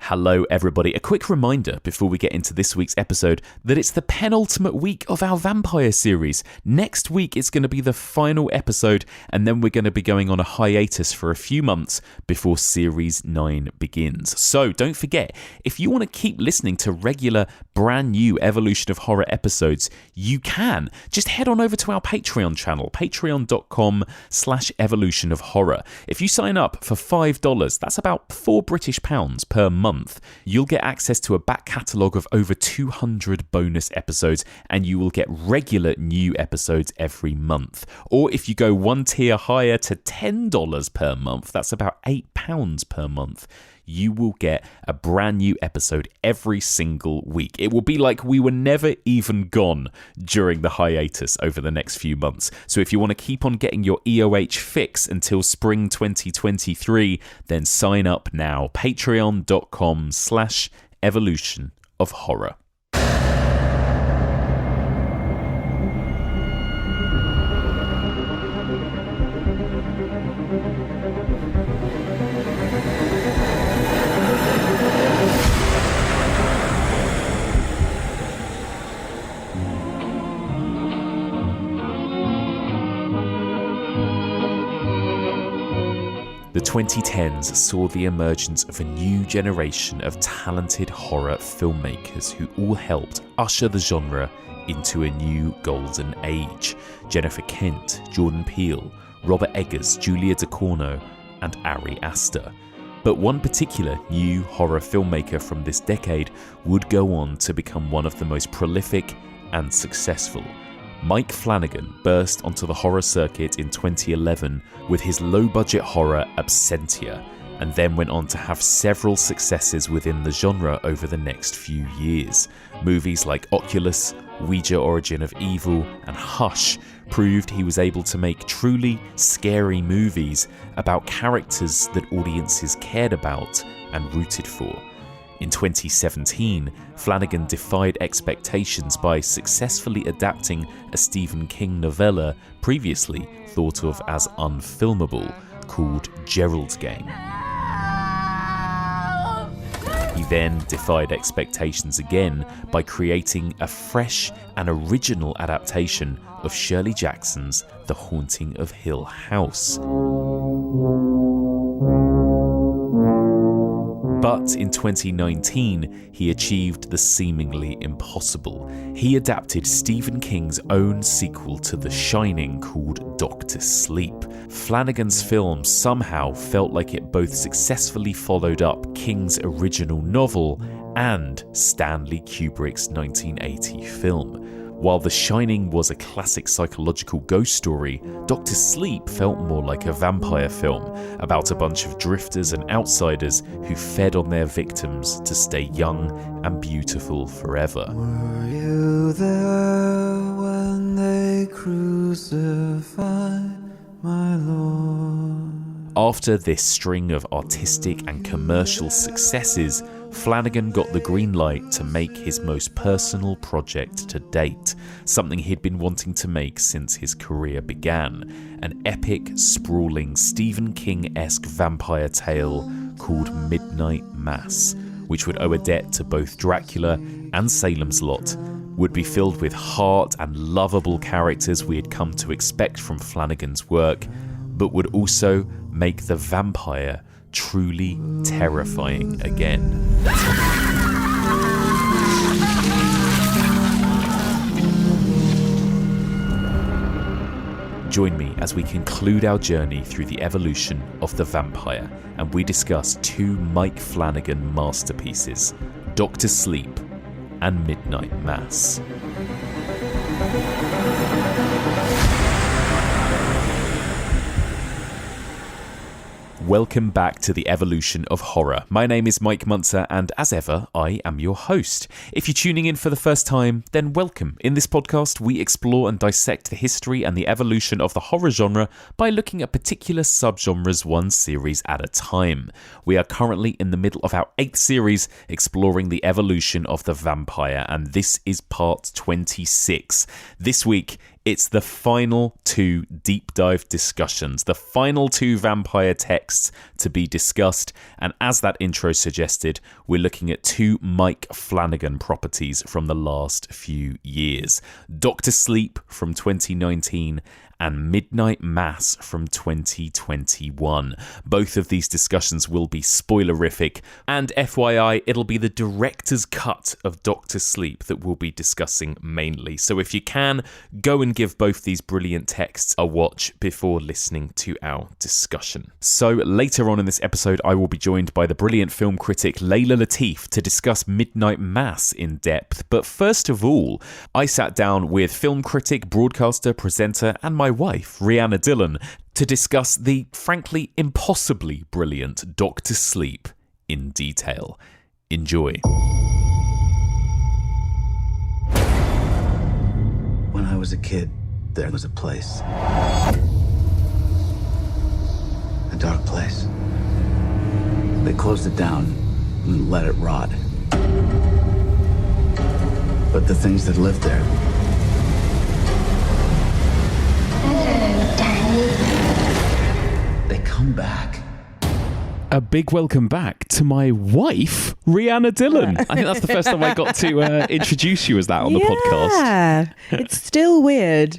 Hello everybody, a quick reminder before we get into this week's episode that it's the penultimate week of our vampire series. Next week it's going to be the final episode and then we're going to be going on a hiatus for a few months before series 9 begins. So don't forget, if you want to keep listening to regular brand new Evolution of Horror episodes, you can. Just head on over to our Patreon channel, patreon.com/evolution of horror. If you sign up for $5, that's about £4 per month, you'll get access to a back catalogue of over 200 bonus episodes and you will get regular new episodes every month. Or if you go one tier higher to $10 per month, that's about £8 per month, you will get a brand new episode every single week. It will be like we were never even gone during the hiatus over the next few months. So if you want to keep on getting your EOH fix until spring 2023, then sign up now. Patreon.com/evolution of horror. The 2010s saw the emergence of a new generation of talented horror filmmakers who all helped usher the genre into a new golden age. Jennifer Kent, Jordan Peele, Robert Eggers, Julia Ducournau, and Ari Aster. But one particular new horror filmmaker from this decade would go on to become one of the most prolific and successful. Mike Flanagan burst onto the horror circuit in 2011 with his low-budget horror Absentia, and then went on to have several successes within the genre over the next few years. Movies like Oculus, Ouija Origin of Evil, and Hush proved he was able to make truly scary movies about characters that audiences cared about and rooted for. In 2017, Flanagan defied expectations by successfully adapting a Stephen King novella previously thought of as unfilmable, called Gerald's Game. He then defied expectations again by creating a fresh and original adaptation of Shirley Jackson's The Haunting of Hill House. But in 2019, he achieved the seemingly impossible. He adapted Stephen King's own sequel to The Shining called Dr. Sleep. Flanagan's film somehow felt like it both successfully followed up King's original novel and Stanley Kubrick's 1980 film. While The Shining was a classic psychological ghost story, Dr. Sleep felt more like a vampire film about a bunch of drifters and outsiders who fed on their victims to stay young and beautiful forever. Were you there when they crucified my Lord? After this string of artistic and commercial successes, Flanagan got the green light to make his most personal project to date, something he'd been wanting to make since his career began, an epic, sprawling Stephen King-esque vampire tale called Midnight Mass, which would owe a debt to both Dracula and Salem's Lot, would be filled with heart and lovable characters we had come to expect from Flanagan's work, but would also make the vampire truly terrifying again. Join me as we conclude our journey through the evolution of the vampire, and we discuss two Mike Flanagan masterpieces, Dr. Sleep and Midnight Mass. Welcome back to the Evolution of Horror. My name is Mike Munzer, and as ever, I am your host. If you're tuning in for the first time, then welcome. In this podcast, we explore and dissect the history and the evolution of the horror genre by looking at particular subgenres one series at a time. We are currently in the middle of our 8th series, exploring the evolution of the vampire, and this is part 26. This week, It's the final 2 deep dive discussions, the final 2 vampire texts to be discussed. And as that intro suggested, we're looking at 2 Mike Flanagan properties from the last few years. Dr. Sleep from 2019 and Midnight Mass from 2021. Both of these discussions will be spoilerific, and FYI, it'll be the director's cut of Dr. Sleep that we'll be discussing mainly. So if you can, go and give both these brilliant texts a watch before listening to our discussion. So later on in this episode, I will be joined by the brilliant film critic Layla Latif to discuss Midnight Mass in depth. But first of all, I sat down with film critic, broadcaster, presenter, and my wife, Rhianna Dillon, to discuss the frankly impossibly brilliant Dr. Sleep in detail. Enjoy. When I was a kid, there was a place. A dark place. They closed it down and let it rot. But the things that lived there, they come back. A big welcome back to my wife, Rhianna Dillon. I think that's the first time I got to introduce you as that on the podcast. Yeah, it's still weird,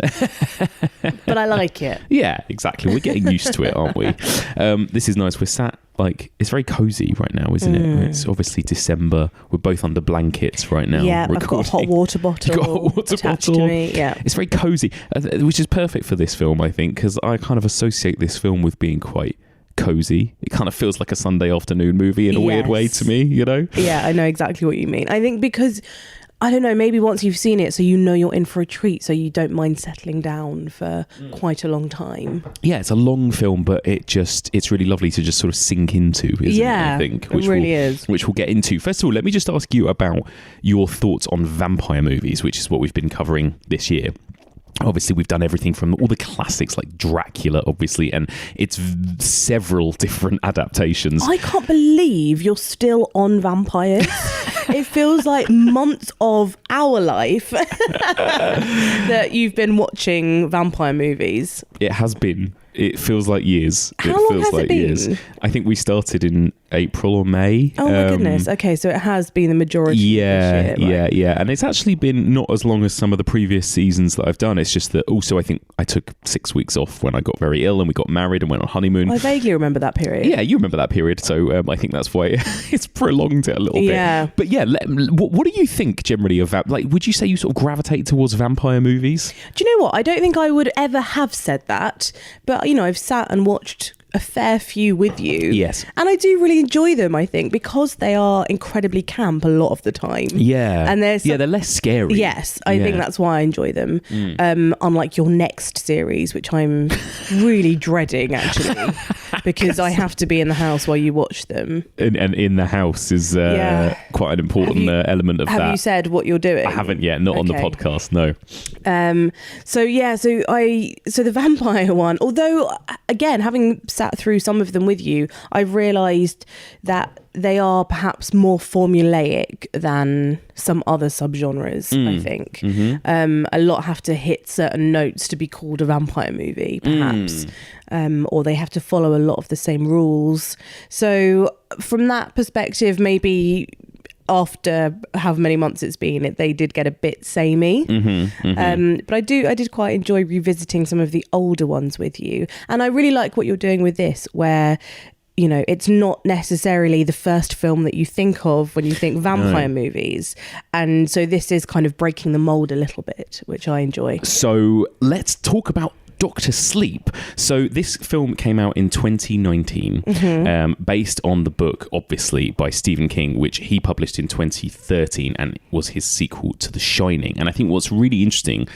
but I like it. Yeah, exactly. We're getting used to it, aren't we? This is nice. We're sat, it's very cozy right now, isn't it? It's obviously December. We're both under blankets right now. Yeah, I've got a hot water bottle. You've got a water attached bottle. to me. Yeah, it's very cozy, which is perfect for this film, I think, because I kind of associate this film with being quite cozy. It kind of feels like a Sunday afternoon movie in a weird way to me, you know? Yeah, I know exactly what you mean. I think because, I don't know, maybe once you've seen it, so you know you're in for a treat, so you don't mind settling down for quite a long time. Yeah, it's a long film, but it's really lovely to just sort of sink into, isn't it, I think? Which it really is. Which we'll get into. First of all, let me just ask you about your thoughts on vampire movies, which is what we've been covering this year. Obviously, we've done everything from all the classics like Dracula, obviously, and it's several different adaptations. I can't believe you're still on vampires. It feels like months of our life that you've been watching vampire movies. It has been. It feels like years. How long feels has like it been? Years. I think we started in April or May. Oh my goodness. Okay, so it has been the majority of this year. Yeah. And it's actually been not as long as some of the previous seasons that I've done. It's just that also I think I took 6 weeks off when I got very ill and we got married and went on honeymoon. I vaguely remember that period. Yeah, you remember that period. So I think that's why it's prolonged it a little bit. But yeah, what do you think generally of would you say you sort of gravitate towards vampire movies? Do you know what? I don't think I would ever have said that. But, I've sat and watched a fair few with you. Yes. And I do really enjoy them, I think, because they are incredibly camp a lot of the time. Yeah. And they're less scary. Yes, I think that's why I enjoy them. Unlike your next series, which I'm really dreading, actually, because I have to be in the house while you watch them. And in the house is quite an important element of that. Have you said what you're doing? I haven't yet, not on the podcast, no. So the vampire one, although, again, having sat through some of them with you, I've realised that they are perhaps more formulaic than some other subgenres, I think. Mm-hmm. A lot have to hit certain notes to be called a vampire movie, perhaps. Or they have to follow a lot of the same rules. So from that perspective, maybe after however many months it's been, they did get a bit samey. But I did quite enjoy revisiting some of the older ones with you. And I really like what you're doing with this, where it's not necessarily the first film that you think of when you think vampire movies. And so this is kind of breaking the mold a little bit, which I enjoy. So let's talk about Dr. Sleep. So this film came out in 2019, based on the book, obviously, by Stephen King, which he published in 2013 and was his sequel to The Shining. And I think what's really interesting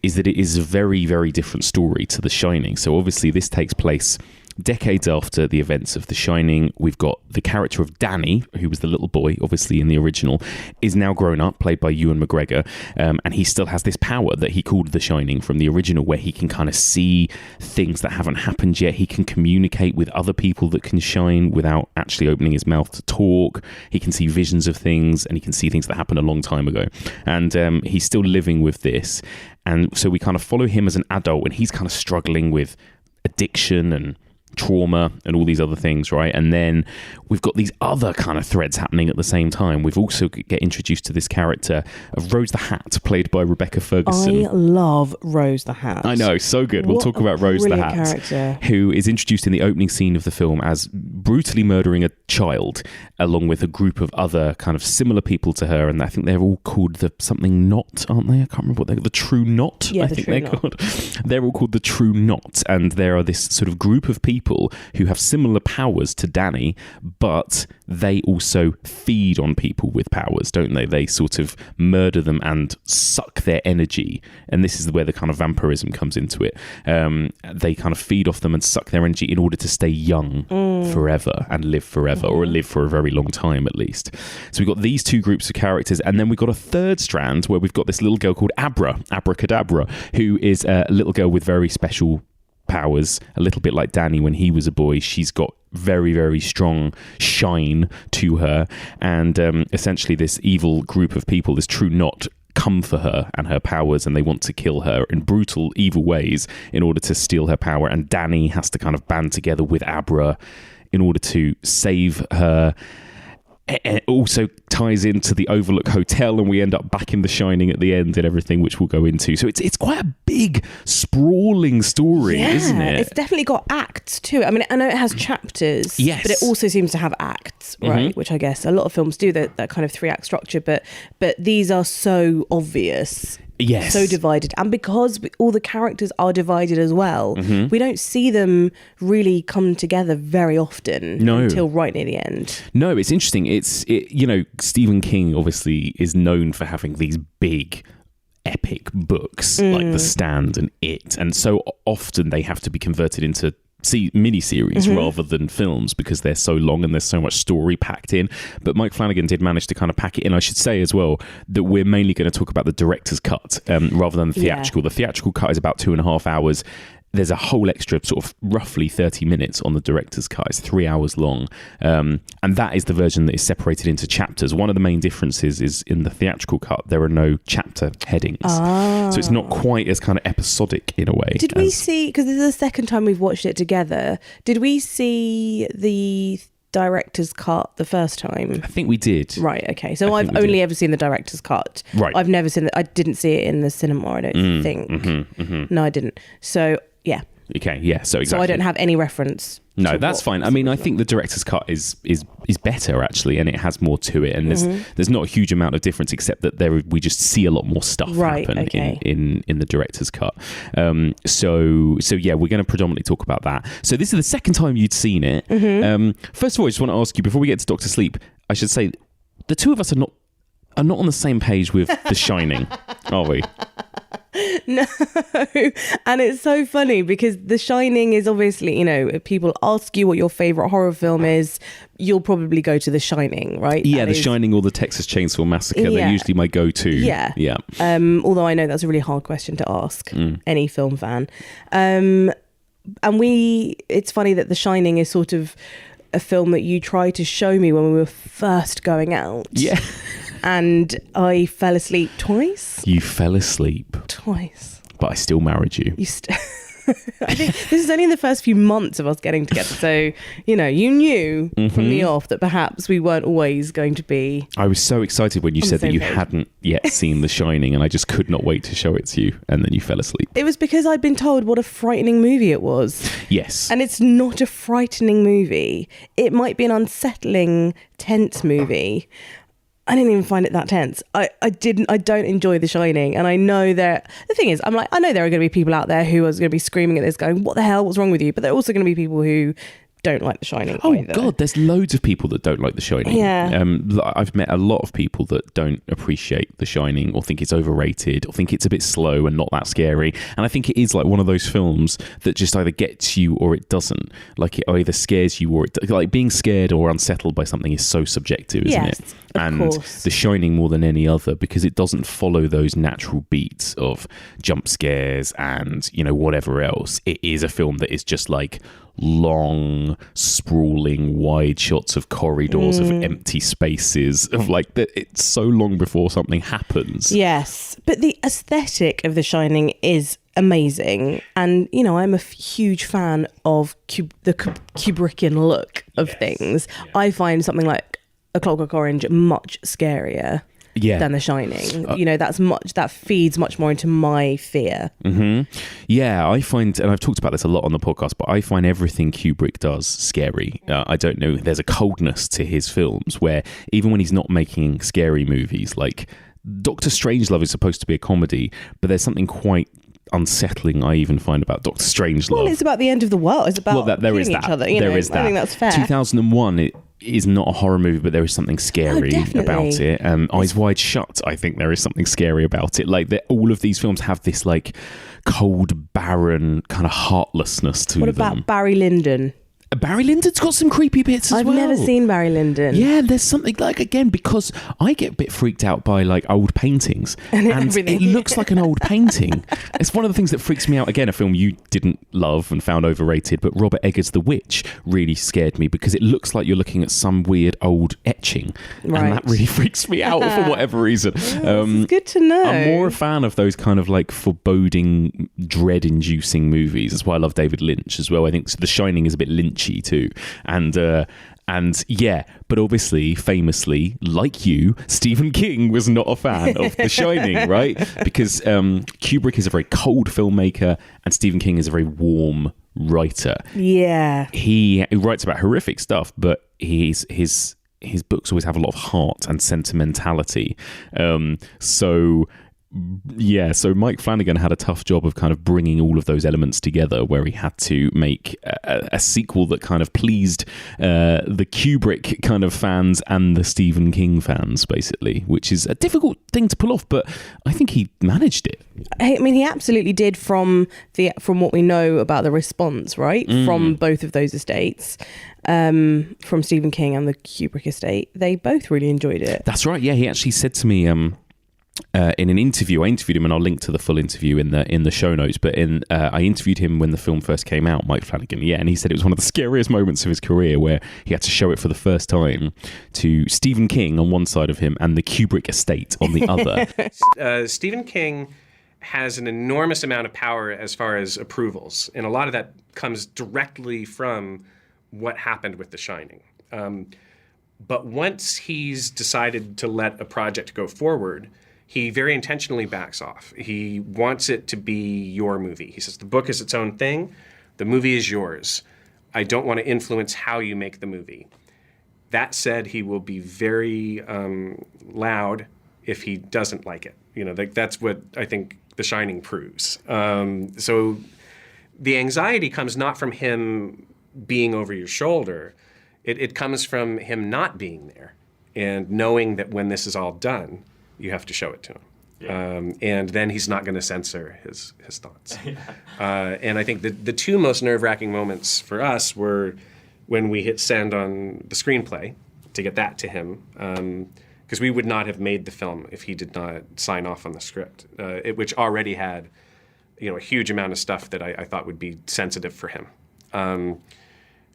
is that it is a very, very different story to The Shining. So obviously this takes place decades after the events of The Shining, we've got the character of Danny, who was the little boy, obviously in the original, is now grown up, played by Ewan McGregor, and he still has this power that he called The Shining from the original, where he can kind of see things that haven't happened yet. He can communicate with other people that can shine without actually opening his mouth to talk. He can see visions of things, and he can see things that happened a long time ago. And he's still living with this. And so we kind of follow him as an adult, and he's kind of struggling with addiction and trauma and all these other things, right? And then we've got these other kind of threads happening at the same time. We've also get introduced to this character of Rose the Hat, played by Rebecca Ferguson. I love Rose the Hat. I know, so good. We'll talk about Rose the Hat, character. who is introduced in the opening scene of the film as brutally murdering a child, along with a group of other kind of similar people to her, and I think they're all called the something Knot, aren't they? I can't remember what they're, the True Knot. Yeah, I think they're Knot. called. They're all called the True Knot, and there are this sort of group of people who have similar powers to Danny, but they also feed on people with powers, don't they? They sort of murder them and suck their energy, and this is where the kind of vampirism comes into it. They kind of feed off them and suck their energy in order to stay young forever and live forever, or live for a very long time at least. So we've got these two groups of characters, and then we've got a third strand where we've got this little girl called Abracadabra, who is a little girl with very special powers, a little bit like Danny when he was a boy. She's got very, very strong shine to her, and essentially this evil group of people, this True Knot, come for her and her powers, and they want to kill her in brutal, evil ways in order to steal her power, and Danny has to kind of band together with Abra in order to save her. It also ties into the Overlook Hotel, and we end up back in The Shining at the end and everything, which we'll go into. So it's quite a big, sprawling story, isn't it? It's definitely got acts too. I mean, I know it has chapters, yes, but it also seems to have acts, right? Which I guess a lot of films do, that kind of 3-act structure, but these are so obvious. Yes. So divided. And because all the characters are divided as well, we don't see them really come together very often until right near the end. No, it's interesting. You know, Stephen King obviously is known for having these big epic books like The Stand and It. And so often they have to be converted into mini-series rather than films because they're so long and there's so much story packed in. But Mike Flanagan did manage to kind of pack it in. I should say as well that we're mainly going to talk about the director's cut rather than the theatrical. The theatrical cut is about 2.5 hours. There's a whole extra sort of roughly 30 minutes on the director's cut. It's 3 hours long. And that is the version that is separated into chapters. One of the main differences is in the theatrical cut, there are no chapter headings. So it's not quite as kind of episodic in a way. Did we see, because this is the second time we've watched it together, did we see the director's cut the first time? I think we did. Right, okay. So I've only ever seen the director's cut. Right. I've never seen I didn't see it in the cinema, I don't think. No, I didn't. So, yeah. Okay, yeah, so exactly. So I don't have any reference. No, that's fine. I mean, I think the director's cut is better actually, and it has more to it, and there's not a huge amount of difference except that we just see a lot more stuff happen in the director's cut. So yeah, we're going to predominantly talk about that. So this is the second time you'd seen it. First of all, I just want to ask you before we get to Dr. Sleep, I should say the two of us are not on the same page with The Shining, are we? No, and it's so funny because The Shining is obviously, you know, if people ask you what your favourite horror film is, you'll probably go to The Shining, right? Yeah, The Shining or the Texas Chainsaw Massacre. They're usually my go-to. Yeah. Although I know that's a really hard question to ask any film fan. And it's funny that The Shining is sort of a film that you tried to show me when we were first going out. Yeah. And I fell asleep twice. You fell asleep. Twice. But I still married you. I think this is only in the first few months of us getting together. So, you know, you knew from the off that perhaps we weren't always going to be. I was so excited when you said that you hadn't yet seen The Shining, and I just could not wait to show it to you, and then you fell asleep. It was because I'd been told what a frightening movie it was. Yes. And it's not a frightening movie. It might be an unsettling, tense movie. I didn't even find it that tense. I don't enjoy The Shining, and I know the thing is, I'm like, I know there are going to be people out there who are going to be screaming at this going, what the hell, what's wrong with you? But there are also going to be people who don't like The Shining Oh either. God, there's loads of people that don't like The Shining. Yeah. I've met a lot of people that don't appreciate The Shining or think it's overrated or think it's a bit slow and not that scary. And I think it is like one of those films that just either gets you or it doesn't. Like it either scares you or it, like being scared or unsettled by something is so subjective, isn't Yes, it? of And course. The Shining more than any other, because it doesn't follow those natural beats of jump scares and, you know, whatever else. It is a film that is just like long, sprawling, wide shots of corridors of empty spaces of like that. It's so long before something happens. Yes, but the aesthetic of The Shining is amazing, and you know I'm a huge fan of the Kubrickian look of things. I find something like A Clockwork Orange much scarier than The Shining. You know, that feeds much more into my fear. Yeah, I find, and I've talked about this a lot on the podcast, but I find everything Kubrick does scary. I don't know, there's a coldness to his films where even when he's not making scary movies, like Doctor Strangelove is supposed to be a comedy, but there's something quite unsettling I even find about Doctor Strangelove. Well, it's about the end of the world. It's about killing each other. You know, I think that's fair. 2001, it is not a horror movie, but there is something scary about it. Eyes Wide Shut, I think there is something scary about it. Like all of these films have this like cold, barren kind of heartlessness to them. What about Barry Lyndon? Barry Lyndon's got some creepy bits as well. I've never seen Barry Lyndon. Yeah, there's something like, again, because I get a bit freaked out by like old paintings and it looks like an old painting. It's one of the things that freaks me out. Again, a film you didn't love and found overrated, but Robert Eggers' The Witch really scared me because it looks like you're looking at some weird old etching. Right. And that really freaks me out for whatever reason. It's good to know. I'm more a fan of those kind of like foreboding, dread-inducing movies. That's why I love David Lynch as well. I think The Shining is a bit Lynchy too, and yeah, but obviously, famously, like you, Stephen King was not a fan of The Shining, right? Because Kubrick is a very cold filmmaker, and Stephen King is a very warm writer. Yeah, he writes about horrific stuff, but his books always have a lot of heart and sentimentality. So Mike Flanagan had a tough job of kind of bringing all of those elements together, where he had to make a sequel that kind of pleased the Kubrick kind of fans and the Stephen King fans, basically, which is a difficult thing to pull off, but I think he managed it. I mean, he absolutely did from what we know about the response, right? From both of those estates, from Stephen King and the Kubrick estate. They both really enjoyed it. That's right. Yeah, he actually said to me in an interview, I interviewed him, and I'll link to the full interview in the show notes. But I interviewed him when the film first came out, Mike Flanagan. Yeah, and he said it was one of the scariest moments of his career, where he had to show it for the first time to Stephen King on one side of him and the Kubrick estate on the other. Stephen King has an enormous amount of power as far as approvals, and a lot of that comes directly from what happened with The Shining. But once he's decided to let a project go forward, he very intentionally backs off. He wants it to be your movie. He says the book is its own thing. The movie is yours. I don't want to influence how you make the movie. That said, he will be very loud if he doesn't like it. You know, that's what I think The Shining proves. So the anxiety comes not from him being over your shoulder. It comes from him not being there and knowing that when this is all done, you have to show it to him. Yeah. And then he's not going to censor his thoughts. And I think the two most nerve-wracking moments for us were when we hit send on the screenplay to get that to him, because we would not have made the film if he did not sign off on the script, which already had, a huge amount of stuff that I thought would be sensitive for him.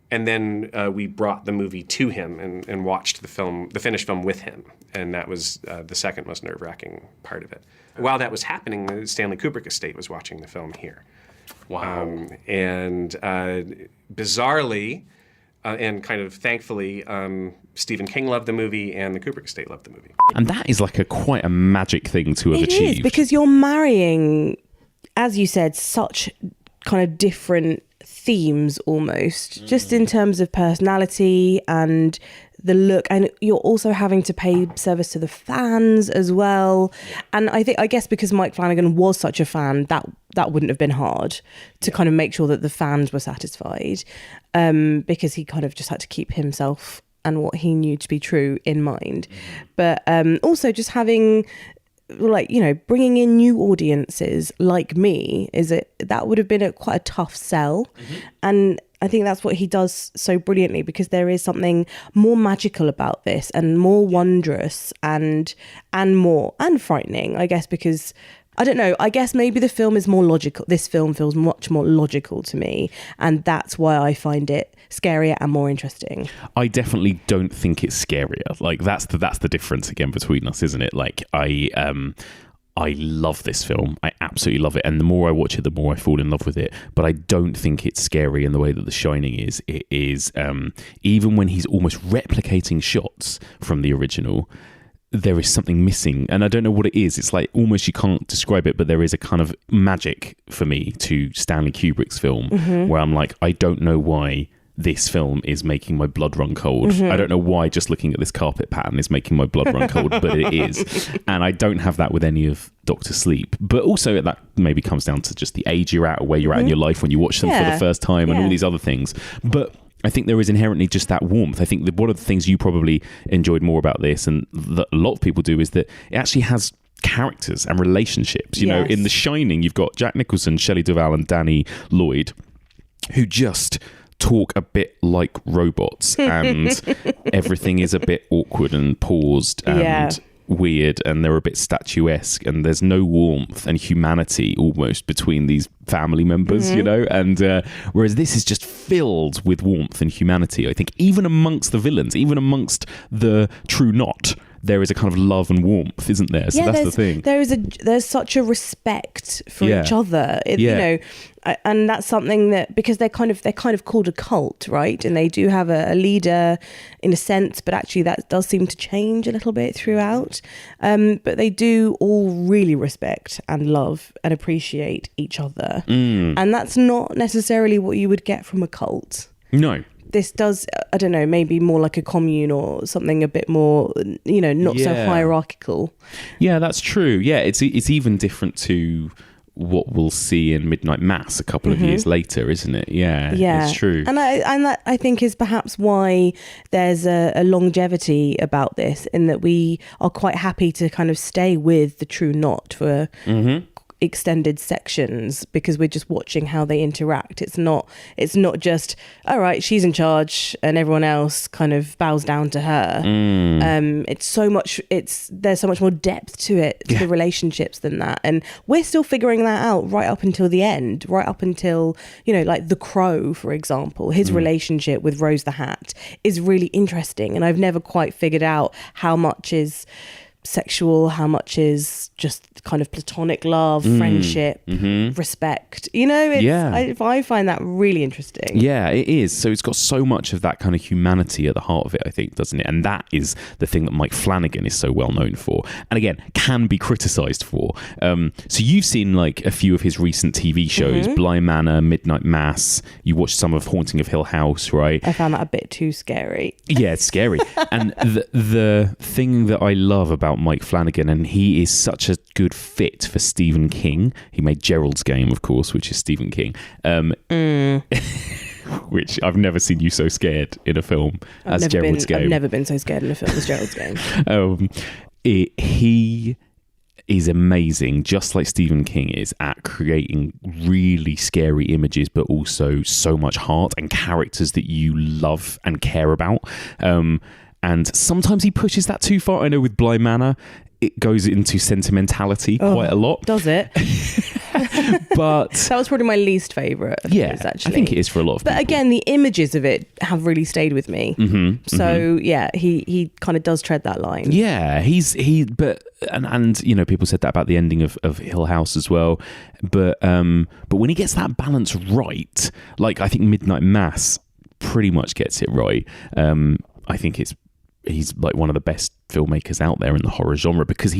And then we brought the movie to him and watched the finished film with him. And that was the second most nerve-wracking part of it. While that was happening, the Stanley Kubrick estate was watching the film here. Wow. And bizarrely, and kind of thankfully, Stephen King loved the movie and the Kubrick estate loved the movie. And that is like quite a magic thing to have achieved. It is, because you're marrying, as you said, such kind of different themes almost, just in terms of personality and the look, and you're also having to pay service to the fans as well. And I guess because Mike Flanagan was such a fan, that wouldn't have been hard to kind of make sure that the fans were satisfied, because he kind of just had to keep himself and what he knew to be true in mind. But also just having, like, you know, bringing in new audiences like me, that would have been quite a tough sell. And I think that's what he does so brilliantly, because there is something more magical about this and more wondrous and frightening, I guess, because I don't know, I guess maybe the film is more logical. This film feels much more logical to me, and that's why I find it scarier and more interesting. I definitely don't think it's scarier. Like that's the difference again between us, isn't it? Like I love this film. I absolutely love it. And the more I watch it, the more I fall in love with it. But I don't think it's scary in the way that The Shining is. It is, even when he's almost replicating shots from the original, there is something missing. And I don't know what it is. It's like almost you can't describe it, but there is a kind of magic for me to Stanley Kubrick's film where I'm like, I don't know why this film is making my blood run cold. I don't know why just looking at this carpet pattern is making my blood run cold, but it is. And I don't have that with any of Doctor Sleep. But also that maybe comes down to just the age you're at or where you're at in your life when you watch them for the first time and all these other things. But I think there is inherently just that warmth. I think that one of the things you probably enjoyed more about this, and that a lot of people do, is that it actually has characters and relationships. You know, in The Shining, you've got Jack Nicholson, Shelley Duvall and Danny Lloyd, who just talk a bit like robots, and everything is a bit awkward and paused and weird, and they're a bit statuesque, and there's no warmth and humanity almost between these family members, you know, and whereas this is just filled with warmth and humanity. I think even amongst the villains, even amongst the true Knot, there is a kind of love and warmth, isn't there? So that's the thing. There's such a respect for each other, you know, and that's something that, because they're kind of called a cult, right? And they do have a leader in a sense, but actually that does seem to change a little bit throughout. But they do all really respect and love and appreciate each other, and that's not necessarily what you would get from a cult. No. This does, I don't know, maybe more like a commune or something a bit more, you know, not so hierarchical. Yeah, that's true. Yeah, it's even different to what we'll see in Midnight Mass a couple of years later, isn't it? Yeah, it's true. And that I think is perhaps why there's a longevity about this, in that we are quite happy to kind of stay with the true Knot for extended sections, because we're just watching how they interact. It's not just, all right, she's in charge and everyone else kind of bows down to her. There's so much more depth to it, to the relationships, than that, and we're still figuring that out right up until the end, right up until, you know, like The Crow, for example. His relationship with Rose the Hat is really interesting, and I've never quite figured out how much is sexual, how much is just kind of platonic love, friendship, respect, you know. I find that really interesting. Yeah, it is. So it's got so much of that kind of humanity at the heart of it, I think, doesn't it? And that is the thing that Mike Flanagan is so well known for, and again can be criticised for. So you've seen like a few of his recent TV shows, Bly Manor, Midnight Mass. You watched some of Haunting of Hill House, right? I found that a bit too scary. Yeah, it's scary. And the thing that I love about Mike Flanagan, and he is such a good fit for Stephen King. He made Gerald's Game, of course, which is Stephen King. Which I've never seen you so scared in a film as Gerald's Game. I've never been so scared in a film as Gerald's Game. He is amazing, just like Stephen King is, at creating really scary images, but also so much heart and characters that you love and care about. And sometimes he pushes that too far. I know with Bly Manor, it goes into sentimentality quite a lot. Does it? But that was probably my least favourite of his, actually. I think it is for a lot of people. But again, the images of it have really stayed with me. He kind of does tread that line. Yeah, and you know, people said that about the ending of Hill House as well. But when he gets that balance right, like I think Midnight Mass pretty much gets it right. I think it's like one of the best filmmakers out there in the horror genre, because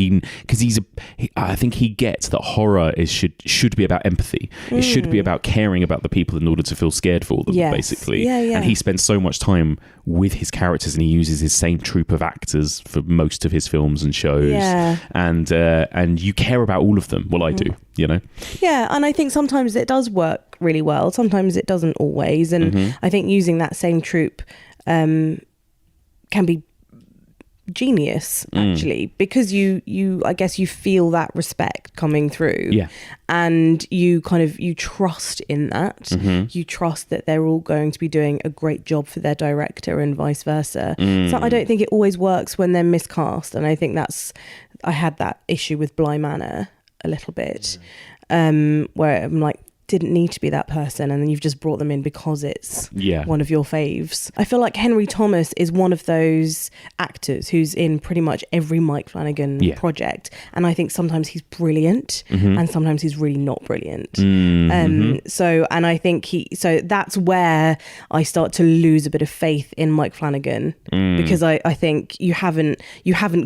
I think he gets that horror should be about empathy. It should be about caring about the people in order to feel scared for them, basically. And he spends so much time with his characters, and he uses his same troupe of actors for most of his films and shows. And you care about all of them. Well, I do, Yeah, and I think sometimes it does work really well. Sometimes it doesn't always. And I think using that same troupe can be genius, actually, because you I guess you feel that respect coming through, and you trust in that. You trust that they're all going to be doing a great job for their director and vice versa. So I don't think it always works when they're miscast, and I think I had that issue with Bly Manor a little bit, where I'm like, didn't need to be that person, and then you've just brought them in because it's one of your faves. I feel like Henry Thomas is one of those actors who's in pretty much every Mike Flanagan project, and I think sometimes he's brilliant and sometimes he's really not brilliant. So I think that's where I start to lose a bit of faith in Mike Flanagan, because I think you haven't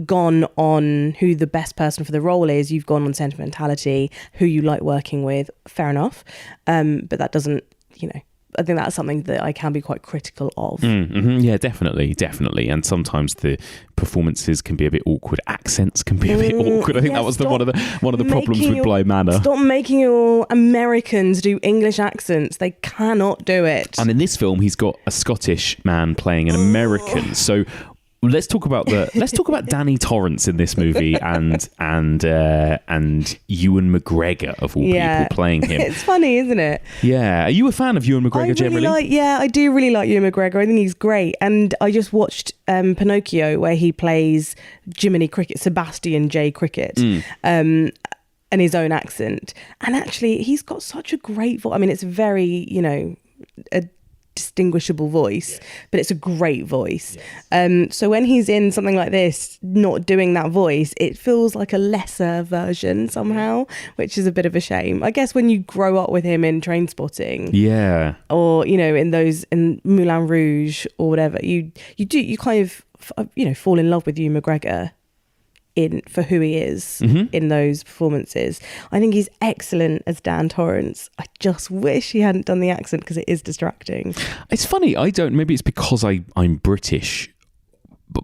gone on who the best person for the role is. You've gone on sentimentality, who you like working with. Fair enough. But that doesn't, I think that's something that I can be quite critical of. Yeah, definitely. And sometimes the performances can be a bit awkward. Accents can be a bit awkward. I think that was one of the problems with Bly Manor. Stop making your Americans do English accents. They cannot do it. And in this film, he's got a Scottish man playing an American. So let's talk about Danny Torrance in this movie and Ewan McGregor of all people playing him. It's funny, isn't it? Yeah. Are you a fan of Ewan McGregor generally? I do really like Ewan McGregor. I think he's great. And I just watched Pinocchio, where he plays Jiminy Cricket, Sebastian J. Cricket. And his own accent. And actually, he's got such a great voice. I mean, it's very, a distinguishable voice, but it's a great voice. So when he's in something like this, not doing that voice, it feels like a lesser version somehow, which is a bit of a shame. I guess when you grow up with him in Trainspotting, or in Moulin Rouge or whatever, you kind of fall in love with Ewan McGregor for who he is in those performances. I think he's excellent as Dan Torrance. I just wish he hadn't done the accent, because it is distracting. It's funny, maybe it's because I'm British,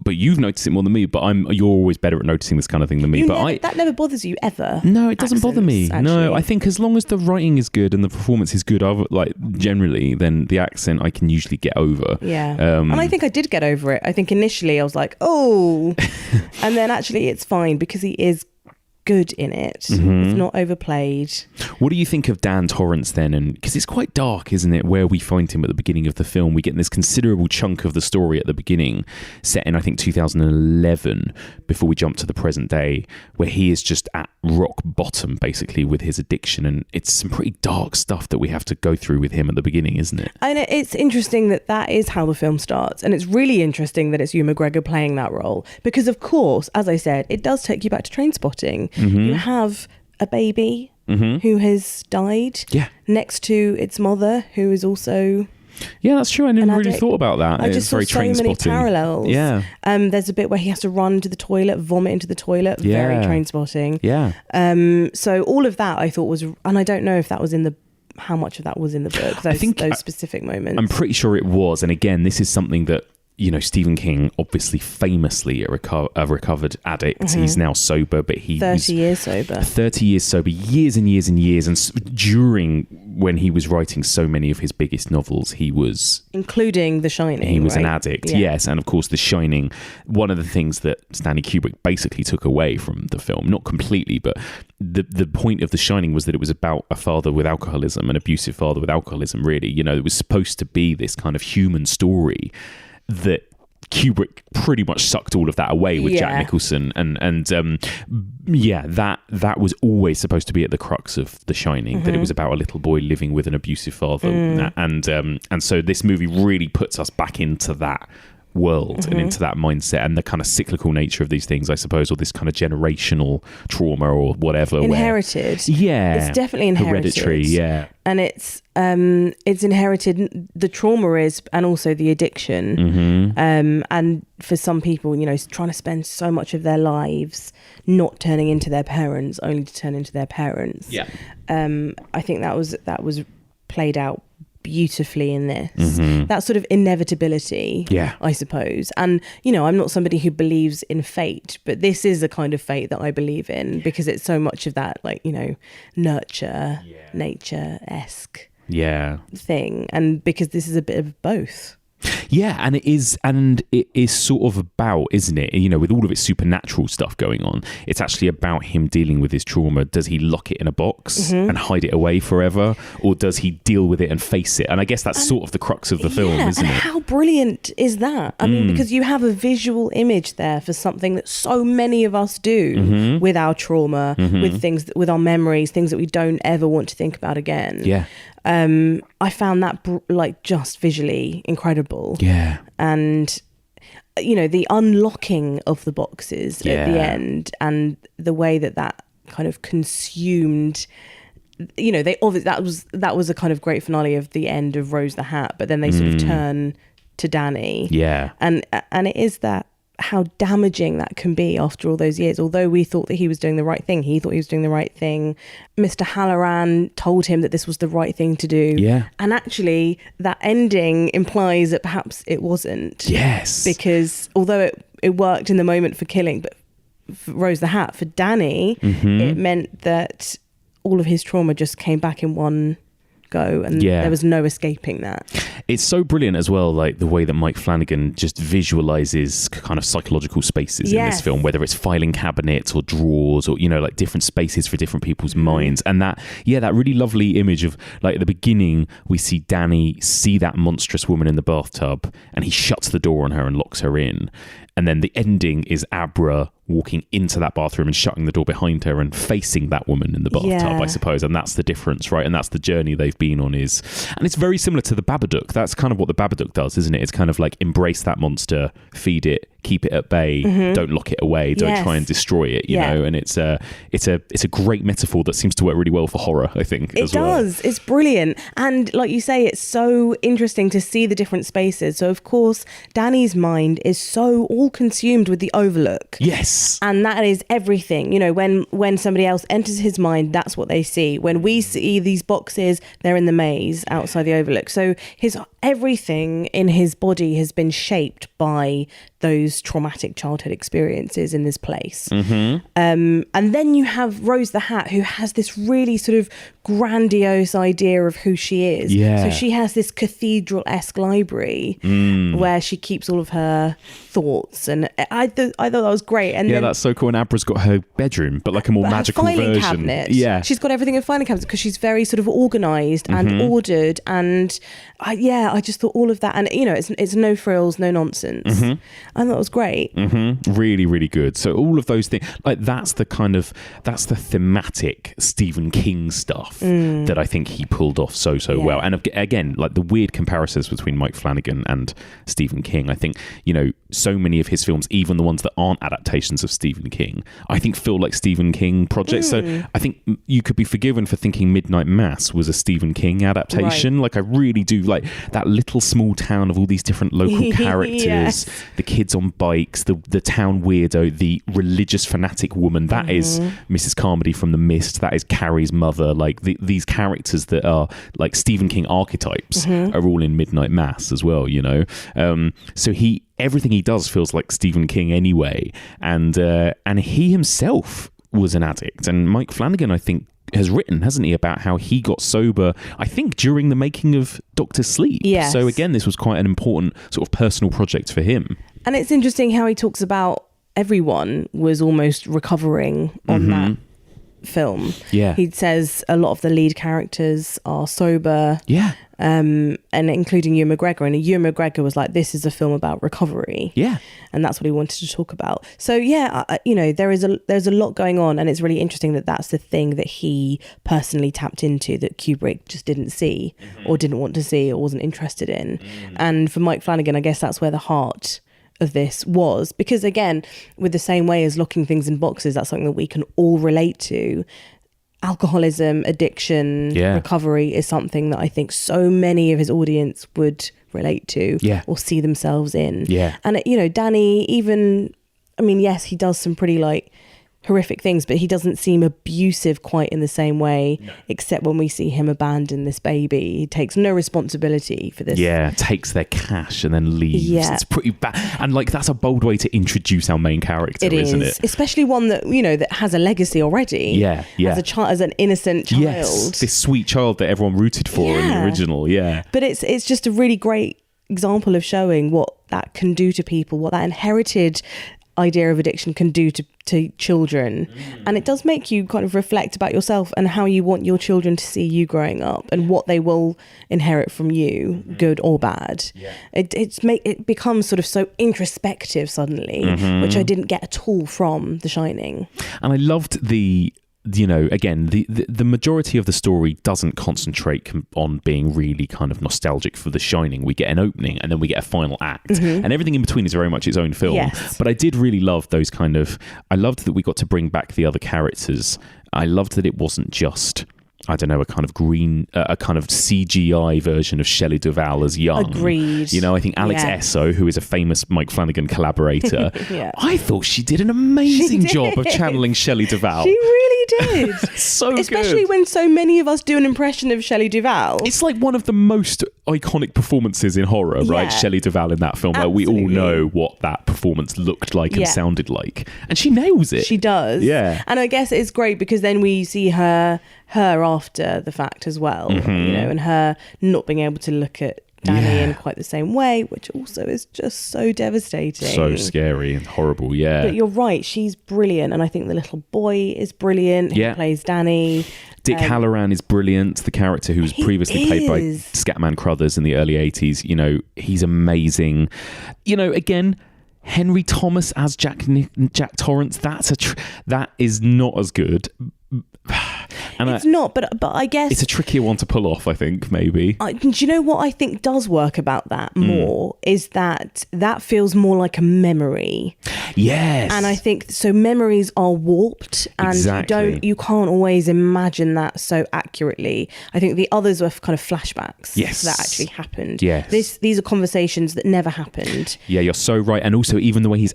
but you've noticed it more than me, but you're always better at noticing this kind of thing than me. That never bothers you ever. No, it doesn't bother me. Actually. No, I think as long as the writing is good and the performance is good, generally, then the accent I can usually get over. Yeah. And I think I did get over it. I think initially I was like, oh, and then actually it's fine, because he is good in it. It's not overplayed. What do you think of Dan Torrance then? And because it's quite dark, isn't it, where we find him at the beginning of the film? We get this considerable chunk of the story at the beginning, set in I think 2011, before we jump to the present day, where he is just at rock bottom basically with his addiction, and it's some pretty dark stuff that we have to go through with him at the beginning, isn't it? And it's interesting that is how the film starts, and it's really interesting that it's Ewan McGregor playing that role, because of course, as I said, it does take you back to Trainspotting. You have a baby who has died next to its mother, who is also... Yeah, that's true. I never really thought about that. I just saw so many parallels. Yeah. There's a bit where he has to run to the toilet, vomit into the toilet. Very Trainspotting. Yeah. So all of that I thought was... And I don't know if that was how much of that was in the book, those specific moments. I'm pretty sure it was. And again, this is something that Stephen King, obviously famously a recovered addict. He's now sober, but he 30 years sober. 30 years sober, years and years and years. And during when he was writing so many of his biggest novels, he was... Including The Shining, he was an addict, yes. And of course, The Shining, one of the things that Stanley Kubrick basically took away from the film, not completely, but the point of The Shining was that it was about a father with alcoholism, an abusive father with alcoholism, really. It was supposed to be this kind of human story that Kubrick pretty much sucked all of that away with Jack Nicholson, and that was always supposed to be at the crux of The Shining, that it was about a little boy living with an abusive father, and so this movie really puts us back into that world and into that mindset, and the kind of cyclical nature of these things, I suppose, or this kind of generational trauma or whatever. Inherited. It's definitely inherited. Hereditary, yeah. And it's inherited, the trauma is, and also the addiction. And for some people, trying to spend so much of their lives not turning into their parents, only to turn into their parents. Yeah. I think that was played out beautifully in this. That sort of inevitability, I suppose. And I'm not somebody who believes in fate, but this is a kind of fate that I believe in, because it's so much of that, like, nurture, nature-esque thing, and because this is a bit of both. And it is sort of about, isn't it, with all of its supernatural stuff going on, it's actually about him dealing with his trauma. Does he lock it in a box and hide it away forever, or does he deal with it and face it? And I guess that's sort of the crux of the film, isn't it? How brilliant is that? I mean, because you have a visual image there for something that so many of us do with our trauma, with things, with our memories, things that we don't ever want to think about again. I found that just visually incredible. And the unlocking of the boxes at the end, and the way that kind of consumed, that was a kind of great finale of the end of Rose the Hat, but then they sort of turn to Danny. And it is that, how damaging that can be after all those years. Although we thought that he was doing the right thing, he thought he was doing the right thing. Mr. Halloran told him that this was the right thing to do. And actually, that ending implies that perhaps it wasn't. Because although it worked in the moment for killing, but for Rose the Hat, for Danny, it meant that all of his trauma just came back in one go, and there was no escaping that. It's so brilliant as well, like the way that Mike Flanagan just visualizes kind of psychological spaces in this film, whether it's filing cabinets or drawers, or like different spaces for different people's minds. And that really lovely image of, like, at the beginning we see Danny see that monstrous woman in the bathtub, and he shuts the door on her and locks her in. And then the ending is Abra walking into that bathroom and shutting the door behind her and facing that woman in the bathtub, I suppose. And that's the difference, right? And that's the journey they've been on. And it's very similar to the Babadook. That's kind of what the Babadook does, isn't it? It's kind of like embrace that monster, feed it, keep it at bay, don't lock it away, don't try and destroy it, you know. And it's a great metaphor that seems to work really well for horror, I think. It does. It's brilliant. And like you say, it's so interesting to see the different spaces. So of course, Danny's mind is so all consumed with the Overlook. And that is everything. When somebody else enters his mind, that's what they see. When we see these boxes, they're in the maze outside the Overlook. So everything in his body has been shaped by those traumatic childhood experiences in this place. And then you have Rose the Hat, who has this really sort of grandiose idea of who she is. So she has this cathedral-esque library where she keeps all of her thoughts, and I thought that was great. And then, that's so cool. And Abra's got her bedroom, but like a more magical filing version. Cabinet. She's got everything in filing cabinets because she's very sort of organised and ordered. And I just thought all of that, and it's no frills, no nonsense. I thought it was great. Really, really good. So all of those things, like that's the thematic Stephen King stuff that I think he pulled off so well. And again, like the weird comparisons between Mike Flanagan and Stephen King. I think, so many of his films, even the ones that aren't adaptations of Stephen King, I think feel like Stephen King projects. So I think you could be forgiven for thinking Midnight Mass was a Stephen King adaptation. Like I really do like that little small town of all these different local characters, the kids on bikes, the town weirdo, the religious fanatic woman, that is Mrs. Carmody from The Mist, that is Carrie's mother. Like these characters that are like Stephen King archetypes are all in Midnight Mass as well, so everything he does feels like Stephen King anyway, and he himself was an addict. And Mike Flanagan, I think, has written, hasn't he, about how he got sober, I think, during the making of Dr. Sleep. So again, this was quite an important sort of personal project for him. And it's interesting how he talks about everyone was almost recovering on that film. He says a lot of the lead characters are sober. And including Ewan McGregor. And Ewan McGregor was like, this is a film about recovery. And that's what he wanted to talk about. So there's a lot going on, and it's really interesting that that's the thing that he personally tapped into that Kubrick just didn't see or didn't want to see or wasn't interested in. And for Mike Flanagan, I guess that's where the heart of this was, because again, with the same way as locking things in boxes, that's something that we can all relate to. Alcoholism, addiction, recovery is something that I think so many of his audience would relate to or see themselves in. And you know, Danny, even, I mean, yes, he does some pretty like horrific things, but he doesn't seem abusive quite in the same way, except when we see him abandon this baby. He takes no responsibility for this. Takes their cash and then leaves. It's pretty bad, and like that's a bold way to introduce our main character, isn't it? Especially one that, you know, that has a legacy already. As a child, as an innocent child. This sweet child that everyone rooted for in the original. But it's just a really great example of showing what that can do to people, what that inherited idea of addiction can do to children. And it does make you kind of reflect about yourself and how you want your children to see you growing up and what they will inherit from you, good or bad. It becomes sort of so introspective suddenly, which I didn't get at all from The Shining. And I loved the, you know, again, the majority of the story doesn't concentrate on being really kind of nostalgic for The Shining. We get an opening and then we get a final act, and everything in between is very much its own film. But I did really love those kind of, I loved that we got to bring back the other characters. I loved that it wasn't just, I don't know, a kind of CGI version of Shelley Duvall as young. Agreed. You know, I think Alex Esso, who is a famous Mike Flanagan collaborator, I thought she did an amazing job of channeling Shelley Duvall. She really did. Especially good. when so many of us do an impression of Shelley Duvall. It's like one of the most iconic performances in horror, right? Shelley Duvall in that film. Like, we all know what that performance looked like and sounded like. And she nails it. She does. Yeah. And I guess it's great because then we see her after the fact as well, you know, and her not being able to look at Danny in quite the same way, which also is just so devastating. So scary and horrible, But you're right, she's brilliant, and I think the little boy is brilliant who plays Danny. Dick Halloran is brilliant, the character who was previously played by Scatman Crothers in the early 80s. You know, he's amazing. You know, again, Henry Thomas as Jack Torrance, that is not as good. And it's not, but I guess it's a trickier one to pull off, I think, maybe. Do you know what I think does work about that more is that feels more like a memory. Yes. And I think so memories are warped and you can't always imagine that so accurately. I think the others were kind of flashbacks that actually happened. Yes. These are conversations that never happened. Yeah, you're so right. And also, even the way he's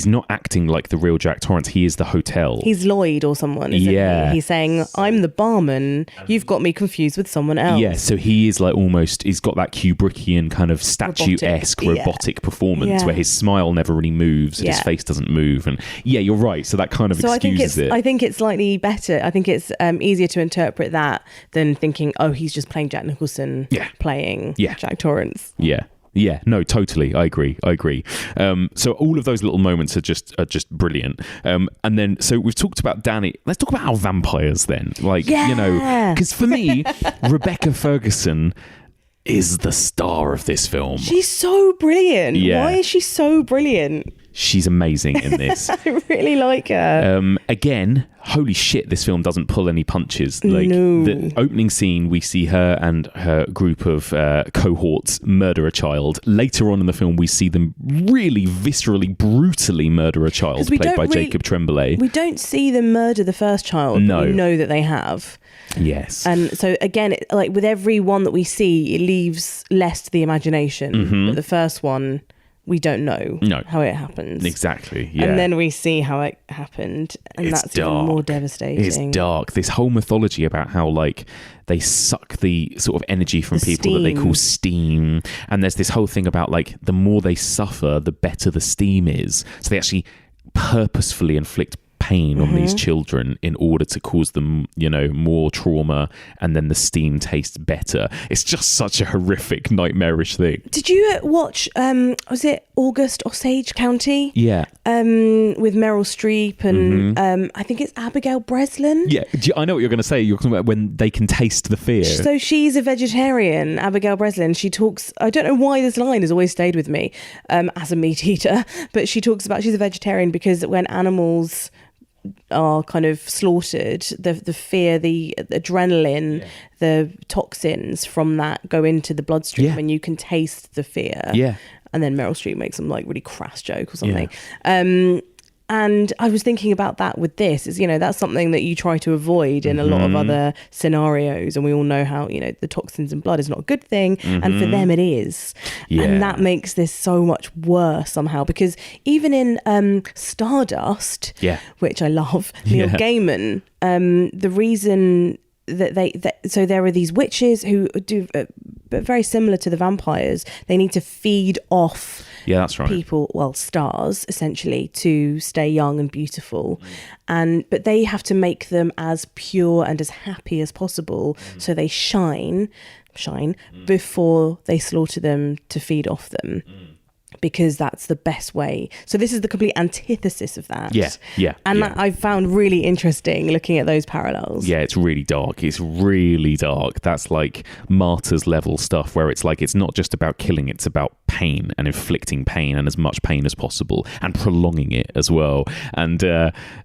not acting like the real Jack Torrance. He is the hotel. He's Lloyd or someone, isn't he? He's saying, I'm the barman, you've got me confused with someone else. Yeah, so he is like almost, he's got that Kubrickian kind of statuesque robotic performance where his smile never really moves and his face doesn't move. And you're right. So that kind of excuses it. I think it's slightly better. I think it's easier to interpret that than thinking, oh, he's just playing Jack Nicholson playing Jack Torrance. Yeah, no, totally. I agree. So all of those little moments are just brilliant. And then, so we've talked about Danny. Let's talk about our vampires then. Like, you know, because for me, Rebecca Ferguson is the star of this film. She's so brilliant. Yeah. Why is she so brilliant? She's amazing in this. I really like her. Again, holy shit, this film doesn't pull any punches. Like the opening scene, we see her and her group of cohorts murder a child. Later on in the film, we see them really viscerally, brutally murder a child played by Jacob Tremblay. We don't see them murder the first child, but we know that they have. Yes. And so again, like with every one that we see, it leaves less to the imagination. But the first one, we don't know how it happens. Exactly, yeah. And then we see how it happened, and that's dark. Even more devastating. It's dark. This whole mythology about how, like, they suck the sort of energy from people that they call steam. And there's this whole thing about, like, the more they suffer, the better the steam is. So they actually purposefully inflict pain on these children in order to cause them, you know, more trauma, and then the steam tastes better. It's just such a horrific, nightmarish thing. Did you watch was it August Osage County? Yeah. With Meryl Streep and I think it's Abigail Breslin. Yeah, I know what you're going to say. You're talking about when they can taste the fear. So she's a vegetarian, Abigail Breslin. She talks, I don't know why this line has always stayed with me as a meat eater, but she talks about she's a vegetarian because when animals are kind of slaughtered, the fear, the adrenaline, the toxins from that go into the bloodstream and you can taste the fear. and then Meryl Streep makes some like really crass joke or something. And I was thinking about that with this, is, you know, that's something that you try to avoid in a lot of other scenarios. And we all know how, you know, the toxins in blood is not a good thing. And for them it is. And that makes this so much worse somehow, because even in Stardust, which I love, Neil Gaiman, the reason that so there are these witches who do, but very similar to the vampires, they need to feed off that's right. people, well, stars essentially, to stay young and beautiful, but they have to make them as pure and as happy as possible, so they shine before they slaughter them to feed off them. Because that's the best way. So this is the complete antithesis of that. And that I found really interesting looking at those parallels. Yeah, it's really dark. That's like Martyrs level stuff, where it's like, it's not just about killing, it's about pain and inflicting pain, and as much pain as possible, and prolonging it as well. And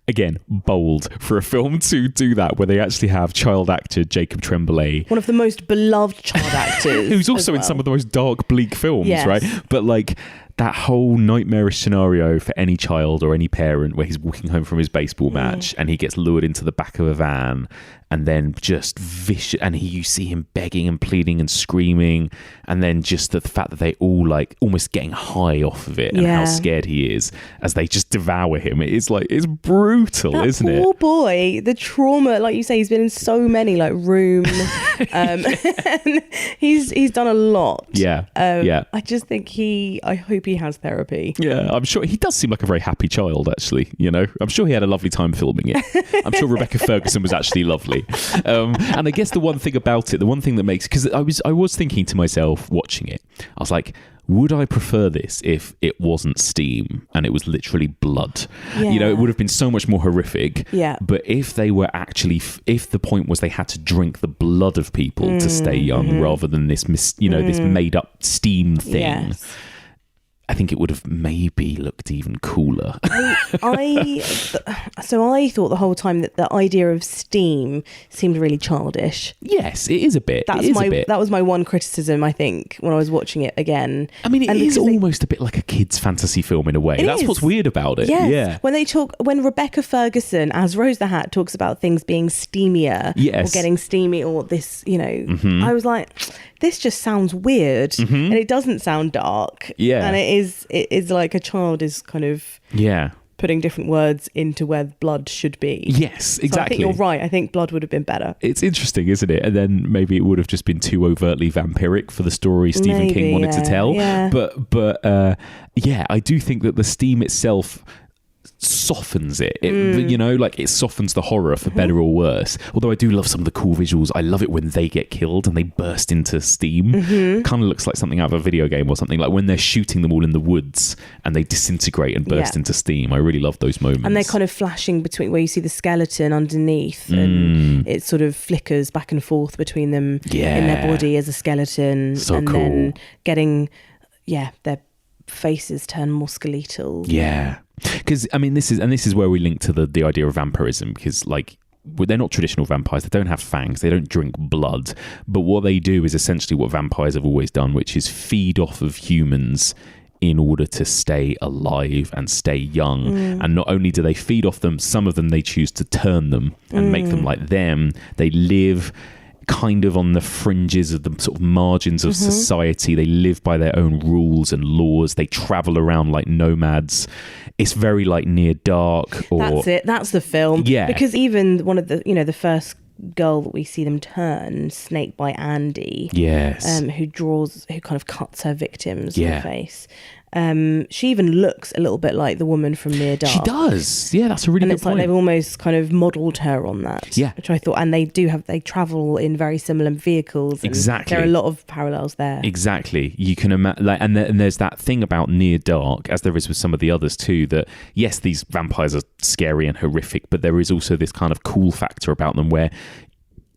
again, bold for a film to do that, where they actually have child actor Jacob Tremblay, one of the most beloved child actors, who's also in some of the most dark, bleak films, right? But like, that whole nightmarish scenario for any child or any parent, where he's walking home from his baseball match and he gets lured into the back of a van, and then just vicious, and you see him begging and pleading and screaming, and then just the fact that they all like almost getting high off of it, and how scared he is as they just devour him. It's like, it's brutal, isn't it? Poor boy, the trauma, like you say, he's been in so many, like Room. He's done a lot. I just think I hope he has therapy. I'm sure he does seem like a very happy child, actually. You know, I'm sure he had a lovely time filming it. I'm sure Rebecca Ferguson was actually lovely. And I guess the one thing about it, the one thing that makes, because I was thinking to myself watching it, I was like, would I prefer this if it wasn't steam and it was literally blood? You know, it would have been so much more horrific. But if they were actually, if the point was they had to drink the blood of people to stay young, rather than this, this made up steam thing, I think it would have maybe looked even cooler. So I thought the whole time that the idea of steam seemed really childish. Yes, it is a bit. That was my one criticism, I think, when I was watching it again. I mean, it is almost a bit like a kid's fantasy film in a way. That's what's weird about it. Yes. When Rebecca Ferguson as Rose the Hat talks about things being steamier, or getting steamy, or this, you know, I was like, this just sounds weird, and it doesn't sound dark. And it is like a child is kind of putting different words into where blood should be. Yes, exactly. So I think you're right. I think blood would have been better. It's interesting, isn't it? And then maybe it would have just been too overtly vampiric for the story Stephen King wanted to tell. But I do think that the steam itself softens it. You know, like, it softens the horror for better or worse. Although I do love some of the cool visuals. I love it when they get killed and they burst into steam. Kind of looks like something out of a video game or something, like when they're shooting them all in the woods and they disintegrate and burst into steam. I really love those moments. And they're kind of flashing between where you see the skeleton underneath and it sort of flickers back and forth between them in their body as a skeleton, and cool. Then getting their faces turn more skeletal. Because I mean, this is where we link to the idea of vampirism, because like, they're not traditional vampires. They don't have fangs. They don't drink blood. But what they do is essentially what vampires have always done, which is feed off of humans in order to stay alive and stay young. And not only do they feed off them, some of them they choose to turn them and make them like them. They live kind of on the fringes of the sort of margins of society. They live by their own rules and laws. They travel around like nomads. It's very like Near Dark. That's it. That's the film. Because even one of the, you know, the first girl that we see them turn, Snake by Andy, who kind of cuts her victims in the face. She even looks a little bit like the woman from Near Dark. She does. That's a really good point. Like they've almost kind of modelled her on that. Which I thought, and they travel in very similar vehicles. Exactly. There are a lot of parallels there. Exactly. You can imagine, like, and there's that thing about Near Dark, as there is with some of the others too, that yes, these vampires are scary and horrific, but there is also this kind of cool factor about them where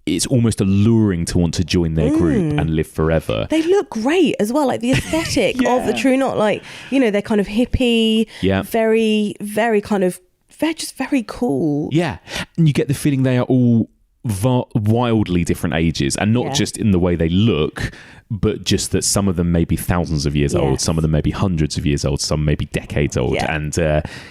it's almost alluring to want to join their group and live forever. They look great as well, like the aesthetic of the True Knot, like, you know, they're kind of hippie, very, very kind of, they're just very cool. And you get the feeling they are all wildly different ages, and not Yeah. just in the way they look, but just that some of them may be thousands of years old, Yes. some of them may be hundreds of years old, some may be decades old. Yeah. And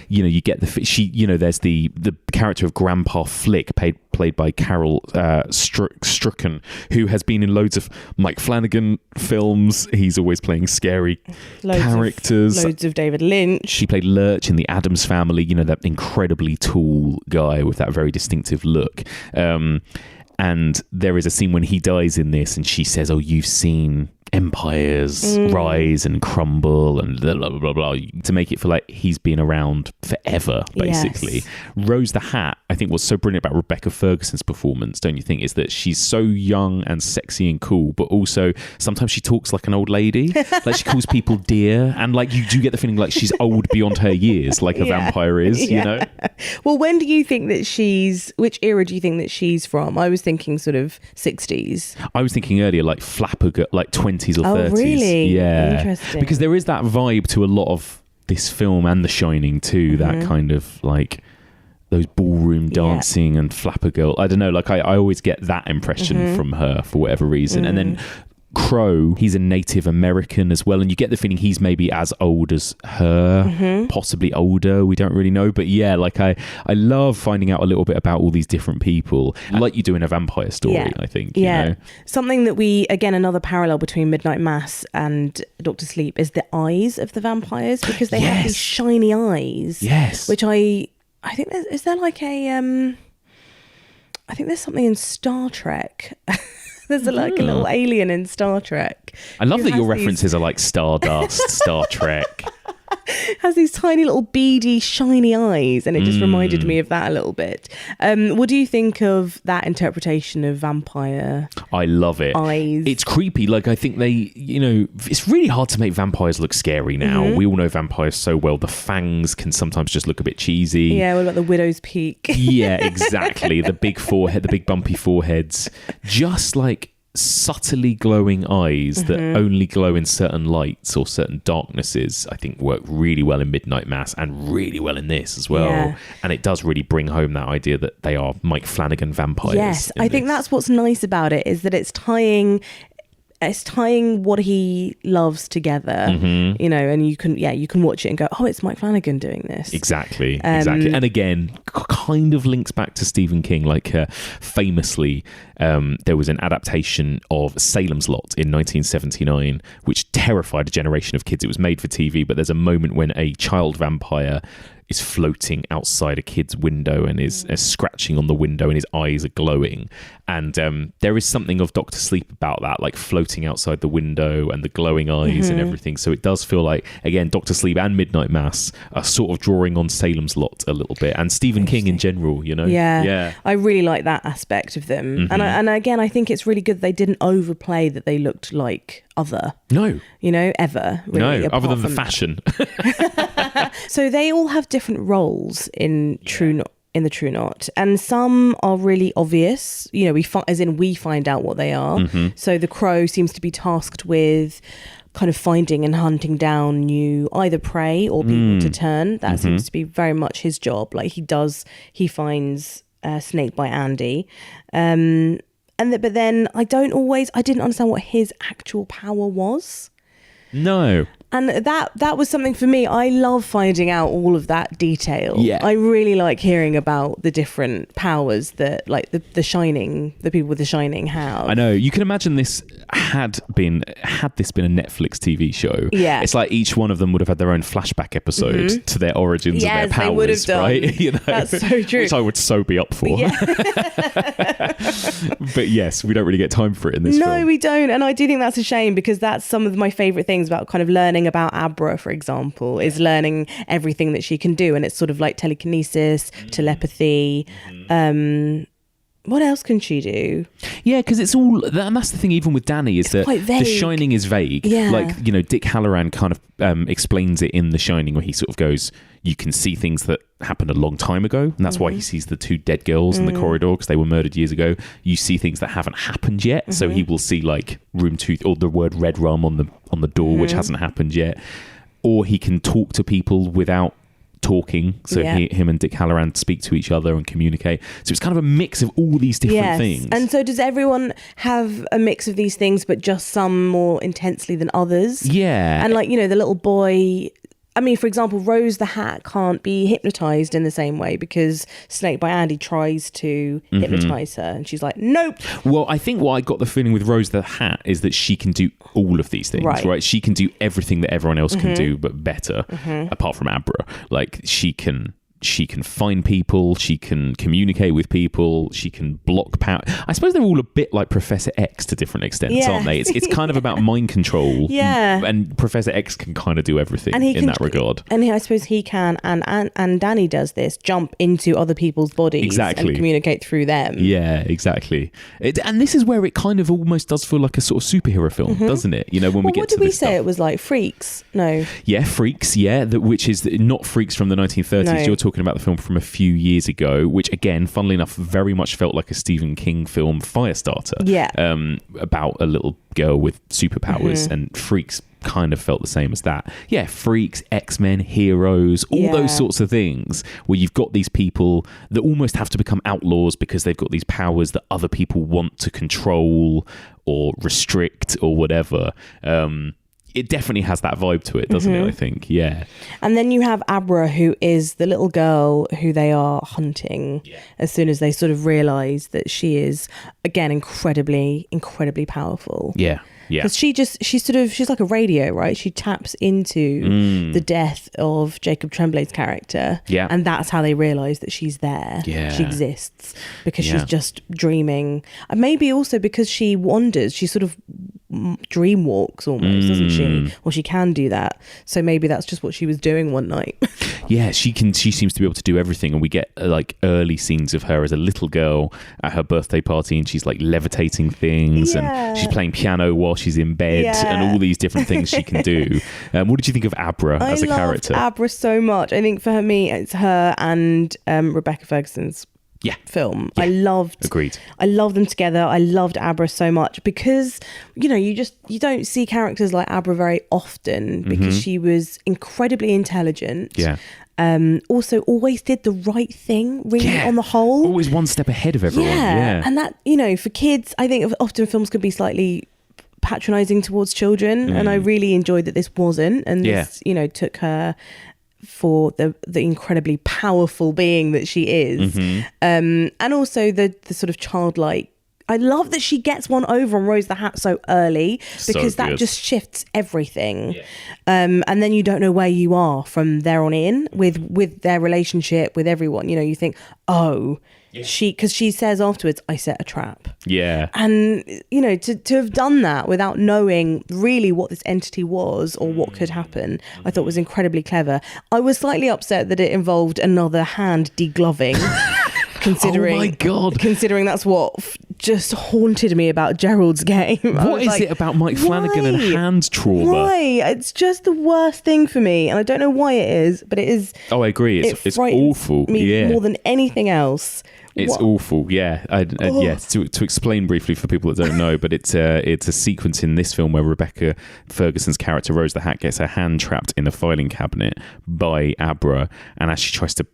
you get there's the character of Grandpa Flick, played by Carol Strucken, who has been in loads of Mike Flanagan films. He's always playing scary characters. Loads of David Lynch. She played Lurch in The Addams Family, that incredibly tall guy with that very distinctive look. And there is a scene when he dies in this, and she says, "Oh, you've seen empires rise and crumble and blah, blah, blah, blah," to make it feel like he's been around forever, basically. Yes. Rose the Hat, I think what's so brilliant about Rebecca Ferguson's performance, don't you think, is that she's so young and sexy and cool, but also sometimes she talks like an old lady. Like, she calls people dear, and like, you do get the feeling like she's old beyond her years, like a vampire is, you know? Well, when do you think that which era do you think that she's from? I was thinking sort of 60s. I was thinking earlier, like Flapper, like 20s or 30s. Oh, really? Yeah. Interesting. Because there is that vibe to a lot of this film and The Shining too, that kind of like those ballroom dancing and Flapper Girl. I don't know, like I always get that impression from her for whatever reason. And then Crow, he's a Native American as well, and you get the feeling he's maybe as old as her, possibly older, we don't really know. But yeah, like I love finding out a little bit about all these different people, like you do in a vampire story. I think, you know? Something that another parallel between Midnight Mass and Doctor Sleep is the eyes of the vampires, because they have these shiny eyes. Yes. Which I think is there like a I think there's something in Star Trek. There's like a little alien in Star Trek. I love who that your has references are like Stardust, Star Trek. Has these tiny little beady shiny eyes, and it just reminded me of that a little bit. What do you think of that interpretation of vampire? I love it. Eyes. It's creepy. Like, I think they, it's really hard to make vampires look scary now. We all know vampires so well. The fangs can sometimes just look a bit cheesy. Yeah, what about the widow's peak? Yeah, exactly. The big forehead, the big bumpy foreheads, just like subtly glowing eyes that only glow in certain lights or certain darknesses, I think work really well in Midnight Mass and really well in this as well. Yeah. And it does really bring home that idea that they are Mike Flanagan vampires. Yes, I think that's what's nice about it, is that it's tying what he loves together, and you can watch it and go, oh, it's Mike Flanagan doing this. Exactly. And again, kind of links back to Stephen King. Like, famously, there was an adaptation of Salem's Lot in 1979, which terrified a generation of kids. It was made for TV, but there's a moment when a child vampire is floating outside a kid's window and is scratching on the window, and his eyes are glowing. And there is something of Dr. Sleep about that, like floating outside the window and the glowing eyes and everything. So it does feel like, again, Dr. Sleep and Midnight Mass are sort of drawing on Salem's Lot a little bit, and Stephen King in general, Yeah. I really like that aspect of them. And again, I think it's really good they didn't overplay that they looked like other. No. Ever. Really, No, other than the from fashion. So they all have different roles in the True Knot, and some are really obvious. We find out what they are. So the Crow seems to be tasked with kind of finding and hunting down new either prey or people to turn. That seems to be very much his job. Like, he finds Snake by Andy. But then I didn't understand what his actual power was. No. And that was something for me. I love finding out all of that detail. Yeah. I really like hearing about the different powers that, like, the Shining, the people with the Shining have. I know. You can imagine this had this been a Netflix TV show. Yeah. It's like each one of them would have had their own flashback episode to their origins and their powers. They would have done. Right? That's so true. Which I would so be up for. Yeah. But yes, we don't really get time for it in this film. No, we don't. And I do think that's a shame, because that's some of my favourite things about kind of learning about Abra, for example, is learning everything that she can do. And it's sort of like telekinesis, telepathy. What else can she do? Yeah, because it's all, and that's the thing, even with Danny, is that quite vague. The Shining is vague. Yeah. Like, Dick Halloran kind of explains it in The Shining, where he sort of goes, you can see things that happened a long time ago, and that's why he sees the two dead girls in the corridor, because they were murdered years ago. You see things that haven't happened yet, so he will see like room 2 or the word red rum on the door, which hasn't happened yet. Or he can talk to people without talking. So him and Dick Halloran speak to each other and communicate. So it's kind of a mix of all these different things. And so does everyone have a mix of these things, but just some more intensely than others? Yeah. And like, the little boy... I mean, for example, Rose the Hat can't be hypnotized in the same way because Snake by Andy tries to hypnotize her and she's like, nope. Well, I think what I got the feeling with Rose the Hat is that she can do all of these things, right? She can do everything that everyone else can do, but better, apart from Abra. Like, she can find people, she can communicate with people, she can block power. I suppose they're all a bit like Professor X to different extents, aren't they? It's kind of about mind control. Yeah. And Professor X can kind of do everything in that regard. And I suppose he can, and Danny does this, jump into other people's bodies and communicate through them. Yeah, exactly. And this is where it kind of almost does feel like a sort of superhero film, doesn't it? When we get to this what did we say stuff. It was like? Freaks? No. Yeah, Freaks, which is not Freaks from the 1930s. No. You're talking about the film from a few years ago, which again, funnily enough, very much felt like a Stephen King film, Firestarter. Yeah. About a little girl with superpowers, and Freaks kind of felt the same as that. Yeah, Freaks, X-Men, Heroes, all those sorts of things where you've got these people that almost have to become outlaws because they've got these powers that other people want to control or restrict or whatever. It definitely has that vibe to it, doesn't it, I think? Yeah. And then you have Abra, who is the little girl who they are hunting as soon as they sort of realise that she is, again, incredibly, incredibly powerful. Yeah. Yeah. Because she's like a radio, right? She taps into the death of Jacob Tremblay's character. Yeah. And that's how they realise that she's there. Yeah. She exists because she's just dreaming. And maybe also because she wanders, she sort of dream walks almost, doesn't she? Or she can do that. So maybe that's just what she was doing one night. Yeah, she seems to be able to do everything, and we get like early scenes of her as a little girl at her birthday party, and she's like levitating things, and she's playing piano while she's in bed, and all these different things she can do. What did you think of Abra as a character? I loved Abra so much. I think for me, it's her and Rebecca Ferguson's film. Yeah. I loved them together. I loved Abra so much because you don't see characters like Abra very often because she was incredibly intelligent. Also always did the right thing really on the whole. Always one step ahead of everyone. And that, for kids, I think often films can be slightly patronizing towards children, and I really enjoyed that this wasn't, and this took her for the incredibly powerful being that she is, and also the sort of childlike. I love that she gets one over on Rose the Hat so early because that just shifts everything, and then you don't know where you are from there on in with their relationship with everyone. You think, because she says afterwards, I set a trap. Yeah. And, to have done that without knowing really what this entity was or what could happen, I thought was incredibly clever. I was slightly upset that it involved another hand degloving. Considering, oh my God. Considering that's what just haunted me about Gerald's game. What is it about Mike Flanagan and hand trauma? Why? It's just the worst thing for me. And I don't know why it is, but it is. Oh, I agree. It's awful. Me more than anything else. It's awful, yeah. Yes, to explain briefly for people that don't know, but it's a sequence in this film where Rebecca Ferguson's character Rose the Hat gets her hand trapped in a filing cabinet by Abra, and as she tries to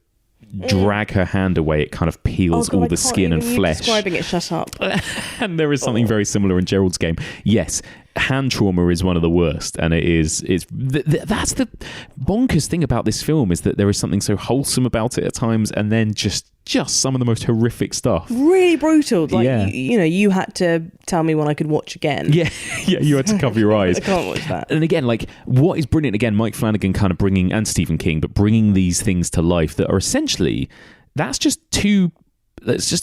drag her hand away, it kind of peels all the skin and flesh. Describing it, shut up. And there is something very similar in Gerald's game. Yes, hand trauma is one of the worst, and that's the bonkers thing about this film, is that there is something so wholesome about it at times, and then just some of the most horrific stuff. Really brutal. Like, you had to tell me when I could watch again. Yeah, you had to cover your eyes. I can't watch that. And again, like, what is brilliant, again, Mike Flanagan kind of bringing, and Stephen King, but bringing these things to life that are essentially, that's just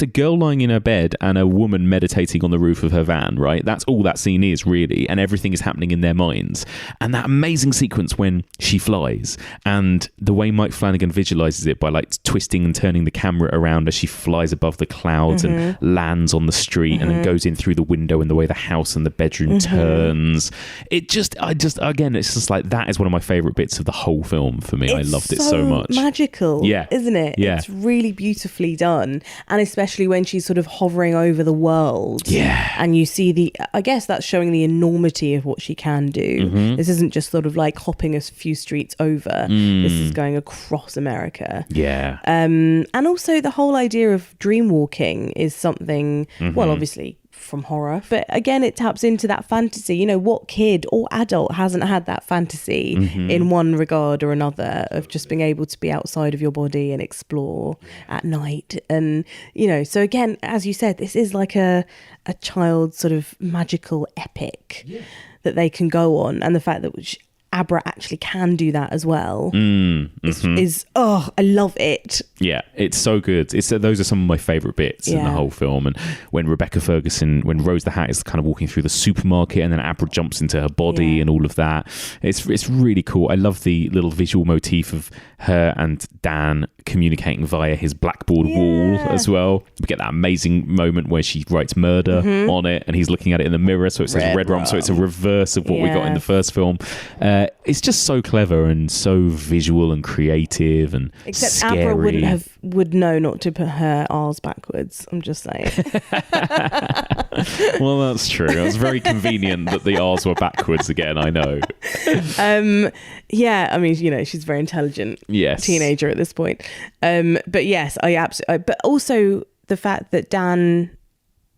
a girl lying in her bed and a woman meditating on the roof of her van, right? That's all that scene is, really. And everything is happening in their minds. And that amazing sequence when she flies, and the way Mike Flanagan visualizes it by like twisting and turning the camera around as she flies above the clouds and lands on the street and then goes in through the window, and the way the house and the bedroom turns. Again, it's just like, that is one of my favorite bits of the whole film for me. I loved it so much. Magical, isn't it? Yeah. It's really beautifully done. and especially when she's sort of hovering over the world. Yeah. And you see I guess that's showing the enormity of what she can do. This isn't just sort of like hopping a few streets over. This is going across America. Yeah. And also the whole idea of dream walking is something, well, obviously from horror, but again, it taps into that fantasy. You know, what kid or adult hasn't had that fantasy in one regard or another of just being able to be outside of your body and explore at night? And, you know, so again, as you said, this is like a child's sort of magical epic that they can go on. And the fact that Abra actually can do that as well is I love it. Yeah, it's so good. Those are some of my favourite bits in the whole film. And when when Rose the Hat is kind of walking through the supermarket and then Abra jumps into her body and all of that, it's really cool. I love the little visual motif of her and Dan communicating via his blackboard wall as well. We get that amazing moment where she writes murder on it and he's looking at it in the mirror, so it says Red Rum, so it's a reverse of what we got in the first film. It's just so clever and so visual and creative and except scary. Abra would know not to put her R's backwards. I'm just saying. Well, that's true. It was very convenient that the R's were backwards again, I know. Yeah, I mean, you know, she's a very intelligent teenager at this point. But yes, I absolutely. But also the fact that Dan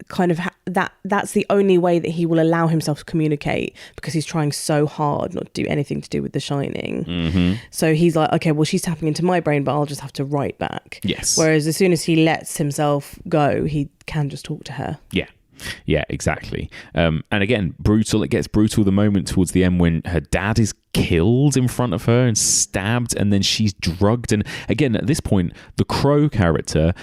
kind of that's the only way that he will allow himself to communicate, because he's trying so hard not to do anything to do with The Shining. So he's like, okay, well, she's tapping into my brain, but I'll just have to write back. Yes. Whereas as soon as he lets himself go, he can just talk to her. Yeah, exactly. And again, brutal. It gets brutal the moment towards the end when her dad is killed in front of her and stabbed, and then she's drugged. And again, at this point, the Crow character,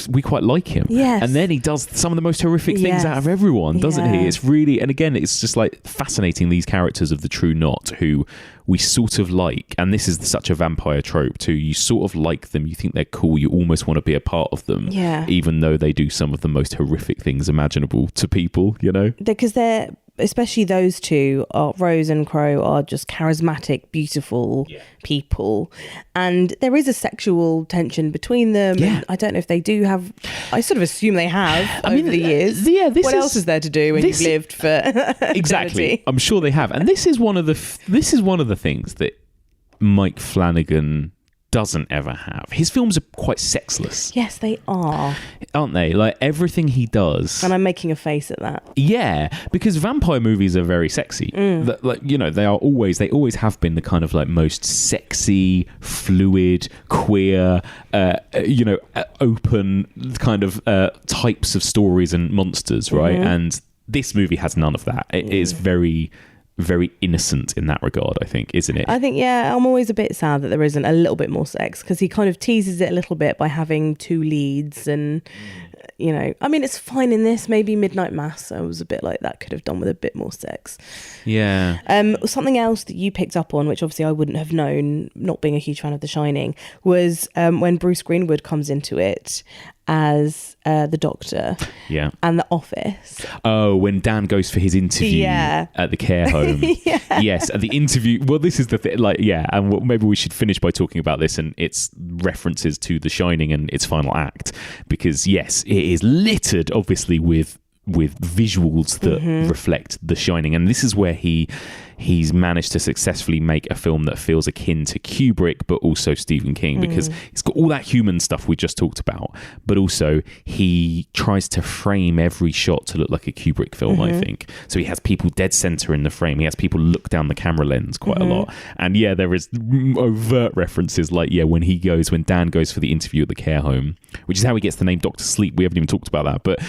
we quite like him. Yes. And then he does some of the most horrific things out of everyone, doesn't he? It's really, and again, it's just like fascinating, these characters of the True Knot who we sort of like. And this is such a vampire trope too. You sort of like them. You think they're cool. You almost want to be a part of them. Yeah. Even though they do some of the most horrific things imaginable to people, you know? Because they're, especially those two, Rose and Crow, are just charismatic, beautiful people. And there is a sexual tension between them. Yeah. And I don't know if they do have, I sort of assume they have over the years. Yeah, what else is there to do when you've lived for exactly? eternity? I'm sure they have. And this is one of the things that Mike Flanagan doesn't ever have. His films are quite sexless. Yes, they are. Aren't they? Like everything he does. And I'm making a face at that. Yeah, because vampire movies are very sexy. Like, you know, they always have been the kind of like most sexy, fluid, queer, open kind of types of stories and monsters, right? And this movie has none of that. It is very, very innocent in that regard, I think, isn't it? I think, I'm always a bit sad that there isn't a little bit more sex, because he kind of teases it a little bit by having two leads. And, you know, I mean, it's fine in this. Maybe Midnight Mass, I was a bit like, that could have done with a bit more sex. Yeah. Something else that you picked up on, which obviously I wouldn't have known, not being a huge fan of The Shining, was when Bruce Greenwood comes into it as the Doctor. Yeah. And The Office. Oh, when Dan goes for his interview at the care home. Yes, at the interview. Well, this is the thing. Like, and maybe we should finish by talking about this and its references to The Shining and its final act, because yes, it is littered, obviously, with visuals that reflect The Shining, and this is where he's managed to successfully make a film that feels akin to Kubrick but also Stephen King, because it's got all that human stuff we just talked about, but also he tries to frame every shot to look like a Kubrick film, I think. So he has people dead center in the frame, he has people look down the camera lens quite a lot, and there is overt references like when Dan goes for the interview at the care home, which is how he gets the name Dr. Sleep. We haven't even talked about that, but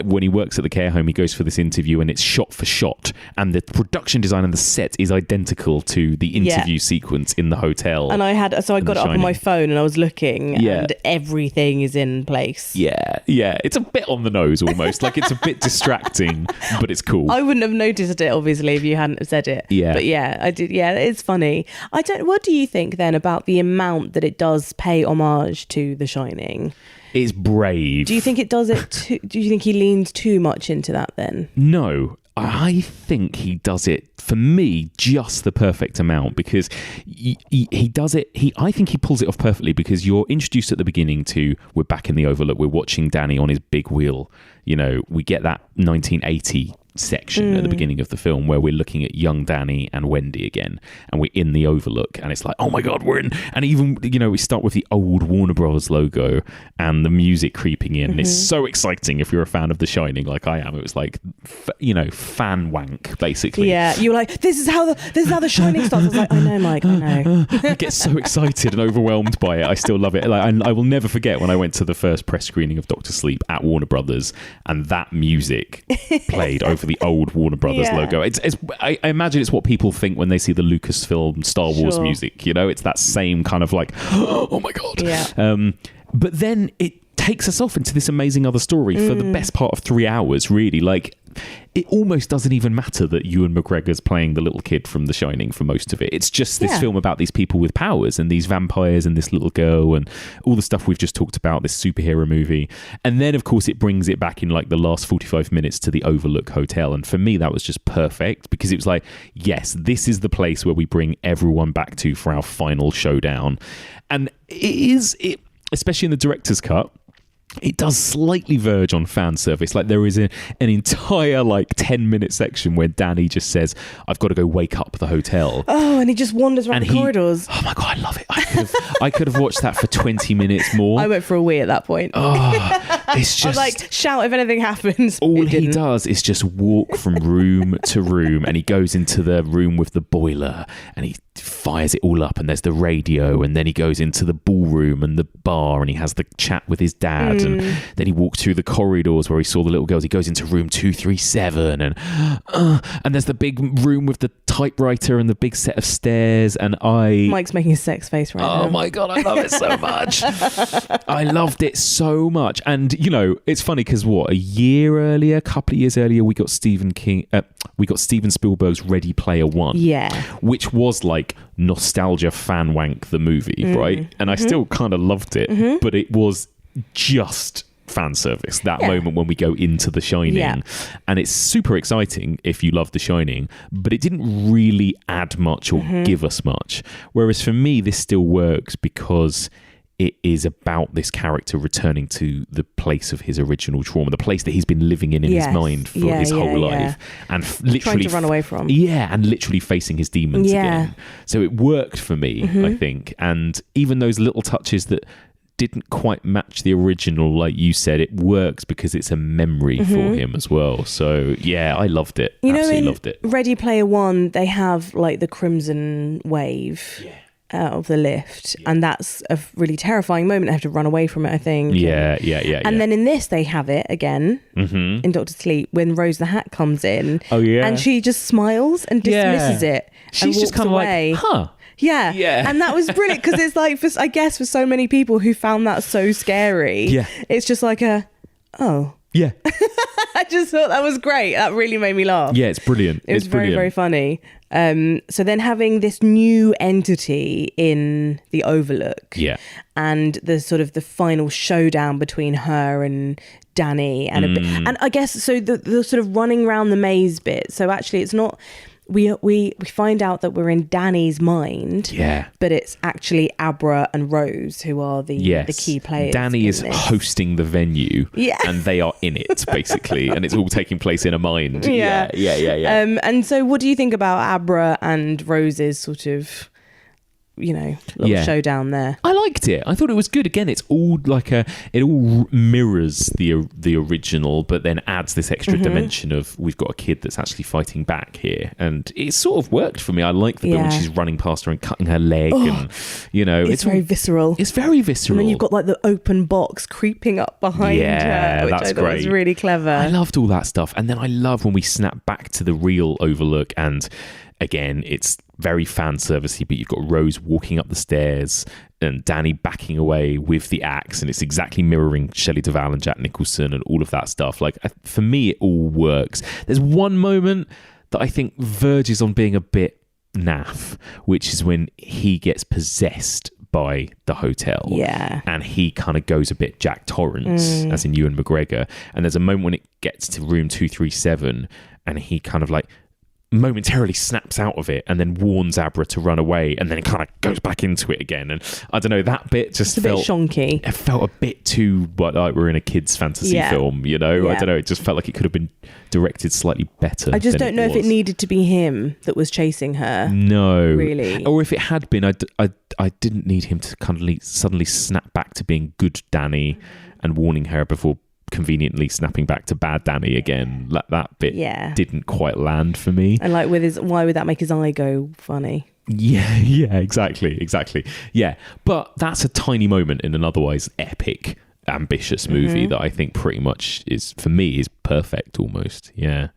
when he works at the care home, he goes for this interview and it's shot for shot, and the production design and the set is identical to the interview sequence in the hotel. And I got it up on my phone and I was looking, and everything is in place. It's a bit on the nose almost. Like, it's a bit distracting, but it's cool. I wouldn't have noticed it, obviously, if you hadn't have said it. But I did. It's funny. What do you think then about the amount that it does pay homage to The Shining? It's brave. Do you think it does it do you think he leans too much into that then? No. I think he does it, for me, just the perfect amount, because he does it. I think he pulls it off perfectly, because you're introduced at the beginning to, we're back in the Overlook, we're watching Danny on his big wheel. You know, we get that 1980 section at the beginning of the film where we're looking at young Danny and Wendy again, and we're in the Overlook, and it's like, oh my god, we're in. And even, you know, we start with the old Warner Brothers logo and the music creeping in. It's so exciting if you're a fan of The Shining like I am. It was like, you know, fan wank basically. Yeah, you were like, this is how the Shining starts. I was like, I know, Mike, I know. I get so excited and overwhelmed by it. I still love it. Like, I will never forget when I went to the first press screening of Doctor Sleep at Warner Brothers, and that music played over the old Warner Brothers logo. I imagine it's what people think when they see the Lucasfilm Star Wars music. You know, it's that same kind of like, oh my god. Yeah. But then it takes us off into this amazing other story for the best part of 3 hours, really. Like, it almost doesn't even matter that Ewan McGregor's playing the little kid from The Shining for most of it. It's just this film about these people with powers and these vampires and this little girl and all the stuff we've just talked about, this superhero movie. And then, of course, it brings it back in like the last 45 minutes to the Overlook Hotel. And for me, that was just perfect, because it was like, yes, this is the place where we bring everyone back to for our final showdown. And it especially in the director's cut, it does slightly verge on fan service. Like, there is an entire like 10-minute section where Danny just says, I've got to go wake up the hotel. Oh, and he just wanders around the corridors. Oh my god, I love it. I could have watched that for 20 minutes more. I went for a wee at that point. Oh, it's just, I was like, shout if anything happens. All he does is just walk from room to room, and he goes into the room with the boiler and he fires it all up, and there's the radio, and then he goes into the ballroom and the bar and he has the chat with his dad, and then he walks through the corridors where he saw the little girls. He goes into room 237, and there's the big room with the typewriter and the big set of stairs, and Mike's making a sex face right now. Oh my god, I love it so much. I loved it so much. And you know, it's funny because a couple of years earlier, we got Steven Spielberg's Ready Player One, which was like nostalgia fan wank the movie, right? And I still kind of loved it, but it was just fan service, that moment when we go into The Shining, and it's super exciting if you love The Shining, but it didn't really add much or give us much. Whereas for me, this still works because it is about this character returning to the place of his original trauma, the place that he's been living in his mind for his whole life, and literally trying to run away from. And literally facing his demons again. So it worked for me, I think. And even those little touches that didn't quite match the original, like you said, it works because it's a memory for him as well. So yeah, I loved it. Absolutely loved it. Ready Player One, they have like the crimson wave out of the lift, and that's a really terrifying moment. They have to run away from it, I think. And then in this, they have it again in Doctor Sleep when Rose the Hat comes in. And she just smiles and dismisses it. She's and walks just kind of away. like, huh. Yeah. And that was brilliant, because it's like, I guess for so many people who found that so scary, it's just like I just thought that was great. That really made me laugh. Yeah, it's brilliant. It was very, very funny. So then having this new entity in the Overlook, and the sort of the final showdown between her and Danny, and and I guess so the sort of running around the maze bit. So actually, it's not. We find out that we're in Danny's mind, but it's actually Abra and Rose who are the key players. Danny is hosting the venue, and they are in it basically, and it's all taking place in a mind. And so, what do you think about Abra and Rose's sort of, little showdown there? I liked it. I thought it was good. Again, it's all like it all mirrors the original, but then adds this extra dimension of we've got a kid that's actually fighting back here, and it sort of worked for me. I like the bit when she's running past her and cutting her leg, and it's very visceral. It's very visceral. And then you've got like the open box creeping up behind her, which I thought was really clever. I loved all that stuff, and then I love when we snap back to the real Overlook, and again, it's very fan servicey, but you've got Rose walking up the stairs and Danny backing away with the axe, and it's exactly mirroring Shelley Duvall and Jack Nicholson and all of that stuff. Like, for me, it all works. There's one moment that I think verges on being a bit naff, which is when he gets possessed by the hotel, and he kind of goes a bit Jack Torrance, as in Ewan McGregor, and there's a moment when it gets to room 237 and he kind of like momentarily snaps out of it and then warns Abra to run away, and then it kind of goes back into it again. And I don't know, that bit just It's a bit shonky. It felt a bit too like we're in a kid's fantasy film, you know. I don't know, it just felt like it could have been directed slightly better. I just don't know if it needed to be him that was chasing her. No, really. Or if it had been, I didn't need him to kind of suddenly snap back to being good Danny and warning her before conveniently snapping back to bad Danny again. That bit didn't quite land for me. And like why would that make his eye go funny? Yeah, exactly. Yeah, but that's a tiny moment in an otherwise epic, ambitious movie that I think pretty much is, for me, is perfect almost. Yeah,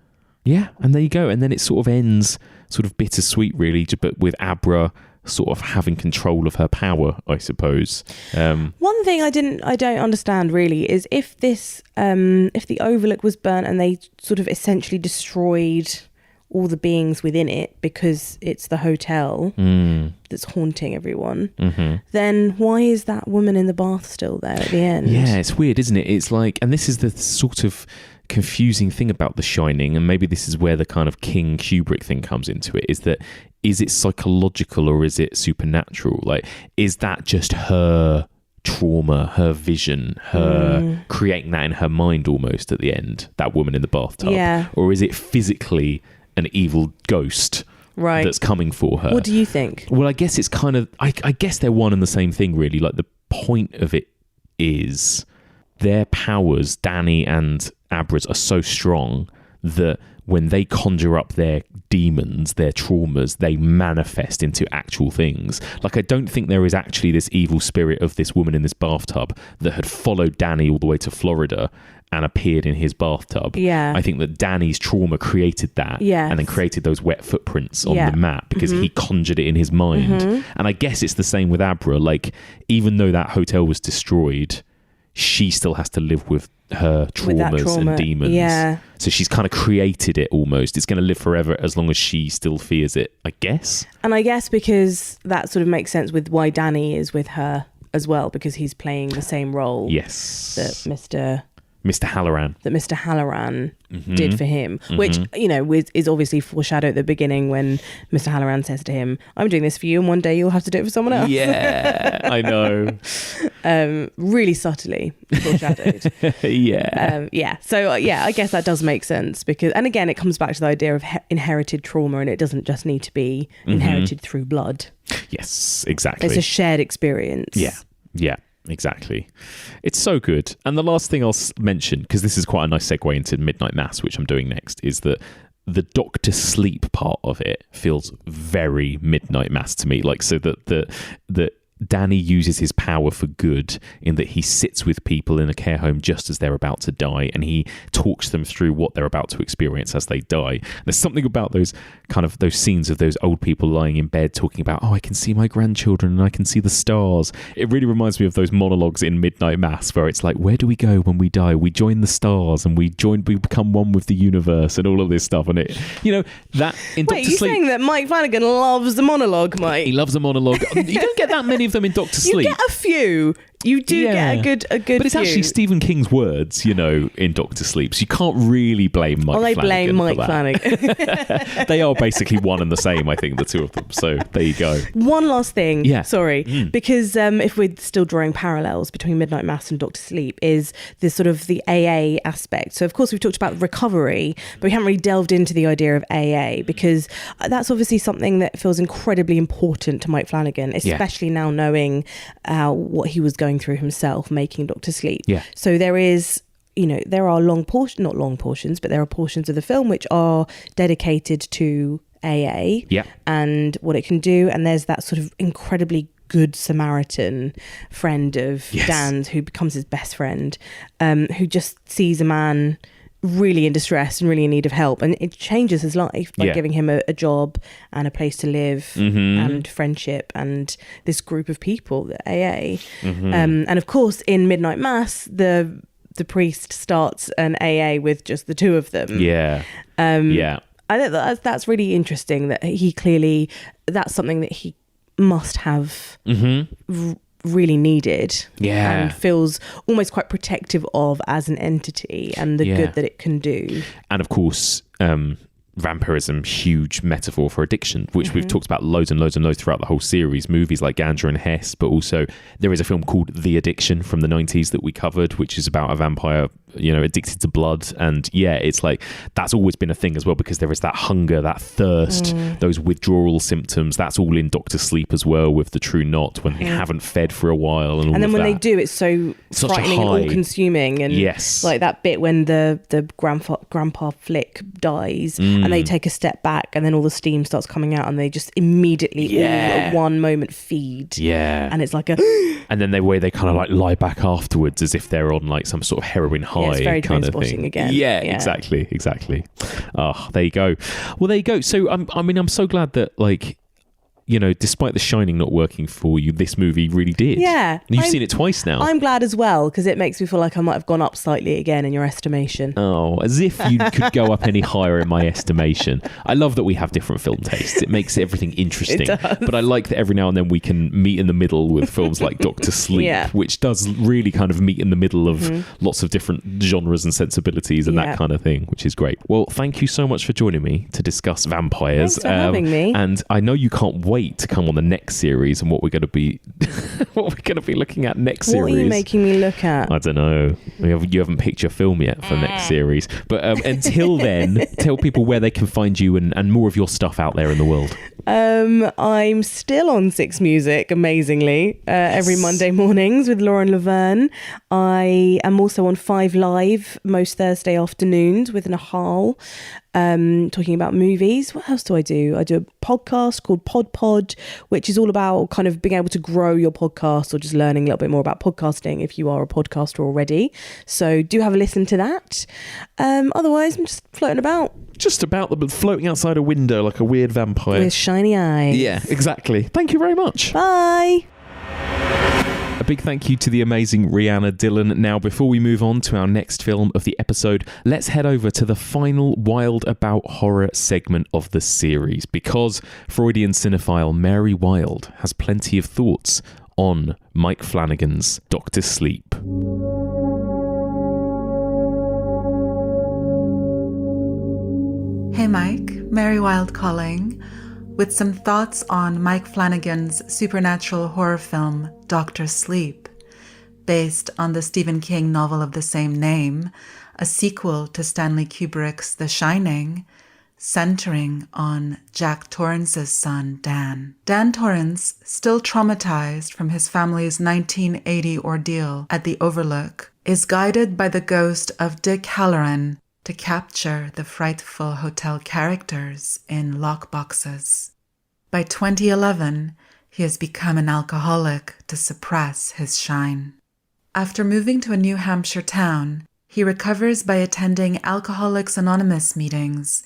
and there you go. And then it sort of ends sort of bittersweet, really, but with Abra sort of having control of her power, I suppose. One thing I don't understand really is if the Overlook was burnt and they sort of essentially destroyed all the beings within it because it's the hotel that's haunting everyone, then why is that woman in the bath still there at the end? Yeah, it's weird, isn't it? It's like, and this is the sort of confusing thing about The Shining, and maybe this is where the kind of King Kubrick thing comes into it, is it psychological or is it supernatural? Like, is that just her trauma, her vision, her creating that in her mind almost at the end, that woman in the bathtub? Yeah. Or is it physically an evil ghost that's coming for her? What do you think? Well, I guess it's kind of, I guess they're one and the same thing, really. Like, the point of it is their powers, Danny and Abra's, are so strong that when they conjure up their demons, their traumas, they manifest into actual things. Like, I don't think there is actually this evil spirit of this woman in this bathtub that had followed Danny all the way to Florida and appeared in his bathtub. Yeah. I think that Danny's trauma created that, and then created those wet footprints on the map because he conjured it in his mind. And I guess it's the same with Abra. Like, even though that hotel was destroyed, she still has to live with her traumas and demons. Yeah. So she's kind of created it almost. It's going to live forever as long as she still fears it, I guess. And I guess because that sort of makes sense with why Danny is with her as well, because he's playing the same role that Mr. Halloran did for him, which, you know, is obviously foreshadowed at the beginning when Mr. Halloran says to him, I'm doing this for you and one day you'll have to do it for someone else. Yeah, I know. Really subtly foreshadowed. So I guess that does make sense because, and again, it comes back to the idea of inherited trauma, and it doesn't just need to be inherited through blood. Yes, exactly. It's a shared experience. Yeah. Exactly. It's so good. And the last thing I'll mention, because this is quite a nice segue into Midnight Mass, which I'm doing next, is that the Doctor Sleep part of it feels very Midnight Mass to me. Like, so that Danny uses his power for good in that he sits with people in a care home just as they're about to die, and he talks them through what they're about to experience as they die. There's something about those scenes of those old people lying in bed talking about, oh, I can see my grandchildren and I can see the stars. It really reminds me of those monologues in Midnight Mass where it's like, where do we go when we die? We join the stars and we become one with the universe and all of this stuff. And it, you know, that in Doctor Sleep. Wait, you're saying that Mike Flanagan loves the monologue, Mike? He loves a monologue. You don't get that many of them in Doctor Sleep. You get a few. You do get a good. But it's actually Stephen King's words, you know, in Doctor Sleep. So you can't really blame Mike Flanagan. Well, they blame Mike Flanagan. They are basically one and the same, I think, the two of them. So there you go. One last thing. Yeah. Sorry. Because if we're still drawing parallels between Midnight Mass and Doctor Sleep, is this sort of the AA aspect. So, of course, we've talked about recovery, but we haven't really delved into the idea of AA because that's obviously something that feels incredibly important to Mike Flanagan, especially now knowing what he was going through himself making Doctor Sleep. Yeah. So there is, you know, there are not long portions, but there are portions of the film which are dedicated to AA and what it can do. And there's that sort of incredibly good Samaritan friend of Dan's who becomes his best friend, who just sees a man really in distress and really in need of help, and it changes his life by giving him a job and a place to live and friendship and this group of people, the AA. And of course in Midnight Mass the priest starts an AA with just the two of them. I think that's really interesting that he clearly, that's something that he must have really needed. Yeah. And feels almost quite protective of as an entity and the good that it can do. And of course, vampirism, huge metaphor for addiction, which we've talked about loads and loads and loads throughout the whole series. Movies like Ganja and Hess, but also there is a film called The Addiction from the 90s that we covered, which is about a vampire, addicted to blood. And it's like that's always been a thing as well, because there is that hunger, that thirst, those withdrawal symptoms. That's all in Dr. Sleep as well, with the True Knot, when they haven't fed for a while, and all and then of when that. they do, it's so Such frightening a and high. all-consuming. And like that bit when the grandpa Flick dies, and they take a step back, and then all the steam starts coming out, and they just immediately all at one moment feed. And it's like a and then they kind of like lie back afterwards as if they're on like some sort of heroin high. it's very kind of Trainspotting thing again. Exactly. Oh, there you go. Well, there you go. So I'm so glad that, like, despite The Shining not working for you, this movie really did. Yeah. You've seen it twice now. I'm glad as well, because it makes me feel like I might have gone up slightly again in your estimation. Oh, as if you could go up any higher in my estimation. I love that we have different film tastes. It makes everything interesting. It does. But I like that every now and then we can meet in the middle with films like Dr. Sleep, which does really kind of meet in the middle of lots of different genres and sensibilities and that kind of thing, which is great. Well, thank you so much for joining me to discuss vampires. Thanks for having me. And I know you can't wait to come on the next series and what we're going to be looking at next series. What are you making me look at? I don't know. You haven't picked your film yet for next series. But until then, tell people where they can find you and more of your stuff out there in the world. I'm still on Six Music, amazingly, every Monday mornings with Lauren Laverne. I am also on 5 Live most Thursday afternoons with Nahal, talking about movies. What else do? I do a podcast called Pod, which is all about kind of being able to grow your podcast or just learning a little bit more about podcasting if you are a podcaster already. So do have a listen to that. Otherwise, I'm just floating about. Just about them floating outside a window like a weird vampire. With shiny eyes. Yeah, exactly. Thank you very much. Bye. A big thank you to the amazing Rhianna Dillon. Now, before we move on to our next film of the episode, let's head over to the final Wild About Horror segment of the series, because Freudian cinephile Mary Wild has plenty of thoughts on Mike Flanagan's Dr. Sleep. Hey Mike, Mary Wild calling, with some thoughts on Mike Flanagan's supernatural horror film, Dr. Sleep, based on the Stephen King novel of the same name, a sequel to Stanley Kubrick's The Shining, centering on Jack Torrance's son, Dan. Dan Torrance, still traumatized from his family's 1980 ordeal at the Overlook, is guided by the ghost of Dick Halloran to capture the frightful hotel characters in lockboxes. By 2011, he has become an alcoholic to suppress his shine. After moving to a New Hampshire town, he recovers by attending Alcoholics Anonymous meetings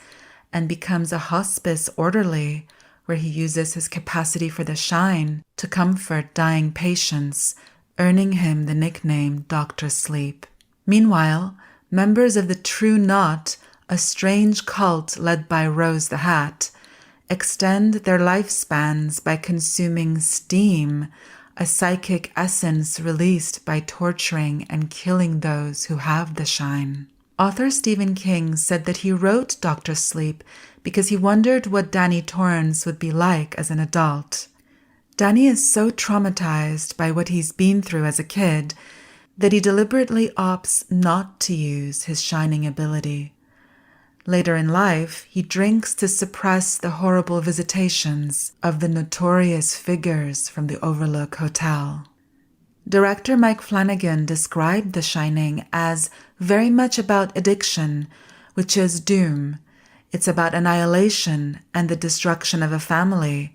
and becomes a hospice orderly, where he uses his capacity for the shine to comfort dying patients, earning him the nickname Dr. Sleep. Meanwhile, members of the True Knot, a strange cult led by Rose the Hat, extend their lifespans by consuming steam, a psychic essence released by torturing and killing those who have the shine. Author Stephen King said that he wrote Dr. Sleep because he wondered what Danny Torrance would be like as an adult. Danny is so traumatized by what he's been through as a kid that he deliberately opts not to use his shining ability. Later in life, he drinks to suppress the horrible visitations of the notorious figures from the Overlook Hotel. Director Mike Flanagan described The Shining as very much about addiction, which is doom. It's about annihilation and the destruction of a family,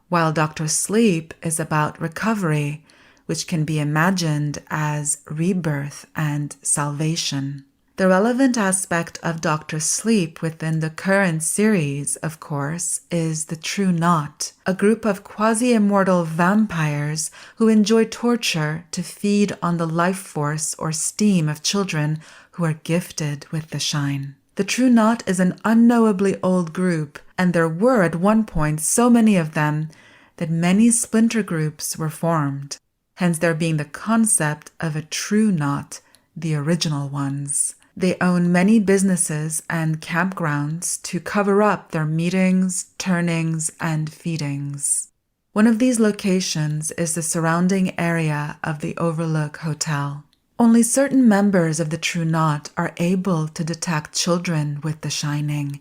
while Dr. Sleep is about recovery, which can be imagined as rebirth and salvation. The relevant aspect of Dr. Sleep within the current series, of course, is the True Knot, a group of quasi-immortal vampires who enjoy torture to feed on the life force or steam of children who are gifted with the shine. The True Knot is an unknowably old group, and there were at one point so many of them that many splinter groups were formed. hence there being the concept of a true knot, the original ones. They own many businesses and campgrounds to cover up their meetings, turnings, and feedings. One of these locations is the surrounding area of the Overlook Hotel. Only certain members of the True Knot are able to detect children with the shining,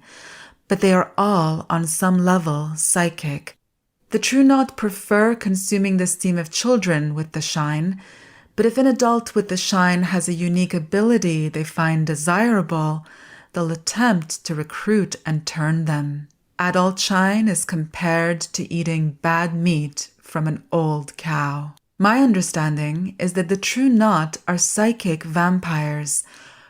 but they are all on some level psychic. The True Knot prefer consuming the steam of children with the shine, but if an adult with the shine has a unique ability they find desirable, they'll attempt to recruit and turn them. Adult shine is compared to eating bad meat from an old cow. My understanding is that the True Knot are psychic vampires,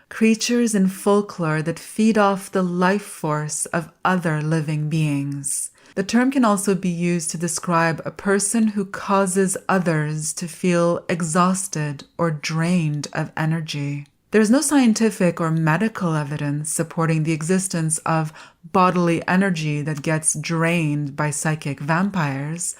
creatures in folklore that feed off the life force of other living beings. The term can also be used to describe a person who causes others to feel exhausted or drained of energy. There is no scientific or medical evidence supporting the existence of bodily energy that gets drained by psychic vampires,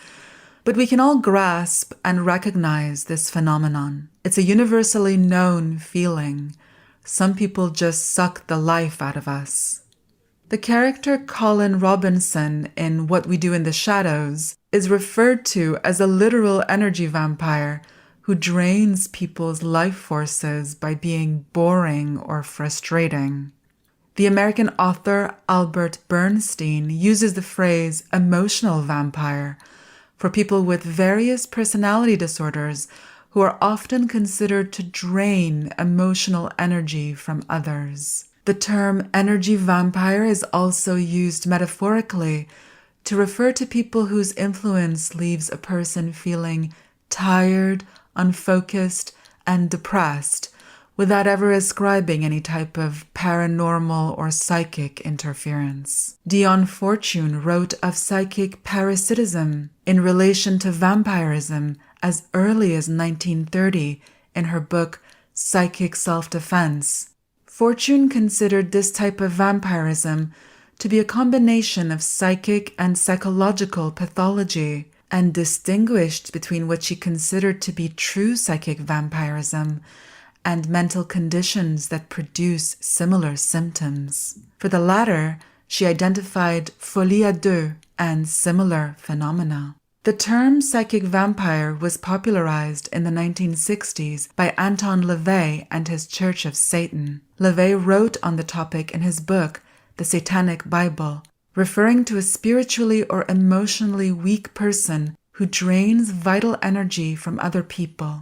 but we can all grasp and recognize this phenomenon. It's a universally known feeling. Some people just suck the life out of us. The character Colin Robinson in What We Do in the Shadows is referred to as a literal energy vampire who drains people's life forces by being boring or frustrating. The American author Albert Bernstein uses the phrase emotional vampire for people with various personality disorders who are often considered to drain emotional energy from others. The term energy vampire is also used metaphorically to refer to people whose influence leaves a person feeling tired, unfocused, and depressed without ever ascribing any type of paranormal or psychic interference. Dion Fortune wrote of psychic parasitism in relation to vampirism as early as 1930 in her book Psychic Self-Defense. Fortune considered this type of vampirism to be a combination of psychic and psychological pathology, and distinguished between what she considered to be true psychic vampirism and mental conditions that produce similar symptoms. For the latter, she identified folie à deux and similar phenomena. The term psychic vampire was popularized in the 1960s by Anton LaVey and his Church of Satan. LaVey wrote on the topic in his book, The Satanic Bible, referring to a spiritually or emotionally weak person who drains vital energy from other people.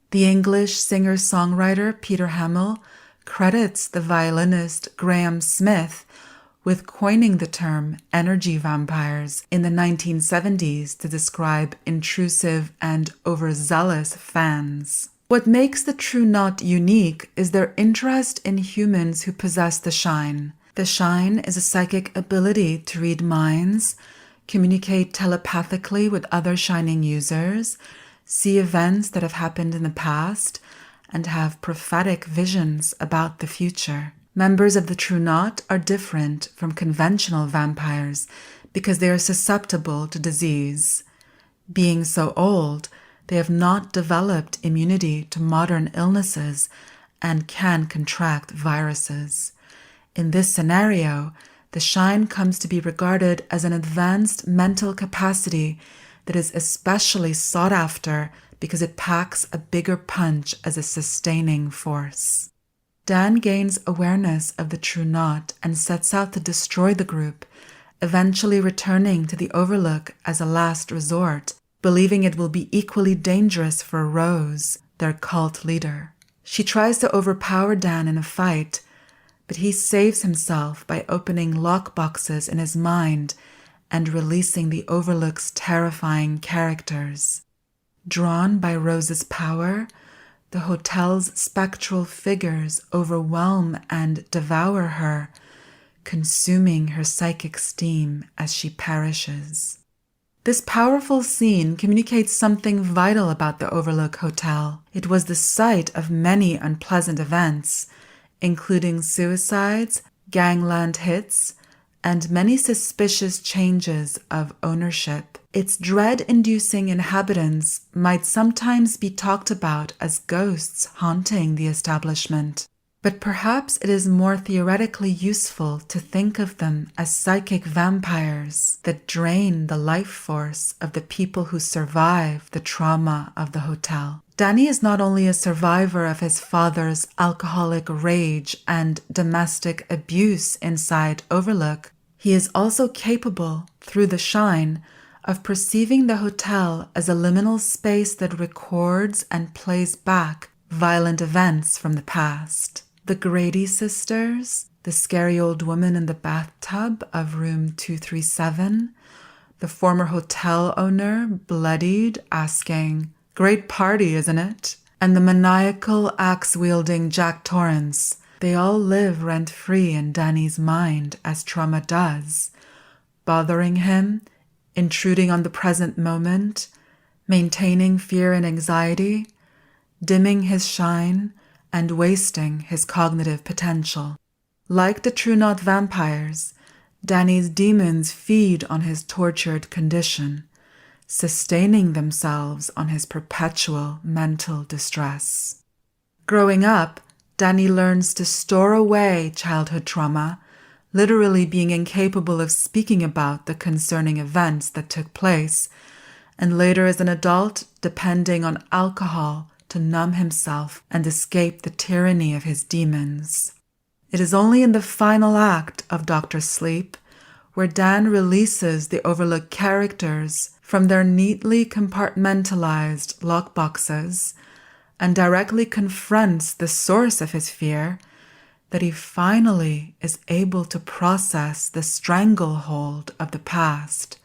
The English singer-songwriter Peter Hamill credits the violinist Graham Smith with coining the term energy vampires in the 1970s to describe intrusive and overzealous fans. What makes the True Knot unique is their interest in humans who possess the shine. The shine is a psychic ability to read minds, communicate telepathically with other shining users, see events that have happened in the past, and have prophetic visions about the future. Members of the True Knot are different from conventional vampires because they are susceptible to disease. Being so old, they have not developed immunity to modern illnesses and can contract viruses. In this scenario, the shine comes to be regarded as an advanced mental capacity that is especially sought after because it packs a bigger punch as a sustaining force. Dan gains awareness of the True Knot and sets out to destroy the group, eventually returning to the Overlook as a last resort, believing it will be equally dangerous for Rose, their cult leader. She tries to overpower Dan in a fight, but he saves himself by opening lockboxes in his mind and releasing the Overlook's terrifying characters. Drawn by Rose's power, the hotel's spectral figures overwhelm and devour her, consuming her psychic steam as she perishes. This powerful scene communicates something vital about the Overlook Hotel. It was the site of many unpleasant events, including suicides, gangland hits, and many suspicious changes of ownership. Its dread-inducing inhabitants might sometimes be talked about as ghosts haunting the establishment. But perhaps it is more theoretically useful to think of them as psychic vampires that drain the life force of the people who survive the trauma of the hotel. Danny is not only a survivor of his father's alcoholic rage and domestic abuse inside Overlook, he is also capable, through the shine, of perceiving the hotel as a liminal space that records and plays back violent events from the past. The Grady sisters, the scary old woman in the bathtub of room 237, the former hotel owner, bloodied, asking, "Great party, isn't it?" and the maniacal axe-wielding Jack Torrance. They all live rent-free in Danny's mind as trauma does, bothering him, intruding on the present moment, maintaining fear and anxiety, dimming his shine, and wasting his cognitive potential. Like the True Knot vampires, Danny's demons feed on his tortured condition, sustaining themselves on his perpetual mental distress. Growing up, Danny learns to store away childhood trauma, literally being incapable of speaking about the concerning events that took place, and later as an adult depending on alcohol to numb himself and escape the tyranny of his demons. It is only in the final act of Dr. Sleep where Dan releases the Overlook characters from their neatly compartmentalized lockboxes and directly confronts the source of his fear that he finally is able to process the stranglehold of the past,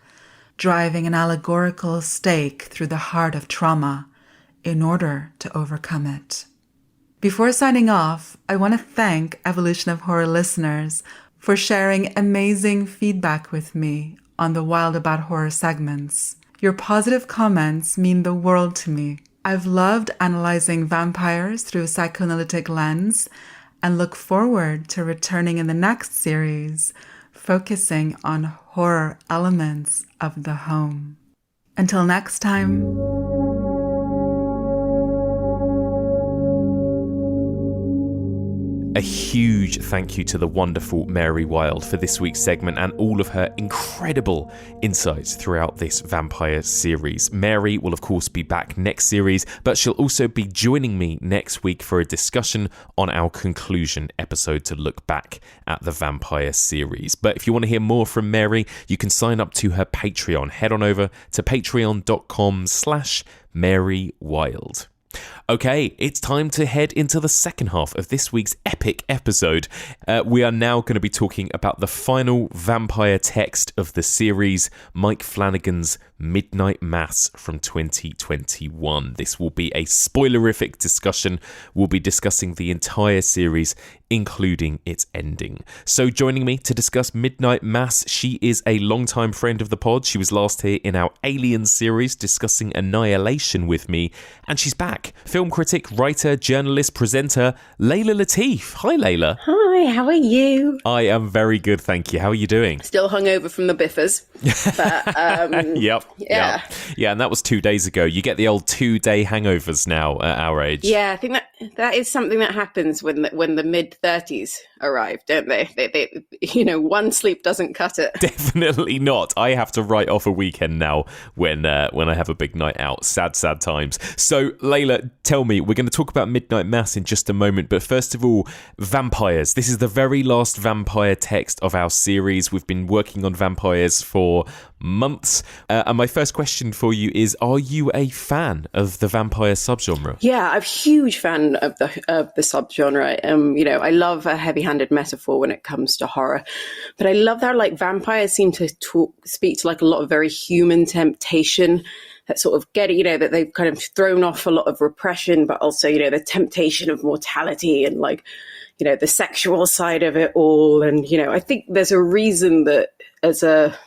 driving an allegorical stake through the heart of trauma in order to overcome it. Before signing off, I want to thank Evolution of Horror listeners for sharing amazing feedback with me on the Wild About Horror segments. Your positive comments mean the world to me. I've loved analyzing vampires through a psychoanalytic lens and look forward to returning in the next series, focusing on horror elements of the home. Until next time. A huge thank you to the wonderful Mary Wilde for this week's segment and all of her incredible insights throughout this vampire series. Mary will of course be back next series, but she'll also be joining me next week for a discussion on our conclusion episode to look back at the vampire series. But if you want to hear more from Mary, you can sign up to her Patreon. Head on over to patreon.com/Mary Wilde. Okay, it's time to head into the second half of this week's epic episode. We are now going to be talking about the final vampire text of the series, Mike Flanagan's Midnight Mass from 2021. This will be a spoilerific discussion. We'll be discussing the entire series, including its ending. So joining me to discuss Midnight Mass, she is a longtime friend of the pod. She was last here in our Alien series discussing Annihilation with me, and she's back. Film critic, writer, journalist, presenter, Layla Latif. Hi, Layla. Hi, how are you? I am very good, thank you. How are you doing? Still hungover from the biffers. But, Yep. Yeah. Yeah, and that was 2 days ago. You get the old 2-day hangovers now at our age. Yeah, I think that is something that happens when the mid-30s arrive, don't they? They one sleep doesn't cut it. Definitely not. I have to write off a weekend now when I have a big night out. Sad times. So, Layla, tell me, we're going to talk about Midnight Mass in just a moment, but first of all, vampires. This is the very last vampire text of our series. We've been working on vampires for months. And my first question for you is, are you a fan of the vampire subgenre? Yeah, I'm a huge fan of the subgenre. I love a heavy-handed metaphor when it comes to horror, but I love that vampires seem to speak to a lot of very human temptation, that sort of that they've kind of thrown off a lot of repression, but also the temptation of mortality and the sexual side of it all. And I think there's a reason that as a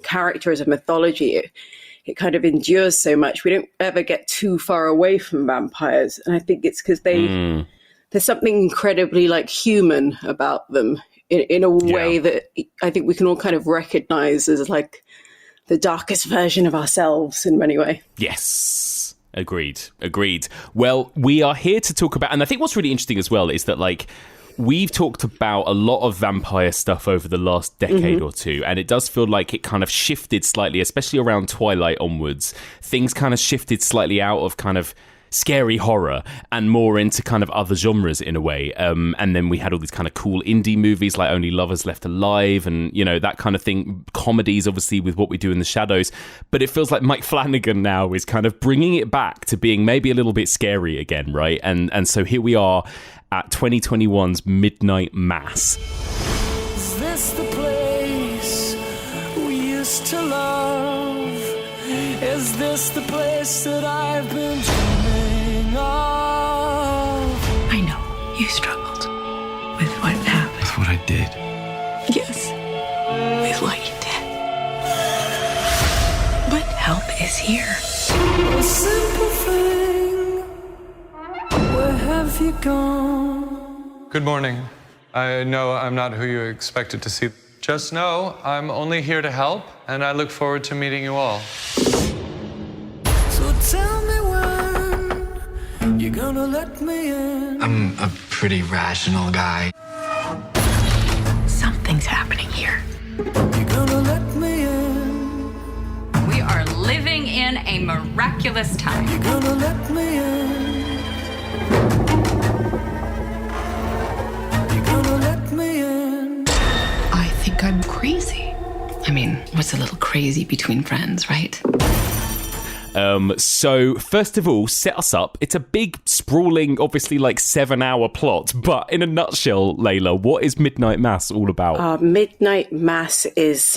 character, as a mythology, it kind of endures so much. We don't ever get too far away from vampires, and I think it's because there's something incredibly human about them. in a way that I think we can all kind of recognize as like the darkest version of ourselves in many ways. Yes. Agreed. Well, we are here to talk about, and I think what's really interesting as well is that, like, we've talked about a lot of vampire stuff over the last decade or two, and it does feel like it kind of shifted slightly, especially around Twilight onwards. Things kind of shifted slightly out of kind of scary horror and more into kind of other genres in a way. And then we had all these kind of cool indie movies like Only Lovers Left Alive and, you know, that kind of thing. Comedies, obviously, with What We Do in the Shadows. But it feels like Mike Flanagan now is kind of bringing it back to being maybe a little bit scary again, right? And so here we are at 2021's Midnight Mass. Is this the place we used to love? Is this the place that I've been dreaming of? I know you struggled with what happened. With what I did. Yes, with what you did. But help is here. A simple thing. Where have you gone? Good morning. I know I'm not who you expected to see. Just know I'm only here to help, and I look forward to meeting you all. So tell me when you're gonna let me in. I'm a pretty rational guy. Something's happening here. You're gonna let me in. We are living in a miraculous time. You're gonna let me in. You're gonna let me in. I think I'm crazy. I mean, what's a little crazy between friends, right? So first of all, set us up. It's a big, sprawling, obviously like 7-hour plot, but in a nutshell, Layla, what is Midnight Mass all about? Midnight Mass is,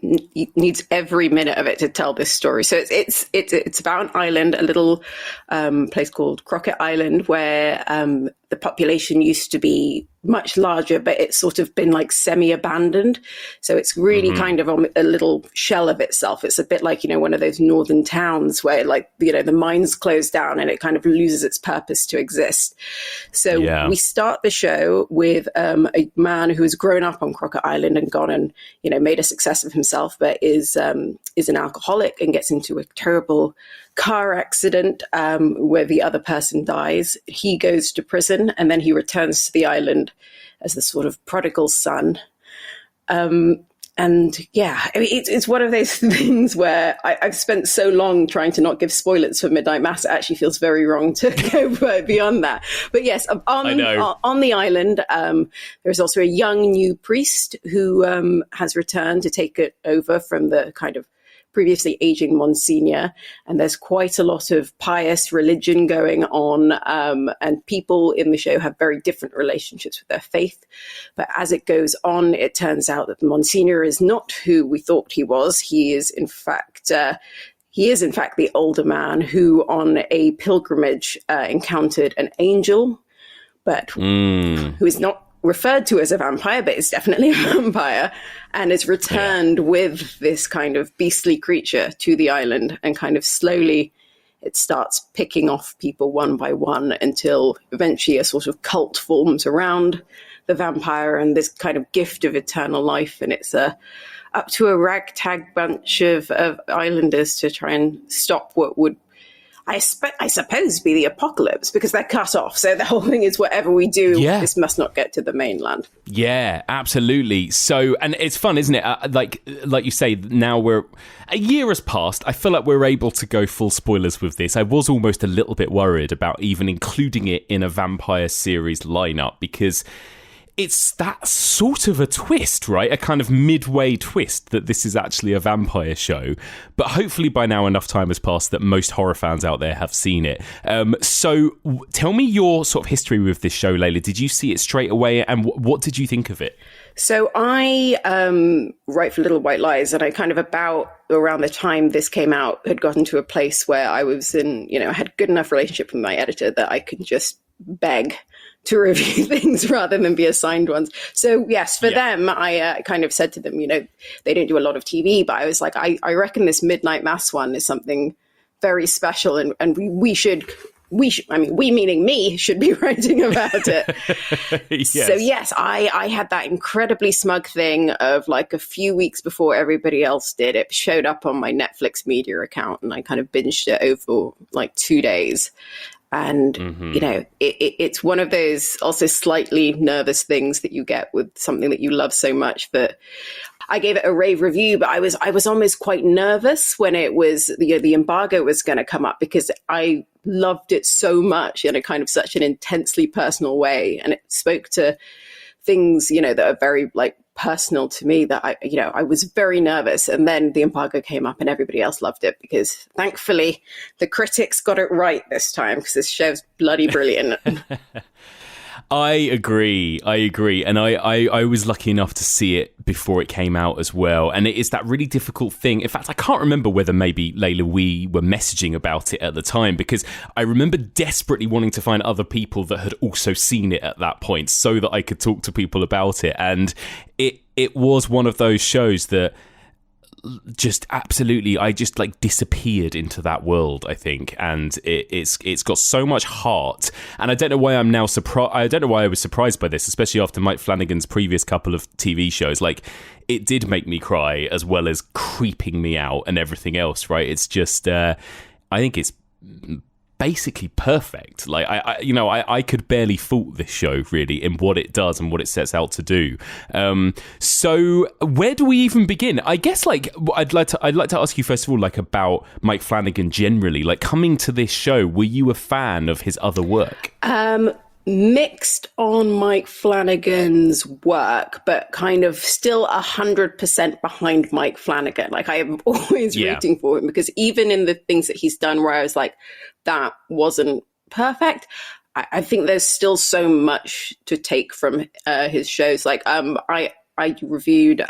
needs every minute of it to tell this story. So it's about an island, a little place called Crockett Island, where the population used to be much larger, but it's sort of been like semi-abandoned. So it's really kind of on a little shell of itself. It's a bit like, you know, one of those northern towns where, like, you know, the mines close down and it kind of loses its purpose to exist. So we start the show with a man who has grown up on Crockett Island and gone and, you know, made a success of himself, but is an alcoholic and gets into a terrible car accident where the other person dies. He goes to prison and then he returns to the island as the sort of prodigal son. And yeah, I mean, it's one of those things where I've spent so long trying to not give spoilers for Midnight Mass. It actually feels very wrong to go beyond that. But yes, on the island, there's also a young new priest who has returned to take it over from the kind of previously aging Monsignor, and there's quite a lot of pious religion going on, and people in the show have very different relationships with their faith. But as it goes on, it turns out that the Monsignor is not who we thought he was. He is in fact the older man who on a pilgrimage encountered an angel, but who is not referred to as a vampire, but is definitely a vampire, and is returned with this kind of beastly creature to the island, and kind of slowly it starts picking off people one by one until eventually a sort of cult forms around the vampire and this kind of gift of eternal life. And it's up to a ragtag bunch of islanders to try and stop what would, I suppose, be the apocalypse, because they're cut off. So the whole thing is, whatever we do, this must not get to the mainland. Yeah, absolutely. So, and it's fun, isn't it? Like you say, now a year has passed. I feel like we're able to go full spoilers with this. I was almost a little bit worried about even including it in a vampire series lineup, because it's that sort of a twist, right? A kind of midway twist that this is actually a vampire show. But hopefully by now enough time has passed that most horror fans out there have seen it. So tell me your sort of history with this show, Layla. Did you see it straight away, and what did you think of it? So I write for Little White Lies, and I kind of about around the time this came out had gotten to a place where I was in, you know, I had a good enough relationship with my editor that I could just beg to review things rather than be assigned ones. So yes, for them, I kind of said to them, you know, they don't do a lot of TV, but I was like, I reckon this Midnight Mass one is something very special, and we should we meaning me, should be writing about it. Yes. So yes, I had that incredibly smug thing of like a few weeks before everybody else did. It showed up on my Netflix media account and I kind of binged it over like 2 days. And, you know, it's one of those also slightly nervous things that you get with something that you love so much that I gave it a rave review, but I was almost quite nervous when it was, the embargo was going to come up because I loved it so much in a kind of such an intensely personal way. And it spoke to things, that are very like personal to me that I was very nervous. And then the embargo came up and everybody else loved it because thankfully the critics got it right this time because this show's bloody brilliant. I agree. And I was lucky enough to see it before it came out as well. And it is that really difficult thing. In fact, I can't remember whether maybe, Layla, we were messaging about it at the time because I remember desperately wanting to find other people that had also seen it at that point so that I could talk to people about it. And it was one of those shows that just absolutely I just like disappeared into that world, I think, and it's got so much heart. And I don't know why I'm now surprised. I don't know why I was surprised by this, especially after Mike Flanagan's previous couple of TV shows. Like, it did make me cry as well as creeping me out and everything else, right? It's just I think it's basically perfect. Like I could barely fault this show really in what it does and what it sets out to do. So where do we even begin? I guess like I'd like to ask you first of all, like, about Mike Flanagan generally. Like, coming to this show, were you a fan of his other work? Mixed on Mike Flanagan's work, but kind of still 100% behind Mike Flanagan. Like, I am always rooting for him because even in the things that he's done where I was like, that wasn't perfect, I think there's still so much to take from his shows. Like, I reviewed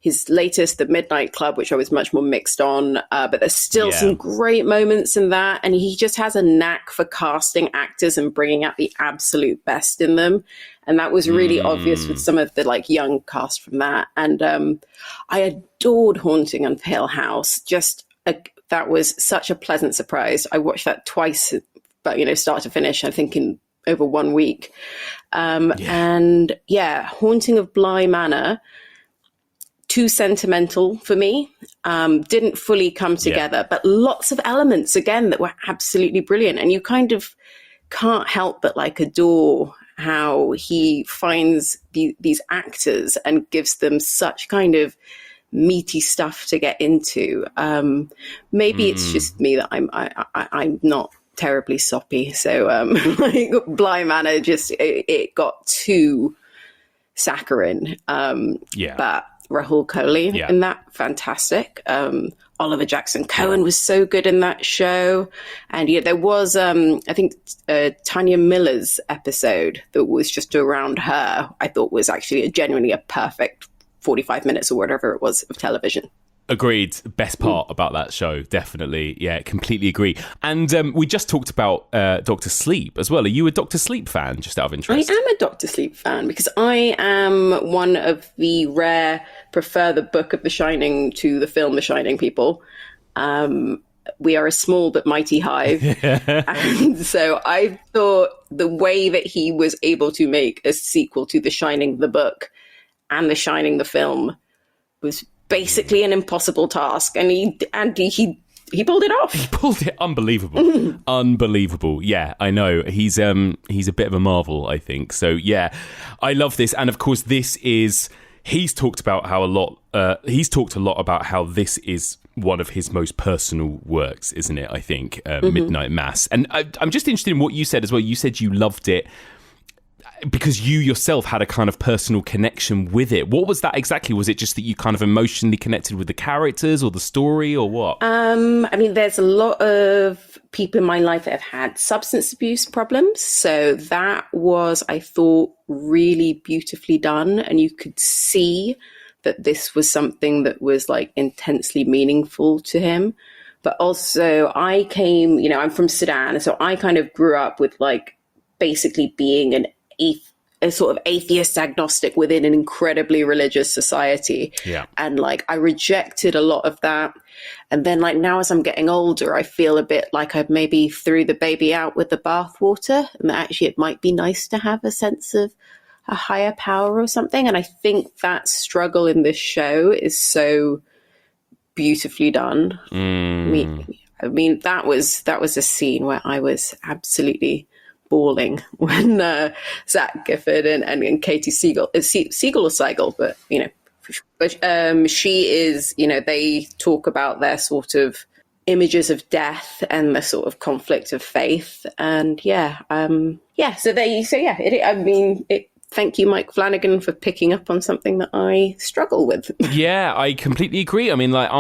his latest, The Midnight Club, which I was much more mixed on, but there's still some great moments in that. And he just has a knack for casting actors and bringing out the absolute best in them. And that was really obvious with some of the like young cast from that. And I adored Haunting on Hill House. That was such a pleasant surprise. I watched that twice, but start to finish, I think in over 1 week. And Haunting of Bly Manor, too sentimental for me, didn't fully come together, but lots of elements again that were absolutely brilliant. And you kind of can't help but like adore how he finds these actors and gives them such kind of meaty stuff to get into. Maybe it's just me that I'm not terribly soppy. So like Bly Manor, just it got too saccharine. But Rahul Kohli in that, fantastic. Oliver Jackson Cohen was so good in that show. And there was, I think, Tanya Miller's episode that was just around her, I thought was actually genuinely a perfect 45 minutes or whatever it was of television. Agreed. Best part about that show, definitely. Yeah, completely agree. And we just talked about Dr. Sleep as well. Are you a Dr. Sleep fan, just out of interest? I am a Dr. Sleep fan because I am one of the rare prefer the book of The Shining to the film The Shining people. We are a small but mighty hive. And so I thought the way that he was able to make a sequel to The Shining the book and The Shining the film was basically an impossible task, and he pulled it off. He pulled it unbelievable. Unbelievable. Yeah, I know. He's a bit of a marvel, I think. So yeah, I love this. And of course he's talked a lot about how this is one of his most personal works, isn't it? I think Midnight Mass. And I'm just interested in what you said as well. You said you loved it because you yourself had a kind of personal connection with it. What was that exactly? Was it just that you kind of emotionally connected with the characters or the story or what? I mean, there's a lot of people in my life that have had substance abuse problems. So that was, I thought, really beautifully done. And you could see that this was something that was like intensely meaningful to him. But also I came, I'm from Sudan. So I kind of grew up with like basically being a sort of atheist agnostic within an incredibly religious society. Yeah. And like, I rejected a lot of that. And then like now as I'm getting older, I feel a bit like I maybe threw the baby out with the bathwater, and that actually it might be nice to have a sense of a higher power or something. And I think that struggle in this show is so beautifully done. I mean, that was a scene where I was absolutely bawling when Zach Gifford and Katie Siegel or Siegel, but she is, they talk about their sort of images of death and the sort of conflict of faith, and thank you, Mike Flanagan, for picking up on something that I struggle with. Yeah, I completely agree. I mean, like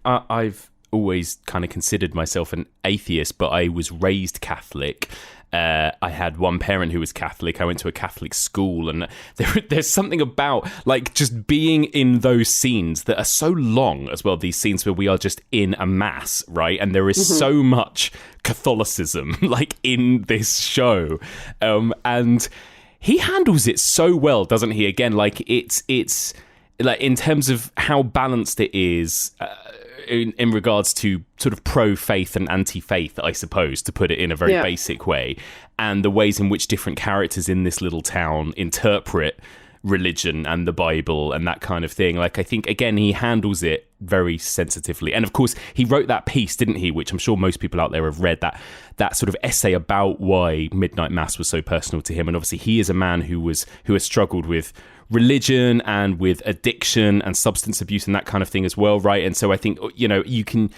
I've always kind of considered myself an atheist, but I was raised Catholic. I had one parent who was Catholic. I went to a Catholic school, and there's something about like just being in those scenes that are so long as well. These scenes where we are just in a mass, right? And there is so much Catholicism like in this show, and he handles it so well, doesn't he? Again, like it's like in terms of how balanced it is. In regards to sort of pro-faith and anti-faith, I suppose, to put it in a very basic way, and the ways in which different characters in this little town interpret religion and the Bible and that kind of thing. Like, I think, again, he handles it very sensitively. And of course, he wrote that piece, didn't he, which I'm sure most people out there have read, that sort of essay about why Midnight Mass was so personal to him. And obviously, he is a man who has struggled with religion and with addiction and substance abuse and that kind of thing as well, right? And so I think, you can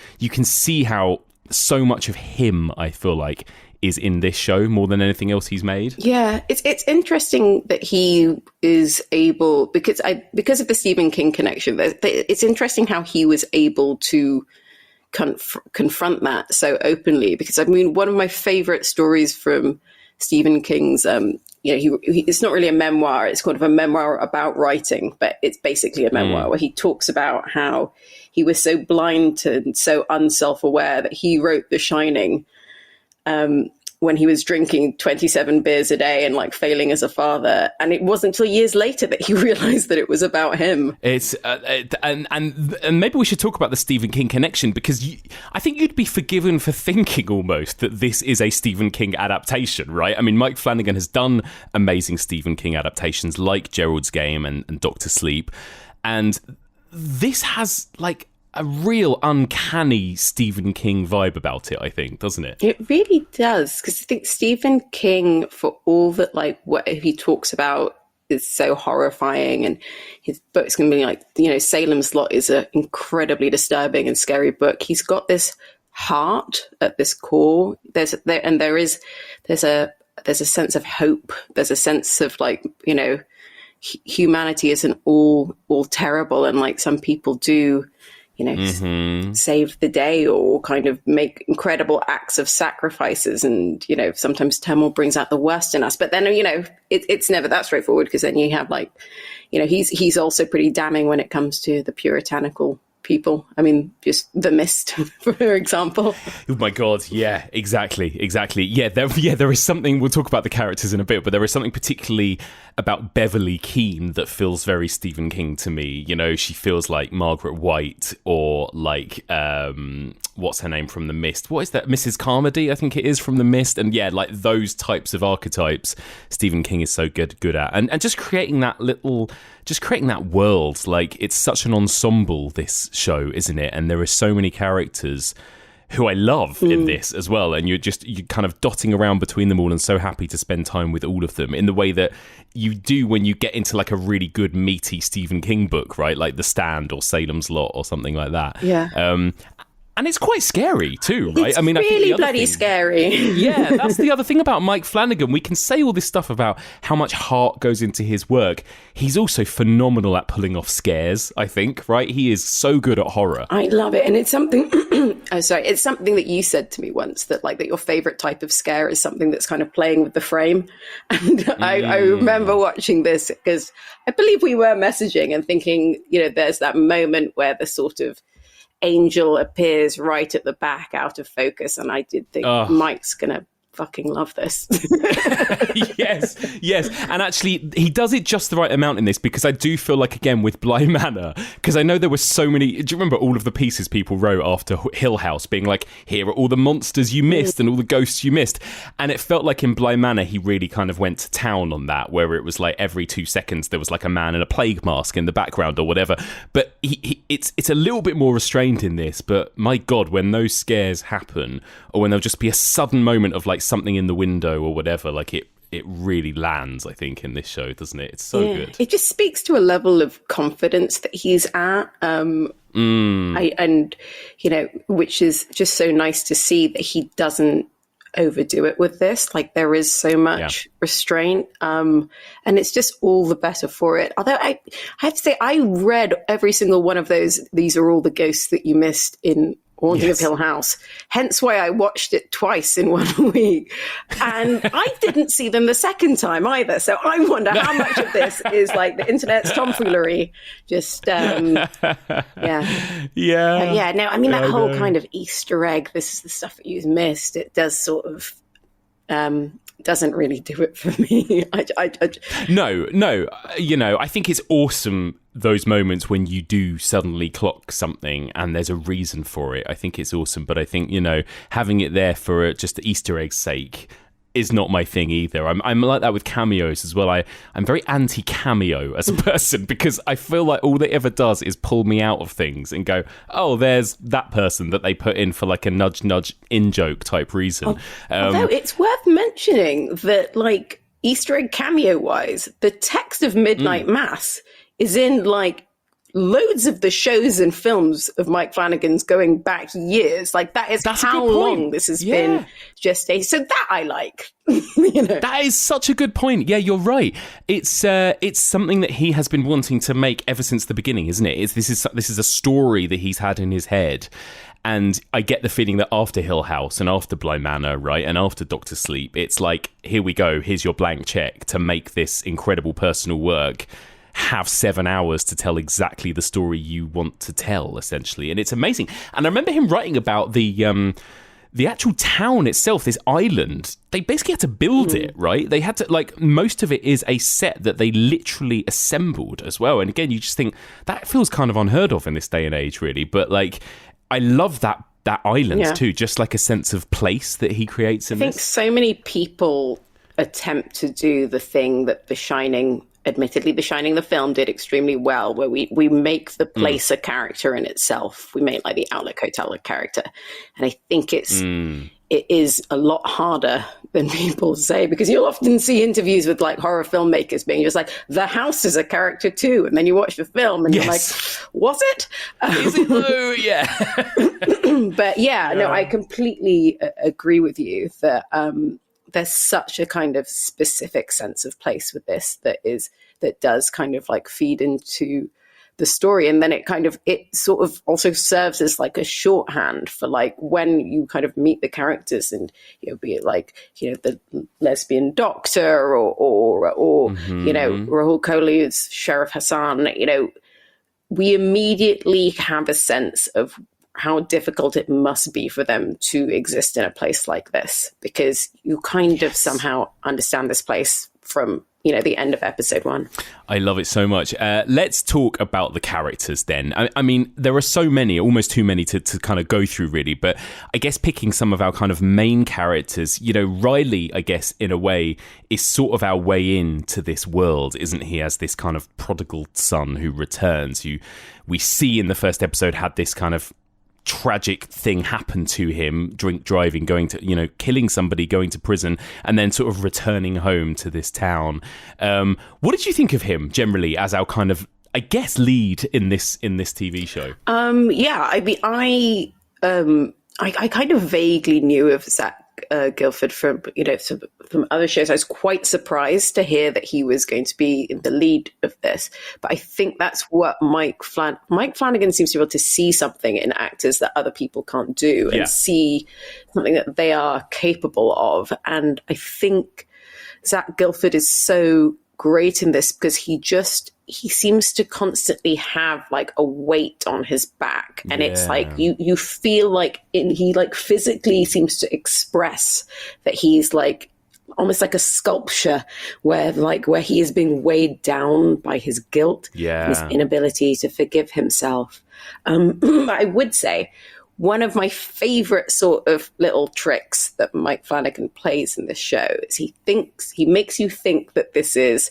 see how so much of him, I feel like, is in this show more than anything else he's made. Yeah, it's interesting that he is able, because of the Stephen King connection, it's interesting how he was able to confront that so openly, because I mean, one of my favorite stories from Stephen King's it's not really a memoir, it's kind of a memoir about writing, but it's basically a memoir where he talks about how he was so blind and so unself-aware that he wrote The Shining when he was drinking 27 beers a day and like failing as a father. And it wasn't until years later that he realized that it was about him. It's and maybe we should talk about the Stephen King connection, because I think you'd be forgiven for thinking almost that this is a Stephen King adaptation, right? I mean, Mike Flanagan has done amazing Stephen King adaptations like Gerald's Game and Dr. Sleep. And this has like a real uncanny Stephen King vibe about it, I think, doesn't it? It really does, because I think Stephen King, for all that, like what he talks about is so horrifying, and his books can be like, Salem's Lot is an incredibly disturbing and scary book. He's got this heart at this core. There's a sense of hope. There's a sense of like, humanity isn't all terrible, and like some people do save the day or kind of make incredible acts of sacrifices. And, sometimes turmoil brings out the worst in us. But then, it's never that straightforward, because then you have like, he's also pretty damning when it comes to the puritanical people. I mean, just The Mist, for example. Oh my God, yeah, exactly. Yeah, there is something, we'll talk about the characters in a bit, but there is something particularly about Beverly Keane that feels very Stephen King to me. She feels like Margaret White, or like, what's her name from The Mist? What is that? Mrs. Carmody, I think it is, from The Mist. And yeah, like those types of archetypes Stephen King is so good at. And just creating that world, like it's such an ensemble, this show, isn't it? And there are so many characters who I love in this as well, and you're kind of dotting around between them all and so happy to spend time with all of them in the way that you do when you get into like a really good meaty Stephen King book, right? Like The Stand or Salem's Lot or something like that. Yeah. And it's quite scary too, right? It's I mean, really bloody scary. Yeah, that's the other thing about Mike Flanagan. We can say all this stuff about how much heart goes into his work. He's also phenomenal at pulling off scares, I think, right? He is so good at horror. I love it. And it's something, it's something that you said to me once, that like that your favorite type of scare is something that's kind of playing with the frame. And I remember watching this, because I believe we were messaging and thinking, there's that moment where the sort of angel appears right at the back out of focus, and I did think Mike's gonna fucking love this. yes. And actually, he does it just the right amount in this, because I do feel like, again, with Bly Manor, because I know there were so many... Do you remember all of the pieces people wrote after Hill House, being like, here are all the monsters you missed and all the ghosts you missed? And it felt like in Bly Manor, he really kind of went to town on that, where it was like every 2 seconds there was like a man in a plague mask in the background or whatever. But it's a little bit more restrained in this, but my God, when those scares happen, or when there'll just be a sudden moment of like something in the window or whatever, like it really lands, I think, in this show, doesn't it? It's so good. It just speaks to a level of confidence that he's at, which is just so nice to see that he doesn't overdo it with this. Like, there is so much restraint, and it's just all the better for it. Although I have to say, I read every single one of those. These are all the ghosts that you missed in Haunting of Hill House. Hence why I watched it twice in 1 week. And I didn't see them the second time either. So I wonder how much of this is like the internet's tomfoolery. Just, Yeah. No, I mean, that whole kind of Easter egg, this is the stuff that you've missed. It does sort of, doesn't really do it for me. No. I think it's awesome, those moments when you do suddenly clock something and there's a reason for it. I think it's awesome, but I think, having it there for just the Easter egg's sake is not my thing either. I'm like that with cameos as well. I'm very anti-cameo as a person, because I feel like all it ever does is pull me out of things and go, oh, there's that person that they put in for like a nudge in joke type reason. Although it's worth mentioning that, like, Easter egg cameo wise, the text of Midnight Mass is in like loads of the shows and films of Mike Flanagan's going back years. Like, that's how long this has been gestated. So that I like. That is such a good point. Yeah, you're right. It's something that he has been wanting to make ever since the beginning, isn't it? This is a story that he's had in his head. And I get the feeling that after Hill House and after Bly Manor, right, and after Dr. Sleep, it's like, here we go, here's your blank check to make this incredible personal work. Have 7 hours to tell exactly the story you want to tell, essentially. And it's amazing. And I remember him writing about the actual town itself, this island. They basically had to build it, right? They had to, like, most of it is a set that they literally assembled as well. And again, you just think, that feels kind of unheard of in this day and age, really. But, like, I love that island too, just like a sense of place that he creates in this. I think so many people attempt to do the thing that The Shining... Admittedly, The Shining, the film, did extremely well, where we make the place a character in itself. We make like the Outlook Hotel a character. And I think it is a lot harder than people say, because you'll often see interviews with like horror filmmakers being just like, the house is a character too. And then you watch the film and you're like, was it? Is it though? Yeah. But no, I completely agree with you that there's such a kind of specific sense of place with this that does kind of like feed into the story. And then it sort of also serves as like a shorthand for like when you kind of meet the characters, and be it like the lesbian doctor or Rahul Kohli's Sheriff Hassan, we immediately have a sense of how difficult it must be for them to exist in a place like this, because you kind of somehow understand this place from the end of episode 1. I love it so much. Let's talk about the characters then. I mean, there are so many, almost too many to kind of go through, really. But I guess picking some of our kind of main characters, Riley, I guess, in a way, is sort of our way into this world, isn't he? As this kind of prodigal son who returns, who we see in the first episode had this kind of tragic thing happen to him, drink driving, going to killing somebody, going to prison, and then sort of returning home to this town. What did you think of him generally as our kind of, I guess, lead in this TV show? I mean, I kind of vaguely knew of Zach Guilford from other shows. I was quite surprised to hear that he was going to be the lead of this, but I think that's what Mike Flanagan seems to be able to see something in actors that other people can't do, and see something that they are capable of. And I think Zach Guilford is so great in this because he seems to constantly have like a weight on his back, and it's like you feel like he like physically seems to express that he's like almost like a sculpture where he is being weighed down by his guilt, and his inability to forgive himself. I would say one of my favorite sort of little tricks that Mike Flanagan plays in this show is he makes you think that this is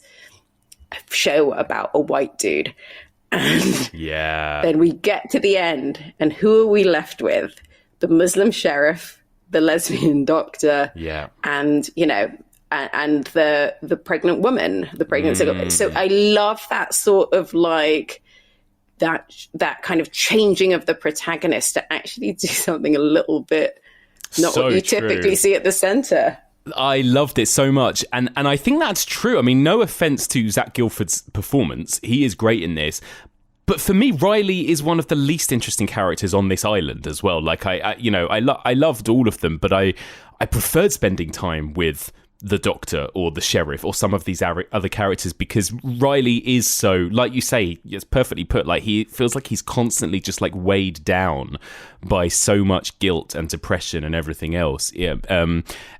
a show about a white dude. And then we get to the end, and who are we left with? The Muslim sheriff, the lesbian doctor, and and the pregnant woman, the pregnant. So I love that sort of like that kind of changing of the protagonist to actually do something a little bit not what you typically see at the center. I loved it so much, and I think that's true. I mean, no offense to Zach Gilford's performance, he is great in this. But for me, Riley is one of the least interesting characters on this island as well. Like I loved all of them, but I preferred spending time with the doctor or the sheriff or some of these other characters, because Riley is so, like you say, it's perfectly put, like he feels like he's constantly just like weighed down by so much guilt and depression and everything else.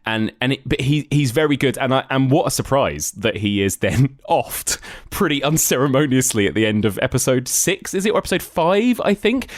But he's very good, and what a surprise that he is then offed pretty unceremoniously at the end of episode 6, is it, or episode 5, I think,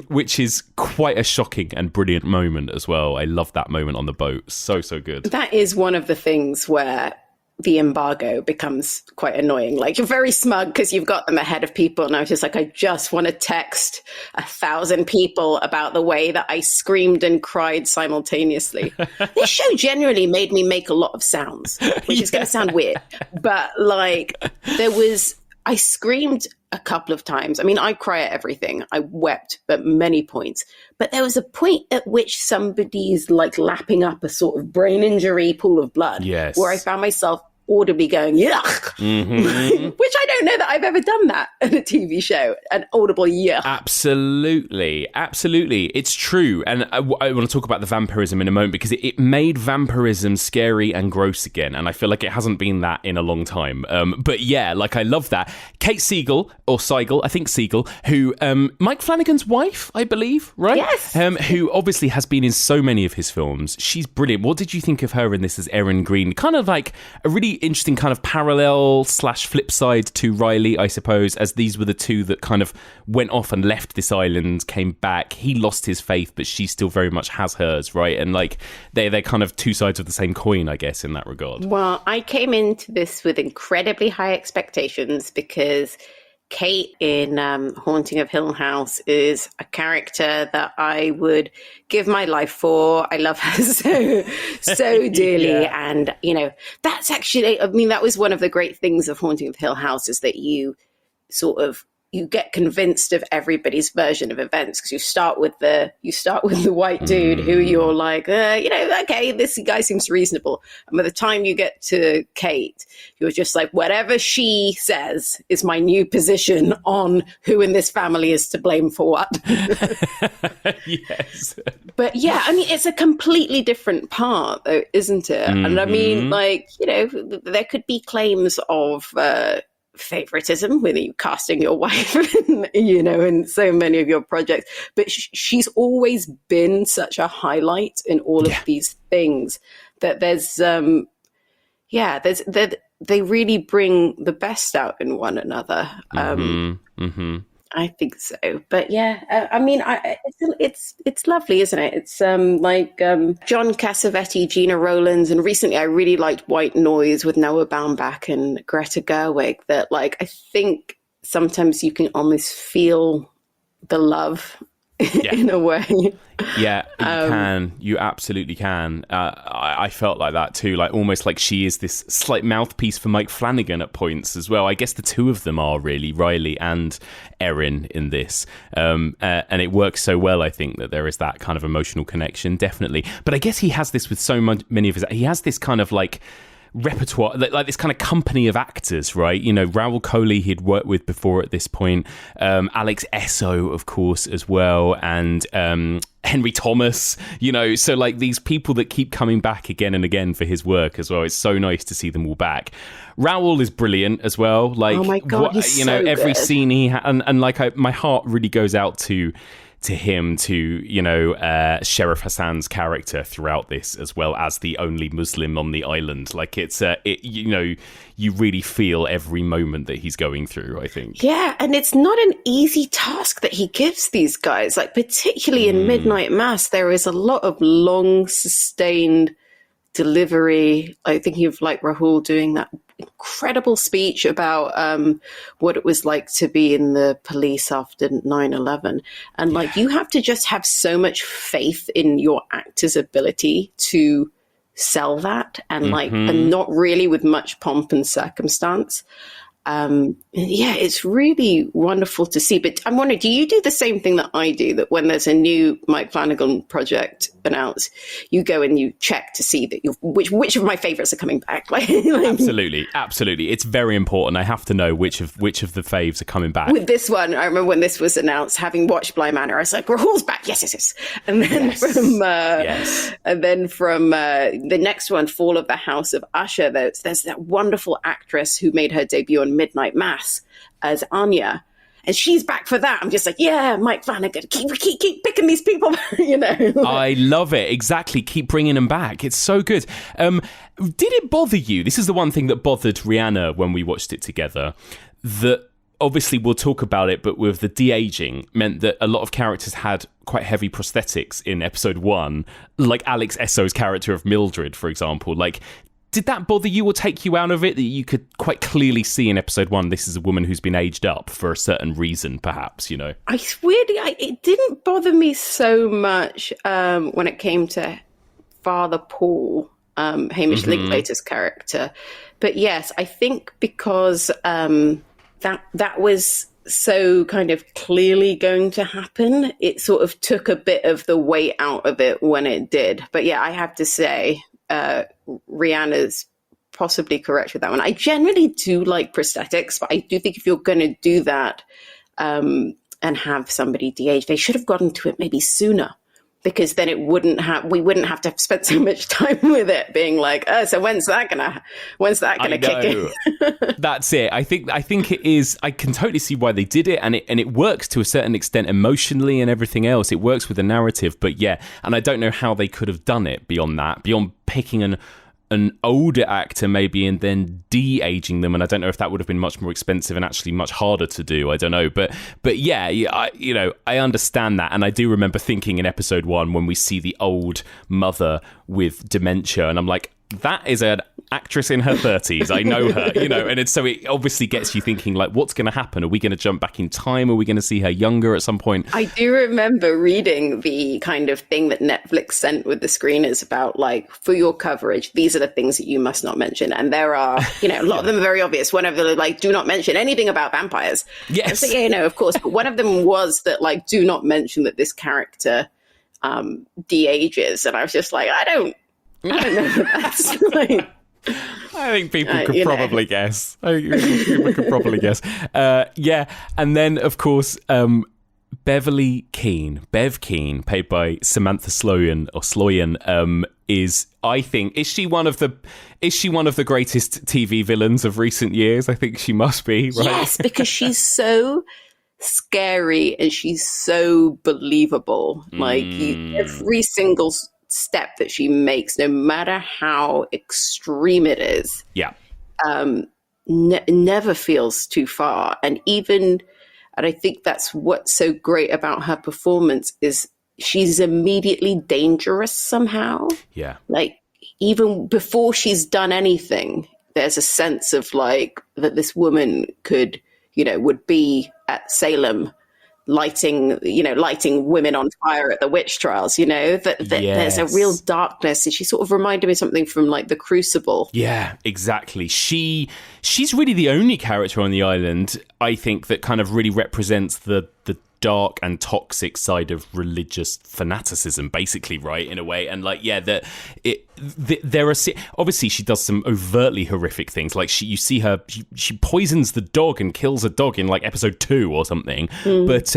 which is quite a shocking and brilliant moment as well. I love that moment on the boat, so good. That is one of the things where the embargo becomes quite annoying. Like, you're very smug because you've got them ahead of people, and I was just like, I just want to text 1,000 people about the way that I screamed and cried simultaneously. This show generally made me make a lot of sounds, which is going to sound weird, but like I screamed a couple of times. I mean, I cry at everything. I wept at many points. But there was a point at which somebody's like lapping up a sort of brain injury pool of blood, where I found myself audibly going, yuck, which I don't know that I've ever done that in a TV show, an audible yuck. Absolutely. It's true. And I want to talk about the vampirism in a moment, because it made vampirism scary and gross again. And I feel like it hasn't been that in a long time. But yeah, like I love that. Kate Siegel, or Siegel, I think Siegel, who, Mike Flanagan's wife, I believe, right? Yes. Who obviously has been in so many of his films. She's brilliant. What did you think of her in this as Erin Green? Kind of like a really interesting kind of parallel / flip side to Riley, I suppose, as these were the two that kind of went off and left this island, came back. He lost his faith, but she still very much has hers, right? And like they're kind of two sides of the same coin, I guess, in that regard. Well, I came into this with incredibly high expectations because Kate in Haunting of Hill House is a character that I would give my life for. I love her so dearly. And, that's actually, I mean, that was one of the great things of Haunting of Hill House, is that you get convinced of everybody's version of events, because you start with the white dude who you're like, okay, this guy seems reasonable. And by the time you get to Kate, you're just like, whatever she says is my new position on who in this family is to blame for what. Yes. But yeah, I mean, it's a completely different part, though, isn't it? And I mean, like, there could be claims of favoritism with you casting your wife in so many of your projects, but she's always been such a highlight in all of these things that they really bring the best out in one another. I think so, but I mean, it's lovely, isn't it? It's like John Cassavetes, Gina Rowlands, and recently I really liked White Noise with Noah Baumbach and Greta Gerwig. That, like, I think sometimes you can almost feel the love in a way. Yeah, you can. You absolutely can. I felt like that too. Like, almost like she is this slight mouthpiece for Mike Flanagan at points as well. I guess the two of them are really, Riley and Erin, in this. And it works so well, I think, that there is that kind of emotional connection, definitely. But I guess he has this with so many of his... He has this kind of like... repertoire, like this kind of company of actors, right? You know, Raoul Coley he'd worked with before at this point, Alex Esso, of course, as well, and Henry Thomas, you know, so like these people that keep coming back again and again for his work as well. It's so nice to see them all back. Raoul is brilliant as well. Like, oh my God, he's you know, so every good. scene and like my heart really goes out to him, to, you know, Sheriff Hassan's character throughout this, as well as the only Muslim on the island. Like you know, you really feel every moment that he's going through, I think. Yeah, and it's not an easy task that he gives these guys. Like, particularly in Midnight Mass, there is a lot of long, sustained delivery. I think of like Rahul doing that incredible speech about what it was like to be in the police after 9/11, and like you have to just have so much faith in your actor's ability to sell that, and like and not really with much pomp and circumstance. Yeah, it's really wonderful to see. But I'm wondering, do you do the same thing that I do, that when there's a new Mike Flanagan project announced, you go and you check to see that which of my favorites are coming back? Absolutely. It's very important. I have to know which of the faves are coming back. With this one, I remember when this was announced, having watched Bly Manor, I was like, Rahul's back, yes. And then from the next one, Fall of the House of Usher, there's that wonderful actress who made her debut on Midnight Mass as Anya, and she's back for that. I'm just like, yeah, Mike Flanagan, keep picking these people, you know. I love it. Exactly. Keep bringing them back. It's so good. Did it bother you? This is the one thing that bothered Rhianna when we watched it together, that obviously we'll talk about it, but with the de-aging meant that a lot of characters had quite heavy prosthetics in episode 1, like Alex Esso's character of Mildred, for example. Like, did that bother you or take you out of it, that you could quite clearly see in episode 1 this is a woman who's been aged up for a certain reason, perhaps, you know? It didn't bother me so much when it came to Father Paul, Hamish Linklater's character. But yes, I think because that was so kind of clearly going to happen, it sort of took a bit of the weight out of it when it did. But yeah, I have to say, Rhianna's possibly correct with that one. I generally do like prosthetics, but I do think if you're going to do that and have somebody de-age, they should have gotten to it maybe sooner, because then we wouldn't have to spend so much time with it being like, oh, so when's that gonna kick in? That's it. I think it is. I can totally see why they did it, and it works to a certain extent emotionally and everything else. It works with the narrative, but yeah, and I don't know how they could have done it beyond picking an older actor maybe and then de-aging them, and I don't know if that would have been much more expensive and actually much harder to do. I don't know, but yeah, I understand that, and I do remember thinking in episode 1 when we see the old mother with dementia, and I'm like, that is an actress in her 30s. I know her, you know, and so it obviously gets you thinking, like, what's going to happen? Are we going to jump back in time? Are we going to see her younger at some point? I do remember reading the kind of thing that Netflix sent with the screeners about, like, for your coverage, these are the things that you must not mention. And there are, you know, a lot of them are very obvious. One of them, like, do not mention anything about vampires. Yes. So, yeah, of course. But one of them was that, like, do not mention that this character de-ages. And I was just like, I don't know if that's like... I think people could probably guess. Yeah, and then of course Bev Keane, played by Samantha Sloyan, is she one of the greatest TV villains of recent years? I think she must be, right? Yes, because she's so scary and she's so believable. Like every single step that she makes, no matter how extreme it is, never feels too far. And I think that's what's so great about her performance, is she's immediately dangerous somehow. Yeah. Like, even before she's done anything, there's a sense of like that this woman could, would be at Salem lighting women on fire at the witch trials, that there's a real darkness. And she sort of reminded me of something from like The Crucible. Yeah, exactly. She's really the only character on the island, I think, that kind of really represents the dark and toxic side of religious fanaticism, basically, right, in a way. And like, yeah, there are obviously she does some overtly horrific things. Like you see her, she poisons the dog and kills a dog in like episode 2 or something. But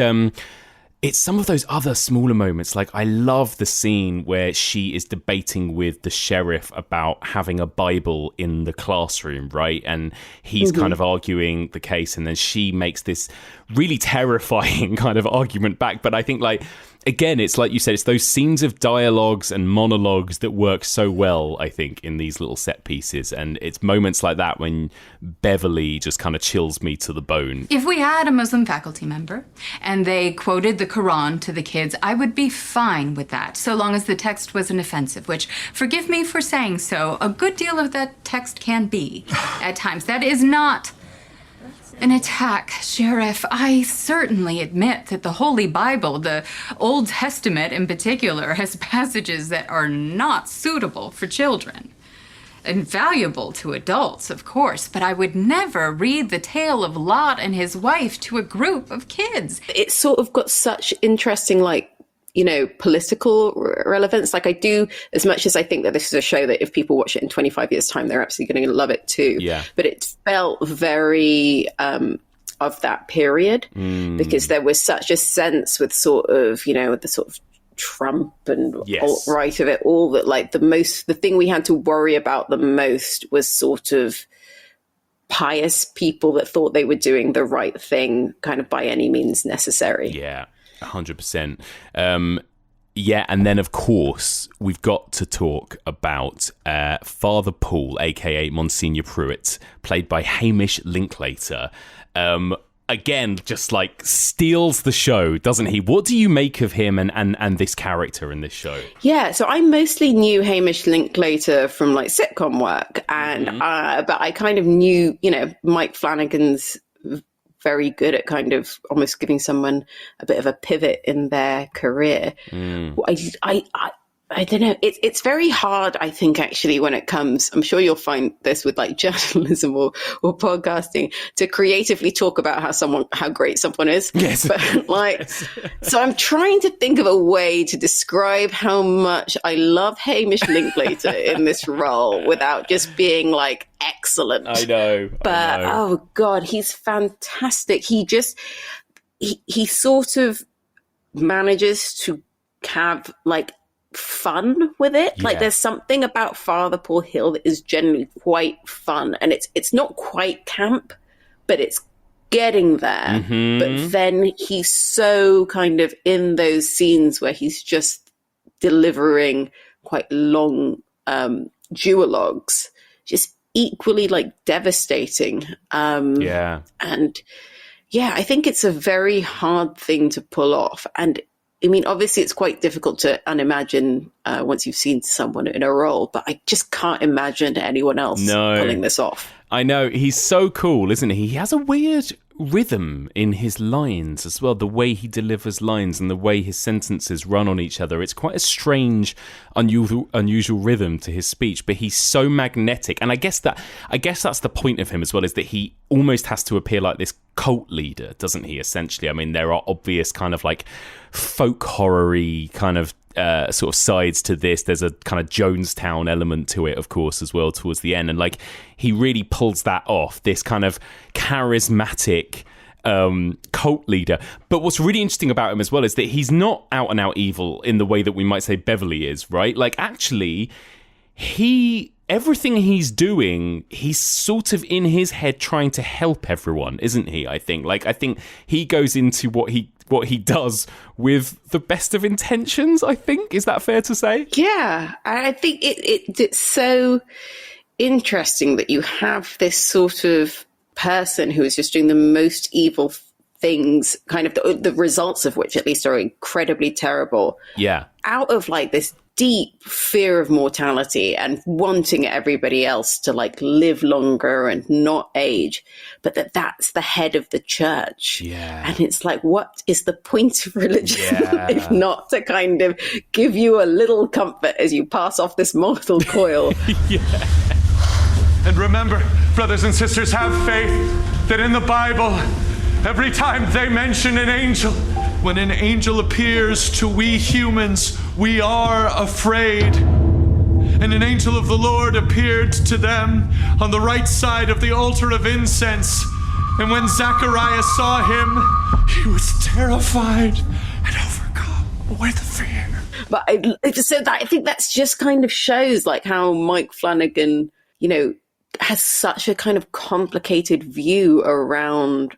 it's some of those other smaller moments. Like I love the scene where she is debating with the sheriff about having a Bible in the classroom, right? And he's kind of arguing the case, and then she makes this really terrifying kind of argument back. But I think, like, again, it's like you said, it's those scenes of dialogues and monologues that work so well, I think, in these little set pieces. And it's moments like that when Beverly just kind of chills me to the bone. If we had a Muslim faculty member and they quoted the Quran to the kids, I would be fine with that, so long as the text wasn't offensive, which, forgive me for saying so, a good deal of that text can be at times. That is not an attack, Sheriff. I certainly admit that the Holy Bible, the Old Testament in particular, has passages that are not suitable for children. Invaluable to adults, of course, but I would never read the tale of Lot and his wife to a group of kids. It's sort of got such interesting, like, you know, political relevance. Like I do, as much as I think that this is a show that if people watch it in 25 years' time, they're absolutely going to love it too. Yeah. But it felt very of that period because there was such a sense with sort of, you know, the sort of Trump and alt-right of it all, that like the thing we had to worry about the most was sort of pious people that thought they were doing the right thing kind of by any means necessary. Yeah. 100%. Yeah, and then of course we've got to talk about Father Paul, aka Monsignor Pruitt, played by Hamish Linklater. Again, just like steals the show, doesn't he? What do you make of him and this character in this show? Yeah, so I mostly knew Hamish Linklater from like sitcom work, and but I kind of knew, you know, Mike Flanagan's very good at kind of almost giving someone a bit of a pivot in their career. I don't know. It's very hard, I think, actually, when it comes, I'm sure you'll find this with like journalism or podcasting, to creatively talk about how great someone is. Yes. But like, so I'm trying to think of a way to describe how much I love Hamish Linklater in this role without just being like excellent. I know. But oh God, he's fantastic. He sort of manages to have like fun with it. Yeah. Like there's something about Father Paul Hill that is generally quite fun, and it's not quite camp, but it's getting there. But then he's so kind of in those scenes where he's just delivering quite long duologues, just equally like devastating. And yeah, I think it's a very hard thing to pull off. And I mean, obviously, it's quite difficult to unimagine once you've seen someone in a role, but I just can't imagine anyone else pulling this off. I know. He's so cool, isn't he? He has a weird rhythm in his lines as well, the way he delivers lines and the way his sentences run on each other. It's quite a strange, unusual rhythm to his speech, but he's so magnetic. And I guess that's the point of him as well, is that he almost has to appear like this cult leader, doesn't he, essentially? I mean, there are obvious kind of like folk horror-y kind of sort of sides to this. There's a kind of Jonestown element to it, of course, as well towards the end, and like he really pulls that off, this kind of charismatic cult leader. But what's really interesting about him as well is that he's not out and out evil in the way that we might say Beverly is, right? Like actually everything he's doing, he's sort of in his head trying to help everyone, isn't he? I think he goes into what he does with the best of intentions, I think. Is that fair to say? Yeah, I think it's so interesting that you have this sort of person who is just doing the most evil things, kind of the results of which at least are incredibly terrible. Yeah. Out of like this deep fear of mortality and wanting everybody else to like live longer and not age, but that's the head of the church. Yeah. And it's like, what is the point of religion if not to kind of give you a little comfort as you pass off this mortal coil? Yeah. And remember, brothers and sisters, have faith that in the Bible, every time they mention an angel, When an angel appears to we humans, we are afraid. And an angel of the Lord appeared to them on the right side of the altar of incense. And when Zacharias saw him, he was terrified and overcome with fear. But I think that's just kind of shows like how Mike Flanagan, has such a kind of complicated view around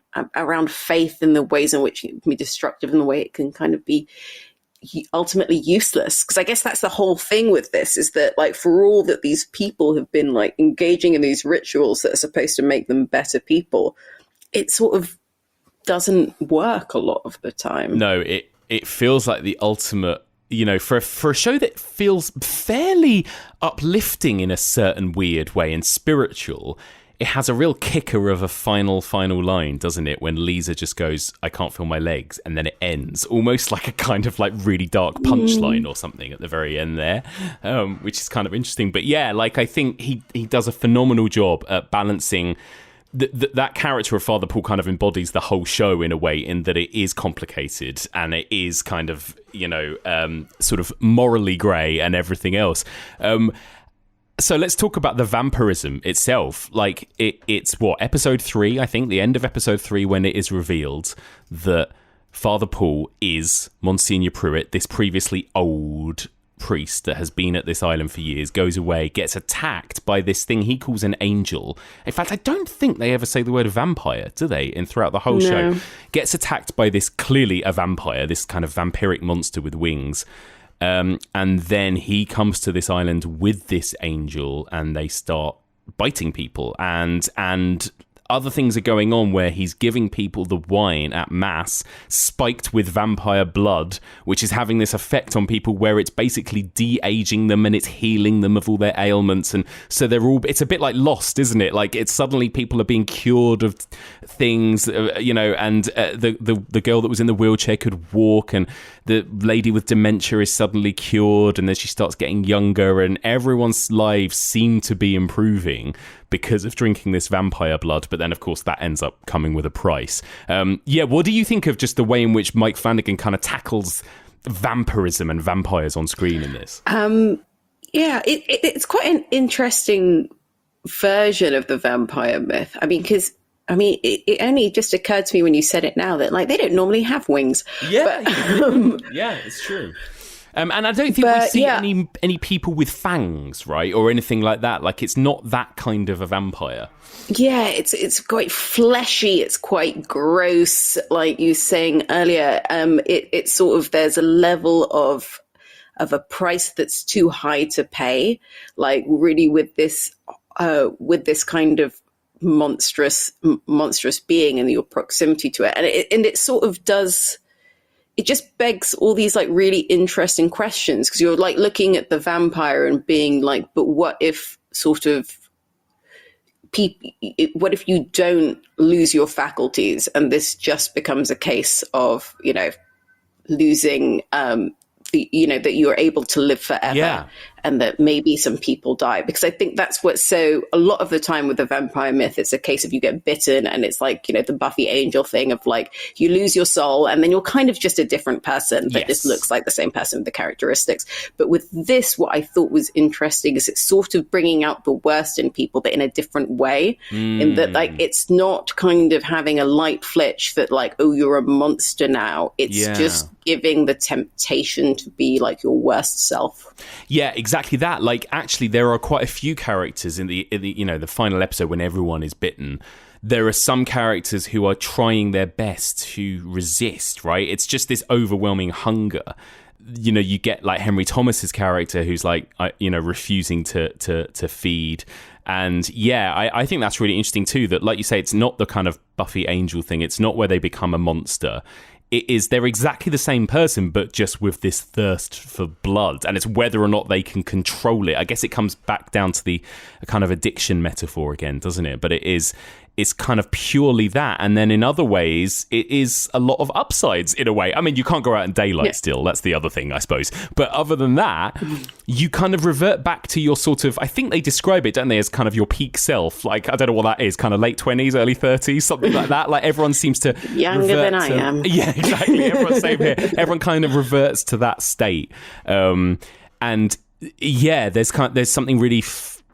faith in the ways in which it can be destructive and the way it can kind of be ultimately useless. Because I guess that's the whole thing with this, is that like for all that these people have been like engaging in these rituals that are supposed to make them better people, it sort of doesn't work a lot of the time. No, it feels like the ultimate, for a show that feels fairly uplifting in a certain weird way and spiritual. It has a real kicker of a final line, doesn't it? When Lisa just goes, "I can't feel my legs," and then it ends almost like a kind of like really dark punchline or something at the very end there, which is kind of interesting. But yeah, like I think he does a phenomenal job at balancing. That character of Father Paul kind of embodies the whole show in a way, in that it is complicated and it is kind of, sort of morally grey and everything else. So let's talk about the vampirism itself. Like it's what, episode 3, I think, the end of episode 3, when it is revealed that Father Paul is Monsignor Pruitt, this previously old priest that has been at this island for years, goes away, gets attacked by this thing he calls an angel. In fact, I don't think they ever say the word vampire, do they, throughout the whole show? Gets attacked by this, clearly a vampire, this kind of vampiric monster with wings. And then he comes to this island with this angel and they start biting people, and other things are going on where he's giving people the wine at mass spiked with vampire blood, which is having this effect on people where it's basically de-aging them and it's healing them of all their ailments. And so it's a bit like Lost, isn't it? Like it's suddenly people are being cured of things, and the girl that was in the wheelchair could walk, and the lady with dementia is suddenly cured, and then she starts getting younger, and everyone's lives seem to be improving because of drinking this vampire blood. But then, of course, that ends up coming with a price. What do you think of just the way in which Mike Flanagan kind of tackles vampirism and vampires on screen in this? It's quite an interesting version of the vampire myth. It only just occurred to me when you said it now that like they don't normally have wings. Yeah, it's true. And I don't think we see any people with fangs, right, or anything like that. Like it's not that kind of a vampire. Yeah, it's quite fleshy. It's quite gross, like you were saying earlier. It's sort of, there's a level of a price that's too high to pay. Like really with this kind of monstrous being and your proximity to it, and it sort of does. It just begs all these like really interesting questions, because you're like looking at the vampire and being like, but what if what if you don't lose your faculties and this just becomes a case of, losing, that you're able to live forever, and that maybe some people die. Because I think that's what's so, a lot of the time with the vampire myth, it's a case of you get bitten, and it's like, the Buffy Angel thing of like, you lose your soul and then you're kind of just a different person, but just looks like the same person with the characteristics. But with this, what I thought was interesting is it's sort of bringing out the worst in people, but in a different way, in that like, it's not kind of having a light flitch that like, oh, you're a monster now. It's just giving the temptation to be like your worst self. Yeah, exactly that. Like, actually, there are quite a few characters in the the final episode when everyone is bitten. There are some characters who are trying their best to resist, right? It's just this overwhelming hunger. You get like Henry Thomas's character who's like, refusing to feed. And I think that's really interesting too, that like you say, it's not the kind of Buffy Angel thing. It's not where they become a monster. They're exactly the same person, but just with this thirst for blood, and it's whether or not they can control it. I guess it comes back down to the kind of addiction metaphor again, doesn't it? But it is it's kind of purely that. And then in other ways, it is a lot of upsides in a way. I mean, you can't go out in daylight still. That's the other thing, I suppose. But other than that, you kind of revert back to your sort of, I think they describe it, don't they, as kind of your peak self. Like, I don't know what that is, kind of late 20s, early 30s, something like that. Like, everyone seems to Younger than I am. Yeah, exactly. Everyone's same here. Everyone kind of reverts to that state. And yeah, there's something really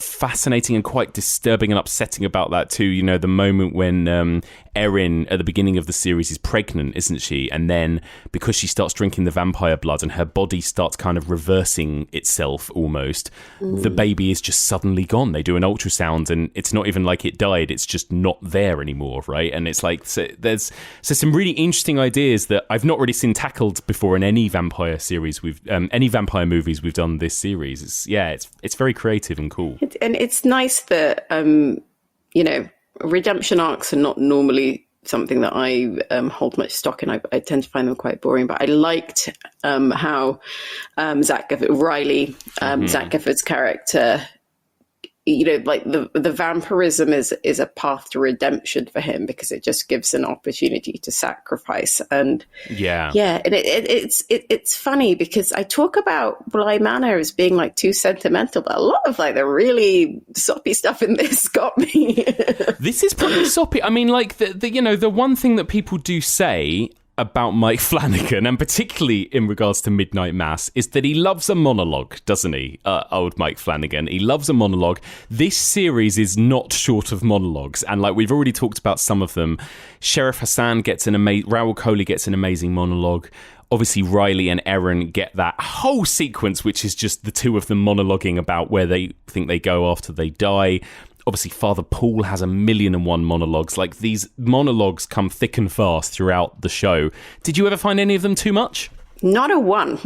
fascinating and quite disturbing and upsetting about that too. You know, the moment when Erin at the beginning of the series is pregnant, isn't she? And then because she starts drinking the vampire blood and her body starts kind of reversing itself almost, the baby is just suddenly gone. They do an ultrasound and it's not even like it died. It's just not there anymore, right? And it's like, so there's some really interesting ideas that I've not really seen tackled before in any vampire series any vampire movies we've done this series. It's very creative and cool. And it's nice that, redemption arcs are not normally something that I hold much stock in. I tend to find them quite boring, but I liked how Zach Gifford's character, like the vampirism is a path to redemption for him because it just gives an opportunity to sacrifice. And and it's funny because I talk about Bly Manor as being like too sentimental, but a lot of like the really soppy stuff in this got me. This is pretty soppy. I mean, like the one thing that people do say about Mike Flanagan, and particularly in regards to Midnight Mass, is that he loves a monologue, doesn't he? Old Mike Flanagan. He loves a monologue. This series is not short of monologues, and like we've already talked about some of them. Sheriff Hassan Raoul Coley gets an amazing monologue. Obviously, Riley and Erin get that whole sequence, which is just the two of them monologuing about where they think they go after they die. Obviously, Father Paul has 1,000,001 monologues. Like, these monologues come thick and fast throughout the show. Did you ever find any of them too much? Not a one.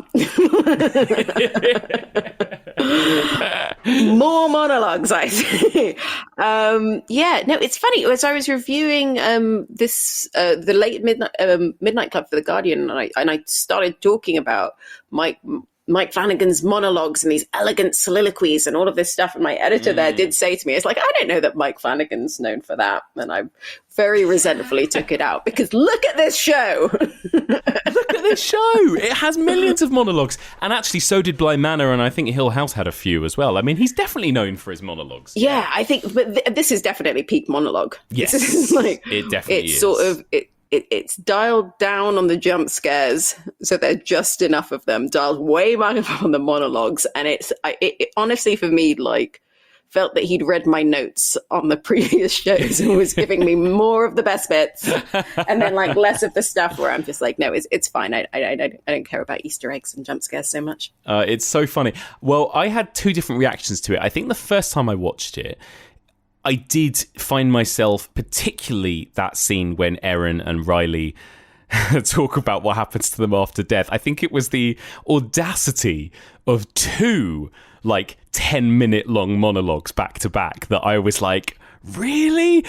More monologues, I say. It's funny. As I was reviewing the late Midnight Club for The Guardian, and I started talking about Mike Flanagan's monologues and these elegant soliloquies and all of this stuff. And my editor there did say to me, it's like, I don't know that Mike Flanagan's known for that. And I very resentfully took it out because look at this show. Look at this show. It has millions of monologues. And actually, so did Bly Manor. And I think Hill House had a few as well. I mean, he's definitely known for his monologues. Yeah, I think, but this is definitely peak monologue. Yes, this is like, it definitely is. Sort of, it's dialed down on the jump scares, so there are just enough of them, dialed way back up on the monologues, and it honestly for me like felt that he'd read my notes on the previous shows and was giving me more of the best bits and then like less of the stuff where I'm just like, no, it's fine. I don't care about Easter eggs and jump scares so much. It's so funny. Well, I had two different reactions to it. I think the first time I watched it, I did find myself, particularly that scene when Erin and Riley talk about what happens to them after death. I think it was the audacity of two, 10-minute long monologues back to back that I was like, really?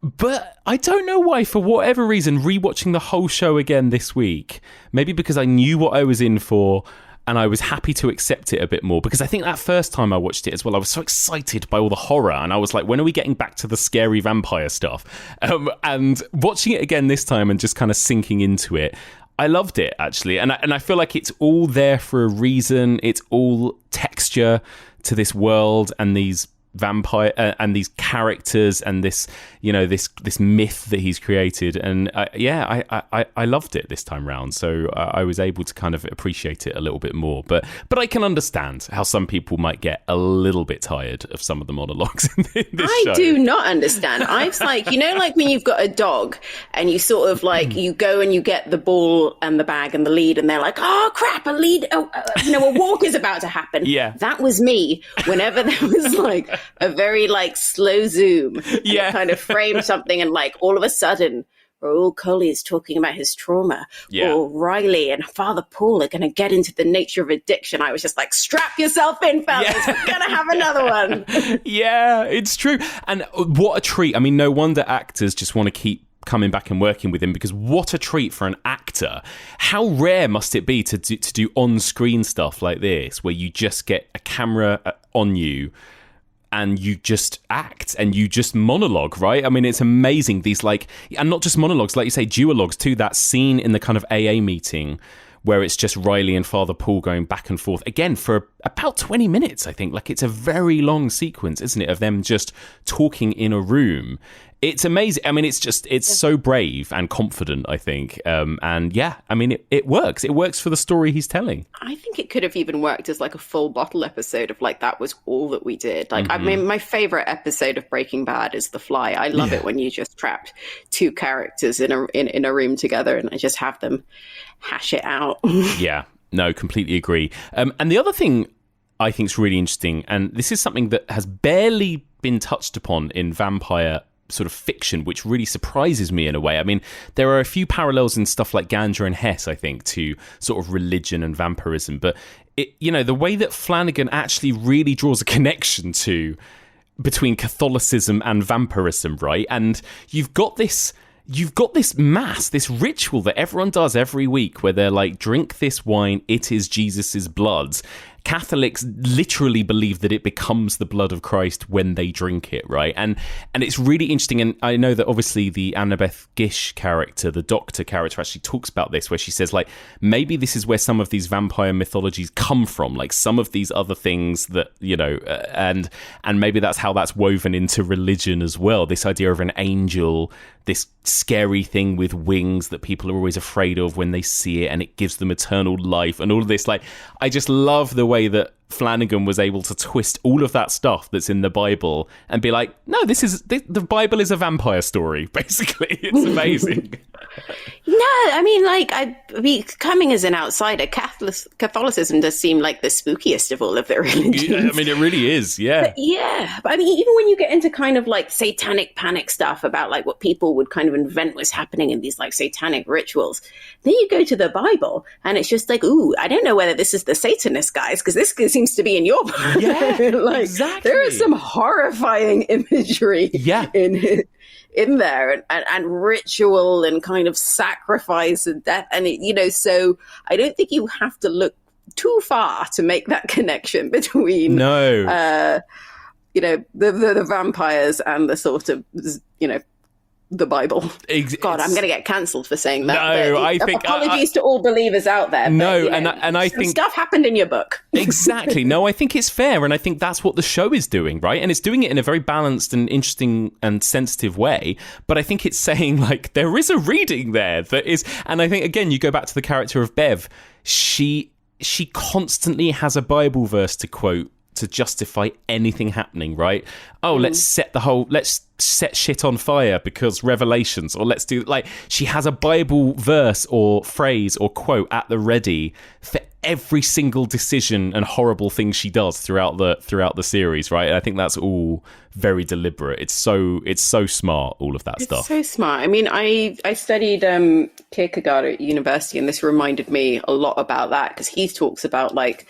But I don't know why, for whatever reason, rewatching the whole show again this week, maybe because I knew what I was in for, and I was happy to accept it a bit more, because I think that first time I watched it as well, I was so excited by all the horror, and I was like, when are we getting back to the scary vampire stuff? And watching it again this time and just kind of sinking into it, I loved it, actually. And I feel like it's all there for a reason. It's all texture to this world and these vampire and these characters and this, this myth that he's created. And I loved it this time round. So I was able to kind of appreciate it a little bit more. But I can understand how some people might get a little bit tired of some of the monologues in this show. I do not understand. I was like, like when you've got a dog and you sort of like, you go and you get the ball and the bag and the lead and they're like, oh crap, a walk is about to happen. Yeah. That was me whenever there was like a very like slow zoom. Yeah. Kind of frame something and like all of a sudden Raoul Coley is talking about his trauma, or Riley and Father Paul are going to get into the nature of addiction. I was just like, strap yourself in, fellas. Yeah. We're going to have another one. Yeah, it's true. And what a treat. I mean, no wonder actors just want to keep coming back and working with him, because what a treat for an actor. How rare must it be to do on-screen stuff like this, where you just get a camera on you and you just act and you just monologue, right? I mean, it's amazing. These and not just monologues, like you say, duologues too. That scene in the kind of AA meeting where it's just Riley and Father Paul going back and forth again for about 20 minutes, I think. Like, it's a very long sequence, isn't it, of them just talking in a room. It's amazing. I mean, it's so brave and confident, I think. And yeah, I mean, it works. It works for the story he's telling. I think it could have even worked as like a full bottle episode of like, that was all that we did. Like, I mean, my favorite episode of Breaking Bad is The Fly. I love it when you just trapped two characters in a room together and I just have them hash it out. Yeah, no, completely agree. And the other thing I think is really interesting, and this is something that has barely been touched upon in vampire sort of fiction, which really surprises me in a way. I mean, there are a few parallels in stuff like Ganja and Hess, I think, to sort of religion and vampirism, but the way that Flanagan actually really draws a connection between Catholicism and vampirism, right? And you've got this mass, this ritual that everyone does every week where they're like, drink this wine, it is Jesus's blood. Catholics literally believe that it becomes the blood of Christ when they drink it, right? And it's really interesting. And I know that obviously the Annabeth Gish character, the doctor character, actually talks about this, where she says, like, maybe this is where some of these vampire mythologies come from, like some of these other things that, and maybe that's how that's woven into religion as well. This idea of an angel, this scary thing with wings that people are always afraid of when they see it, and it gives them eternal life and all of this. Like, I just love the way that Flanagan was able to twist all of that stuff that's in the Bible and be like, no, the Bible is a vampire story, basically. It's amazing. No, I mean, coming as an outsider, Catholicism does seem like the spookiest of all of the religions. Yeah, I mean, it really is, yeah. But I mean, even when you get into kind of like satanic panic stuff about like what people would kind of invent was happening in these like satanic rituals, then you go to the Bible and it's just like, ooh, I don't know whether this is the Satanist guys, because this seems to be in your Bible. Yeah, like, exactly. There is some horrifying imagery in there and ritual and kind of sacrifice and death. And, so I don't think you have to look too far to make that connection between, the vampires and the sort of, the Bible. God, I'm going to get cancelled for saying that. No, I think apologies to all believers out there. No, but, and I think stuff happened in your book. Exactly. No, I think it's fair, and I think that's what the show is doing, right? And it's doing it in a very balanced and interesting and sensitive way. But I think it's saying like there is a reading there that is, and I think again you go back to the character of Bev. She constantly has a Bible verse to quote to justify anything happening, right? Oh, let's set shit on fire because Revelations, or let's do, like, she has a Bible verse or phrase or quote at the ready for every single decision and horrible thing she does throughout the series, right? And I think that's all very deliberate. It's so smart, all of that stuff. It's so smart. I mean, I studied Kierkegaard at university, and this reminded me a lot about that, because he talks about, like,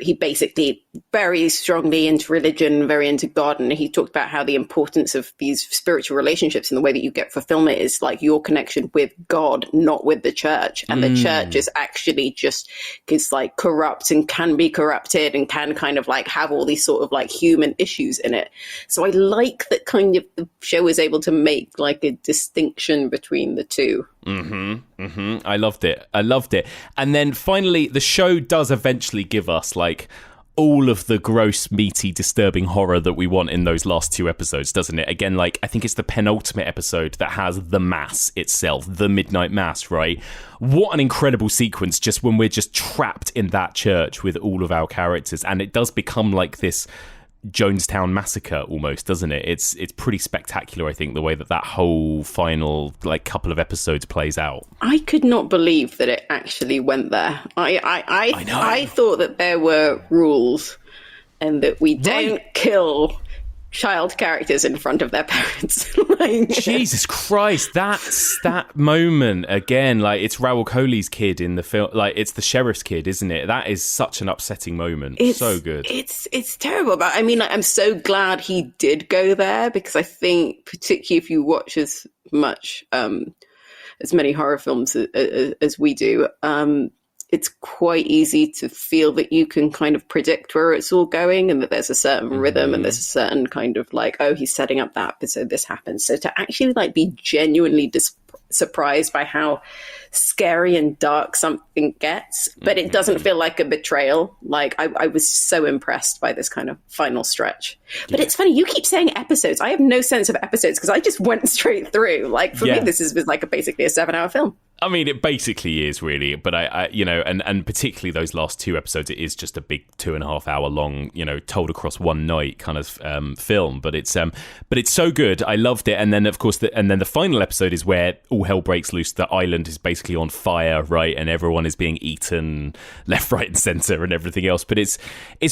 he basically very strongly into religion, very into God. And he talked about how the importance of these spiritual relationships and the way that you get fulfillment is like your connection with God, not with the church. And the church is actually just is like corrupt and can be corrupted and can kind of like have all these sort of like human issues in it. So I like that kind of the show is able to make like a distinction between the two. I loved it. And then finally, the show does eventually give us like all of the gross, meaty, disturbing horror that we want in those last two episodes, doesn't it? Again, like, I think it's the penultimate episode that has the mass itself, the midnight mass, right? What an incredible sequence, just when we're just trapped in that church with all of our characters. And it does become like this Jonestown massacre almost, doesn't it? It's pretty spectacular, I think, the way that whole final like couple of episodes plays out. I could not believe that it actually went there. I thought that there were rules and that we don't kill child characters in front of their parents. Like, Jesus Christ, that's that moment again. Like, it's Raoul Coley's kid in the film. Like, it's the sheriff's kid, isn't it? That is such an upsetting moment. It's so good. It's terrible. But I mean, like, I'm so glad he did go there, because I think, particularly if you watch as much, as many horror films as we do, it's quite easy to feel that you can kind of predict where it's all going, and that there's a certain rhythm and there's a certain kind of like, oh, he's setting up that, but so this happens. So to actually like be genuinely surprised by how scary and dark something gets, but it doesn't feel like a betrayal. Like I was so impressed by this kind of final stretch. But it's funny, you keep saying episodes. I have no sense of episodes because I just went straight through. Like for me, this was like basically a 7-hour film. I mean, it basically is really, but I you know, and particularly those last 2 episodes, it is just a big 2.5 hour long, you know, told across one night kind of film. But it's so good. I loved it. And then of course, the final episode is where all hell breaks loose. The island is basically on fire, right, and everyone is being eaten left, right, and centre, and everything else. But it's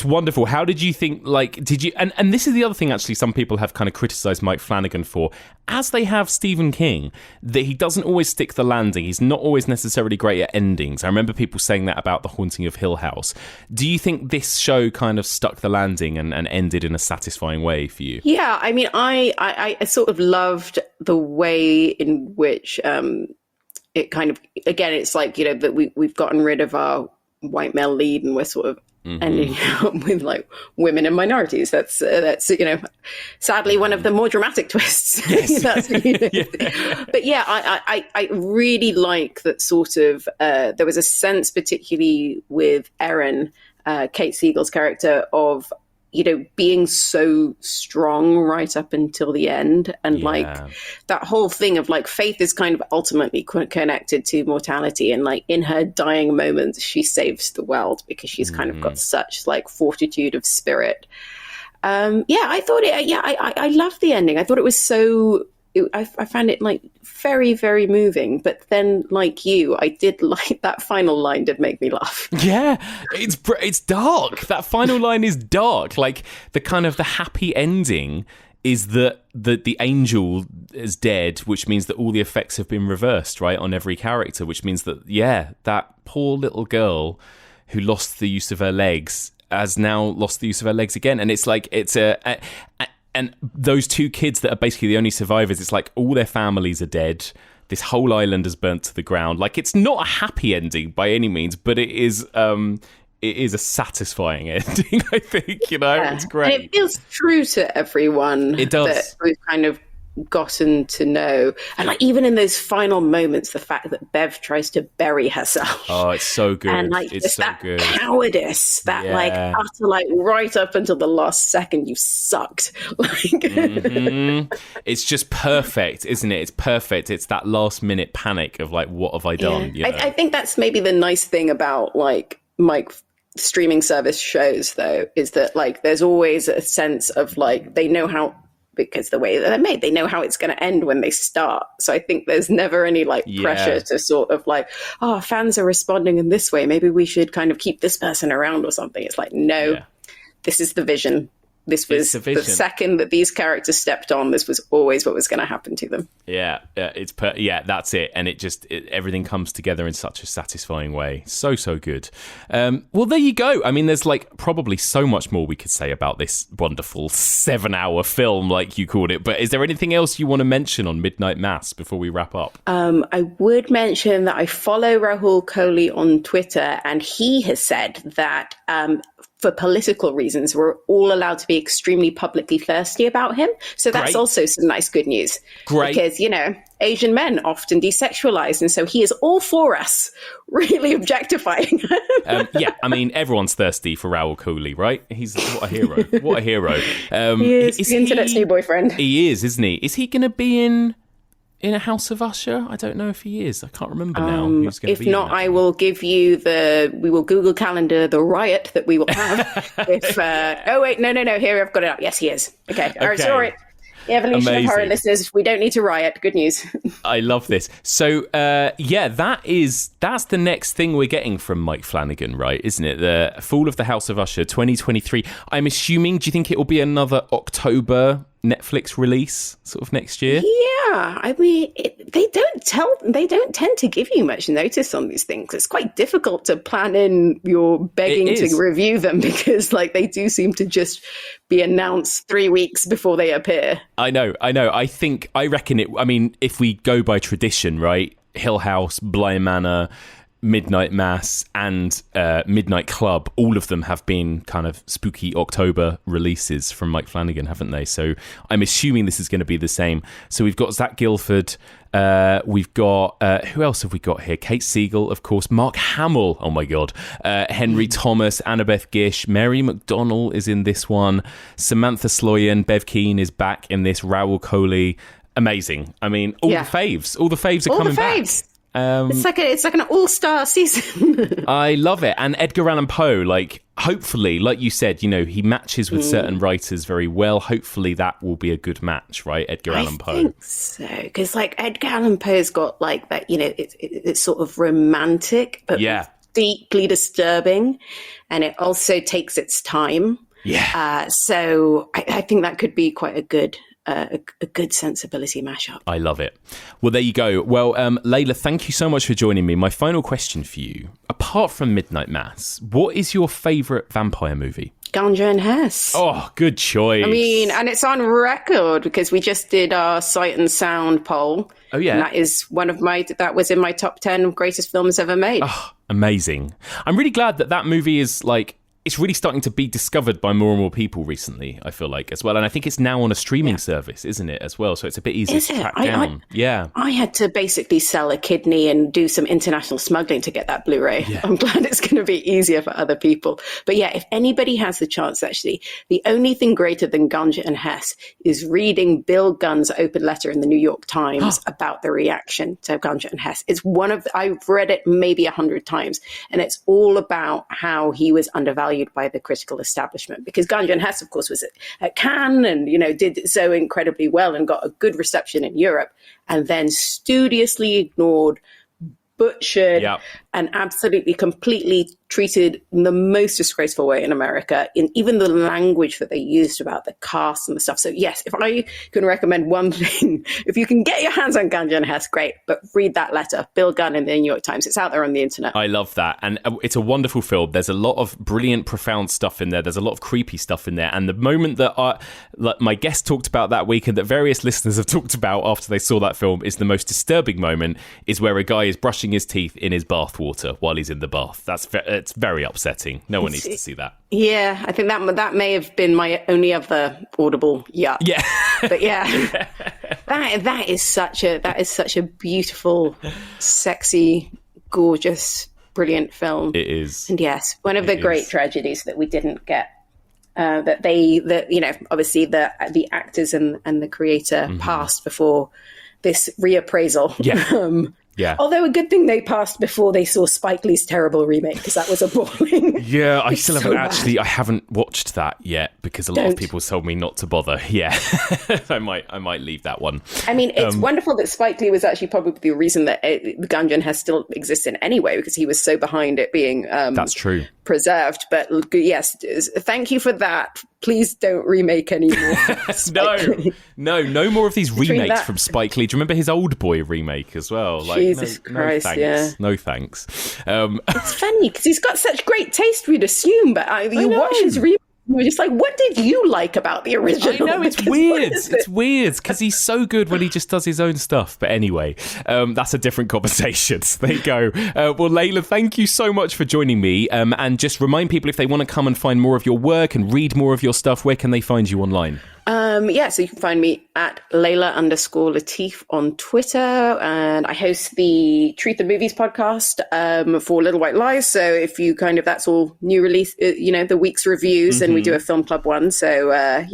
wonderful. How did you think? Like, did you? And this is the other thing. Actually, some people have kind of criticised Mike Flanagan for, as they have Stephen King, that he doesn't always stick the landing. He's not always necessarily great at endings. I remember people saying that about The Haunting of Hill House. Do you think this show kind of stuck the landing and ended in a satisfying way for you? Yeah, I mean, I sort of loved the way in which it kind of, again, it's like, you know, that we've gotten rid of our white male lead and we're sort of ending up with like women and minorities. That's you know, sadly one of the more dramatic twists. Yes. That's, you know. But yeah, I really like that sort of there was a sense, particularly with Erin, Kate Siegel's character, of, you know, being so strong right up until the end. And like that whole thing of like faith is kind of ultimately connected to mortality. And like in her dying moments, she saves the world because she's kind of got such like fortitude of spirit. I thought I loved the ending. I thought it was so, I found it like very, very moving. But then, like you, I did like that final line did make me laugh. Yeah, it's dark. That final line is dark. Like the kind of the happy ending is that the angel is dead, which means that all the effects have been reversed, right, on every character, which means that, that poor little girl who lost the use of her legs has now lost the use of her legs again. And it's like, and those 2 kids that are basically the only survivors, it's like all their families are dead. This whole island is burnt to the ground. Like, it's not a happy ending by any means, but it is a satisfying ending, I think, you know? It's great. And it feels true to everyone. It does. That we've kind of gotten to know. And like even in those final moments, the fact that Bev tries to bury herself. Oh, it's so good. And like it's just so that good. Cowardice, that like utter like right up until the last second you sucked. Like It's just perfect, isn't it? It's perfect. It's that last minute panic of like, what have I done? You know? I think that's maybe the nice thing about like Mike streaming service shows though, is that like there's always a sense of like they know how, because the way that they're made, they know how it's going to end when they start. So I think there's never any like pressure to sort of like, oh, fans are responding in this way, maybe we should kind of keep this person around or something. It's like, no, this is the vision. This was the second that these characters stepped on, this was always what was going to happen to them. That's it. And everything comes together in such a satisfying way. So good. Well, there you go. I mean, there's like probably so much more we could say about this wonderful 7-hour film, like you called it. But is there anything else you want to mention on Midnight Mass before we wrap up? I would mention that I follow Rahul Kohli on Twitter, and he has said that for political reasons, we're all allowed to be extremely publicly thirsty about him. So that's also some nice good news. Great. Because, you know, Asian men often desexualized. And so he is all for us, really objectifying. I mean, everyone's thirsty for Rahul Kohli, right? He's what a hero. What a hero. He is the internet's new boyfriend. He is, isn't he? Is he going to be in a House of Usher? I don't know if he is. I can't remember now who's going to be. If not, I will give you we will Google Calendar the riot that we will have. No. Here, I've got it up. Yes, he is. Okay. All right, sorry. The evolution of horror listeners, we don't need to riot. Good news. I love this. So, that's the next thing we're getting from Mike Flanagan, right? Isn't it? The Fall of the House of Usher 2023. I'm assuming, do you think it will be another October Netflix release sort of next year? Yeah, I mean, they don't tend to give you much notice on these things. It's quite difficult to plan in your begging to review them because like they do seem to just be announced 3 weeks before they appear. I know. I reckon it. I mean, if we go by tradition, right? Hill House, Bly Manor, Midnight Mass and Midnight Club, all of them have been kind of spooky October releases from Mike Flanagan, haven't they? So I'm assuming this is going to be the same. So we've got Zach Gilford, we've got who else have we got here? Kate Siegel, of course, Mark Hamill, oh my god, Henry Thomas, Annabeth Gish, Mary McDonnell is in this one, Samantha Sloyan, Bev Keane is back in this, Raoul Coley. Amazing. I mean, all the faves are coming back. It's like an all-star season. I love it. And Edgar Allan Poe, like, hopefully, like you said, you know, he matches with certain writers very well. Hopefully that will be a good match, right? Edgar Allan Poe. I think so, because like Edgar Allan Poe's got like that, you know, it's sort of romantic, but deeply disturbing, and it also takes its time. So I think that could be quite a good sensibility mashup. I love it. Well, there you go. Well, Layla, thank you so much for joining me. My final question for you, apart from Midnight Mass, what is your favourite vampire movie? Ganja and Hess. Oh, good choice. I mean, and it's on record because we just did our Sight and Sound poll. Oh, yeah. And that was in my top 10 greatest films ever made. Oh, amazing. I'm really glad that movie is like, it's really starting to be discovered by more and more people recently, I feel like, as well. And I think it's now on a streaming service, isn't it, as well? So it's a bit easier to track down. I had to basically sell a kidney and do some international smuggling to get that Blu-ray. I'm glad it's going to be easier for other people. But yeah, if anybody has the chance, actually, the only thing greater than Ganja and Hess is reading Bill Gunn's open letter in the New York Times about the reaction to Ganja and Hess. It's I've read it maybe 100 times, and it's all about how he was undervalued by the critical establishment, because Ganja and Hess, of course, was at Cannes and, you know, did so incredibly well and got a good reception in Europe, and then studiously ignored, butchered, and absolutely completely treated in the most disgraceful way in America, in even the language that they used about the cast and the stuff. So yes, if I can recommend one thing, if you can get your hands on Ganja and Hess, great, but read that letter, Bill Gunn in the New York Times. It's out there on the internet. I love that. And it's a wonderful film. There's a lot of brilliant, profound stuff in there. There's a lot of creepy stuff in there. And the moment that my guest talked about that week and that various listeners have talked about after they saw that film is the most disturbing moment, is where a guy is brushing his teeth in his bathwater while he's in the bath. It's very upsetting. No one needs to see that. Yeah, I think that may have been my only other audible yuck. Yeah, but yeah, that is such a beautiful, sexy, gorgeous, brilliant film. It is, and yes, one of the great tragedies that we didn't get. Obviously the actors and the creator passed before this reappraisal. Yeah. Yeah. Although a good thing they passed before they saw Spike Lee's terrible remake, because that was appalling. Yeah, I still I haven't watched that yet because a lot of people told me not to bother. Yeah, I might leave that one. I mean, it's wonderful that Spike Lee was actually probably the reason that Ganja and Hess still exists in anyway, because he was so behind it being that's true, preserved. But yes, thank you for that. Please don't remake anymore. No more of these remakes from Spike Lee. Do you remember his Old Boy remake as well? Like, Jesus Christ, no thanks. It's funny because he's got such great taste, we'd assume, but you watch his remake, you're just like, what did you like about the original? I know, it's weird. It's weird because he's so good when he just does his own stuff. But anyway, that's a different conversation. So there you go. Well, Layla, thank you so much for joining me. And just remind people, if they want to come and find more of your work and read more of your stuff, where can they find you online? So you can find me at Layla_Latif on Twitter, and I host the Truth and Movies podcast for Little White Lies. So if you that's all new release, the week's reviews, and we do a film club one. So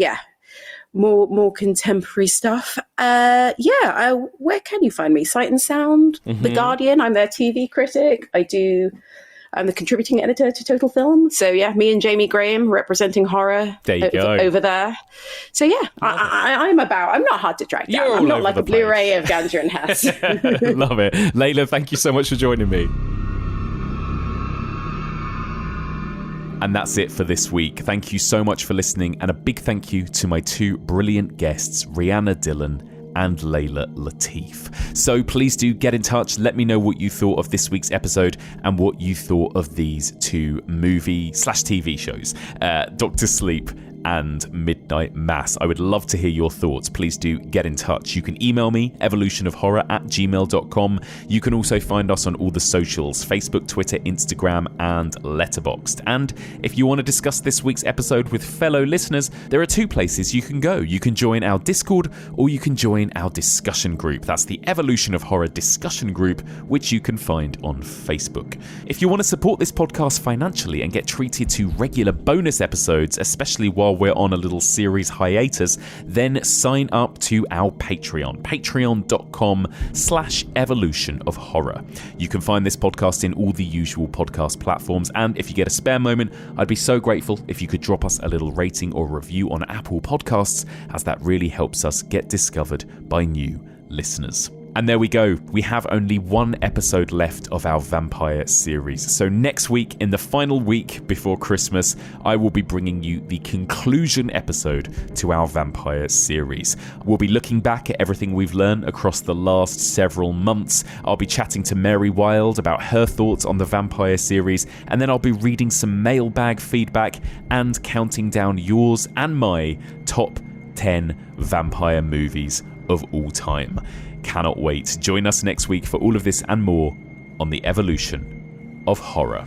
more contemporary stuff. Where can you find me? Sight and Sound, The Guardian. I'm their TV critic. I'm the contributing editor to Total Film. So yeah, me and Jamie Graham representing horror over there. So yeah, I'm not hard to track down. I'm not like a Blu-ray of Ganja and Hess. Love it. Layla, thank you so much for joining me. And that's it for this week. Thank you so much for listening, and a big thank you to my two brilliant guests, Rhianna Dillon and Layla Latif. So please do get in touch. Let me know what you thought of this week's episode and what you thought of these two movie/TV shows, Dr. Sleep and Midnight Mass. I would love to hear your thoughts. Please do get in touch. You can email me, evolutionofhorror@gmail.com. You can also find us on all the socials, Facebook, Twitter, Instagram, and Letterboxd. And if you want to discuss this week's episode with fellow listeners, there are two places you can go. You can join our Discord, or you can join our discussion group. That's the Evolution of Horror discussion group, which you can find on Facebook. If you want to support this podcast financially and get treated to regular bonus episodes, especially while we're on a little series hiatus, then sign up to our Patreon, patreon.com/evolution of horror. You can find this podcast in all the usual podcast platforms, and if you get a spare moment, I'd be so grateful if you could drop us a little rating or review on Apple Podcasts, as that really helps us get discovered by new listeners. And there we go. We have only one episode left of our vampire series. So next week, in the final week before Christmas, I will be bringing you the conclusion episode to our vampire series. We'll be looking back at everything we've learned across the last several months. I'll be chatting to Mary Wild about her thoughts on the vampire series, and then I'll be reading some mailbag feedback and counting down yours and my top 10 vampire movies of all time. Cannot wait. Join us next week for all of this and more on the Evolution of Horror.